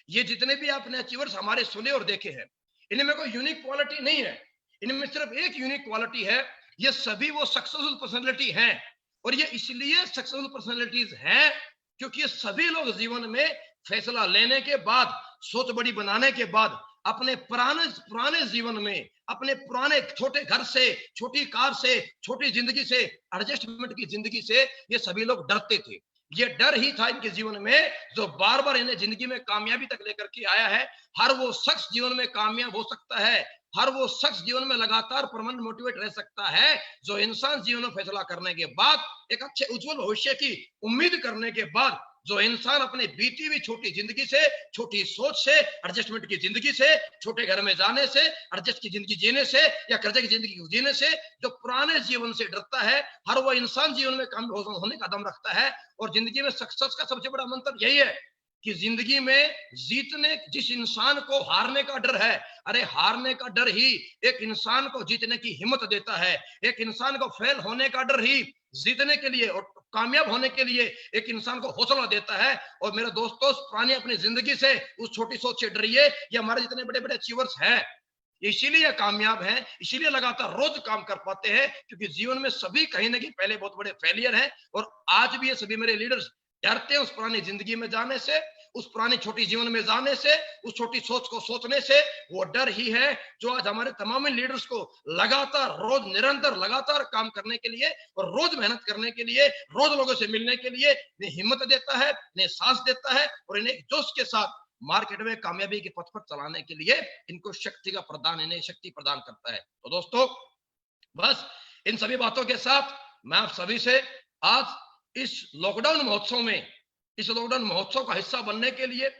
Speaker 21: ये जितने भी आपने अचीवर्स हमारे सुने और देखे हैं, इनमें कोई यूनिक क्वालिटी नहीं है, इनमें सिर्फ एक यूनिक क्वालिटी है, ये सभी वो सक्सेसफुल पर्सनैलिटी हैं। और ये इसलिए सक्सेसफुल पर्सनैलिटीज हैं क्योंकि ये सभी लोग जीवन में फैसला लेने के बाद, सोच बड़ी बनाने के बाद, अपने पुराने जीवन में, अपने पुराने छोटे घर से, छोटी कार से, छोटी जिंदगी से, एडजस्टमेंट की जिंदगी से ये सभी लोग डरते थे। ये डर ही था इनके जीवन में जो बार बार इन्हें जिंदगी में कामयाबी तक लेकर के आया है। हर वो शख्स जीवन में कामयाब हो सकता है, हर वो शख्स जीवन में लगातार परमानेंट मोटिवेट रह सकता है जो इंसान जीवन में फैसला करने के बाद, एक अच्छे उज्जवल भविष्य की उम्मीद करने के बाद, जो इंसान अपने बीती हुई छोटी जिंदगी से, छोटी सोच से, एडजस्टमेंट की जिंदगी से, छोटे घर में जाने से, एडजस्ट की जिंदगी जीने से या कर्जे की जिंदगी जीने से, जो पुराने जीवन से डरता है, हर वो इंसान जीवन में कामयाब होने का दम रखता है। और जिंदगी में सक्सेस का सबसे बड़ा मंत्र यही है कि जिंदगी में जीतने, जिस इंसान को हारने का डर है, अरे हारने का डर ही एक इंसान को जीतने की हिम्मत देता है। एक इंसान को फेल होने का डर ही जीतने के लिए और कामयाब होने के लिए एक इंसान को हौसला देता है। और मेरे दोस्तों, पुरानी अपनी जिंदगी से, उस छोटी सोच से डरिए। ये हमारे जितने बड़े बड़े अचीवर्स हैं, इसीलिए कामयाब हैं, इसीलिए लगातार रोज काम कर पाते हैं, क्योंकि जीवन में सभी कहीं ना कहीं पहले बहुत बड़े फेलियर हैं। और आज भी ये सभी मेरे लीडर्स डरते हैं उस पुरानी जिंदगी में जाने से, उस पुरानी छोटी जीवन में जाने से, उस छोटी सोच को सोचने से। वो डर ही है जो आज हमारे तमाम लीडर्स को लगातार, रोज निरंतर लगातार काम करने के लिए और रोज मेहनत करने के लिए, रोज लोगों से मिलने के लिए इन्हें हिम्मत देता है, इन्हें साहस देता है और इन्हें जोश के साथ मार्केट में कामयाबी के पथ पर चलाने के लिए इनको शक्ति का प्रदान, इन्हें शक्ति प्रदान करता है। तो दोस्तों, बस इन सभी बातों के साथ मैं आप सभी से आज इस लॉकडाउन महोत्सव में इस लॉकडाउन महोत्सव का हिस्सा बनने के लिए,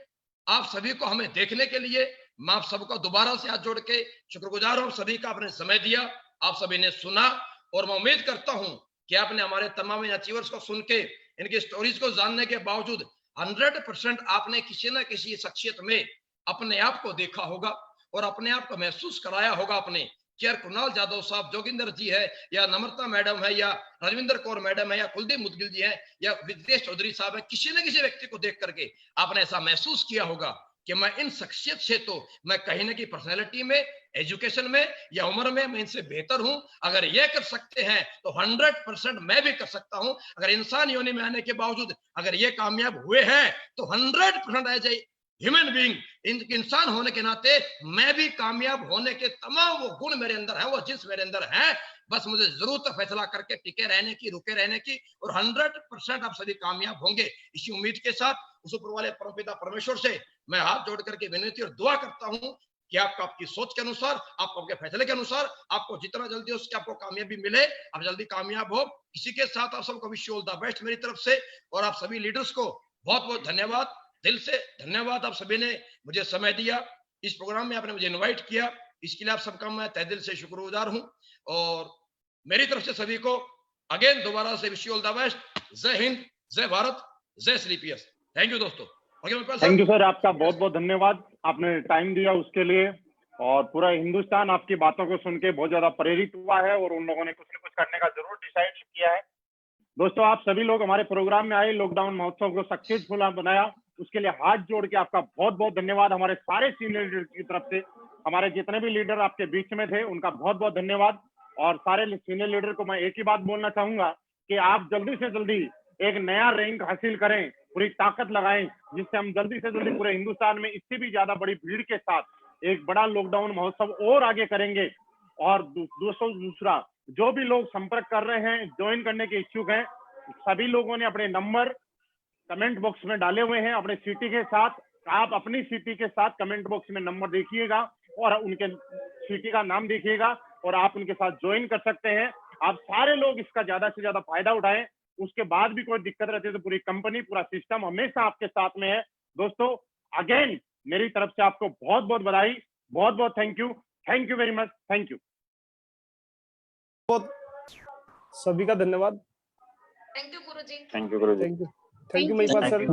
Speaker 21: आप सभी को हमें देखने के लिए मैं आप सबको दोबारा से हाथ जोड़ के शुक्रगुजार हूं। सभी का आपने समय दिया, आप सभी ने सुना, और मैं उम्मीद करता हूं कि आपने हमारे तमाम अचीवर्स को सुन के, इनकी स्टोरीज को जानने के बावजूद 100% आपने किसी न किसी शख्सियत में अपने आप को देखा होगा और अपने आप को महसूस कराया होगा अपने। चाहे कुणाल जाधव साहब, जोगिंदर जी है, या नम्रता मैडम है, या रविंदर कौर मैडम है, या कुलदीप मुदगिल जी है, या विदेश चौधरी साहब है, किसी न किसी व्यक्ति को देख करके आपने ऐसा महसूस किया होगा कि मैं इन शख्सियत से तो मैं कहीं न कहीं पर्सनैलिटी में, एजुकेशन में या उम्र में मैं इनसे बेहतर हूं। अगर ये कर सकते हैं तो 100% मैं भी कर सकता हूं। अगर इंसान योनि में आने के बावजूद अगर ये कामयाब हुए हैं तो 100% एज ए ह्यूमन बीइंग, इंसान होने के नाते मैं भी कामयाब होने के तमाम वो गुण मेरे अंदर है, वो जिस मेरे अंदर है। बस मुझे जरूरत है फैसला करके टिके रहने की, रुके रहने की, और 100% आप सभी कामयाब होंगे। इसी उम्मीद के साथ उस ऊपर वाले परमपिता परमेश्वर से मैं हाथ जोड़ करके विनती और दुआ करता हूं कि आपको आपकी सोच के अनुसार, आपको आपके फैसले के अनुसार, आपको जितना जल्दी हो सके आपको कामयाबी मिले, आप जल्दी कामयाब हो। इसी के साथ आप सबको wish you all the best मेरी तरफ से, और आप सभी लीडर्स को बहुत बहुत धन्यवाद, दिल से धन्यवाद। आप सभी ने मुझे समय दिया, इस प्रोग्राम में आपने मुझे इनवाइट किया, इसके लिए आप सबका मैं तहे दिल से शुक्रगुजार हूं। और मेरी तरफ से सभी को अगेन दोबारा से wish you all the best. जय हिंद, जय भारत, जय श्री पीएस। थैंक यू दोस्तों।
Speaker 2: थैंक यू सर, आपका बहुत बहुत धन्यवाद, आपने टाइम दिया उसके लिए। और पूरा हिंदुस्तान आपकी बातों को सुन के बहुत ज्यादा प्रेरित हुआ है और उन लोगों ने कुछ न कुछ करने का जरूर डिसाइड किया है। दोस्तों, आप सभी लोग हमारे प्रोग्राम में आए, लॉकडाउन महोत्सव को सक्सेसफुल बनाया, उसके लिए हाथ जोड़ के आपका बहुत बहुत धन्यवाद। हमारे सारे सीनियर लीडर की तरफ से, हमारे जितने भी लीडर आपके बीच में थे उनका बहुत बहुत धन्यवाद। और सारे सीनियर लीडर को मैं एक ही बात बोलना चाहूंगा कि आप जल्दी से जल्दी एक नया रैंक हासिल करें, पूरी ताकत लगाएं, जिससे हम जल्दी से जल्दी पूरे हिंदुस्तान में इससे भी ज्यादा बड़ी भीड़ के साथ एक बड़ा लॉकडाउन महोत्सव और आगे करेंगे। और दूसरा, जो भी लोग संपर्क कर रहे हैं, ज्वाइन करने के इच्छुक हैं, सभी लोगों ने अपने नंबर कमेंट बॉक्स में डाले हुए हैं अपने सिटी के साथ। आप अपनी सिटी के साथ कमेंट बॉक्स में नंबर देखिएगा और उनके सिटी का नाम देखिएगा और आप उनके साथ ज्वाइन कर सकते हैं। आप सारे लोग इसका ज्यादा से ज्यादा फायदा उठाएं। उसके बाद भी कोई दिक्कत रहती है तो पूरी कंपनी, पूरा सिस्टम हमेशा आपके साथ में है। दोस्तों, अगेन मेरी तरफ से आपको बहुत बहुत बधाई, बहुत बहुत thank you very much, thank you.
Speaker 16: बहुत सभी का धन्यवाद।
Speaker 17: Thank you Guruji.
Speaker 2: Thank you Guruji.
Speaker 16: Thank you Mahipal sir.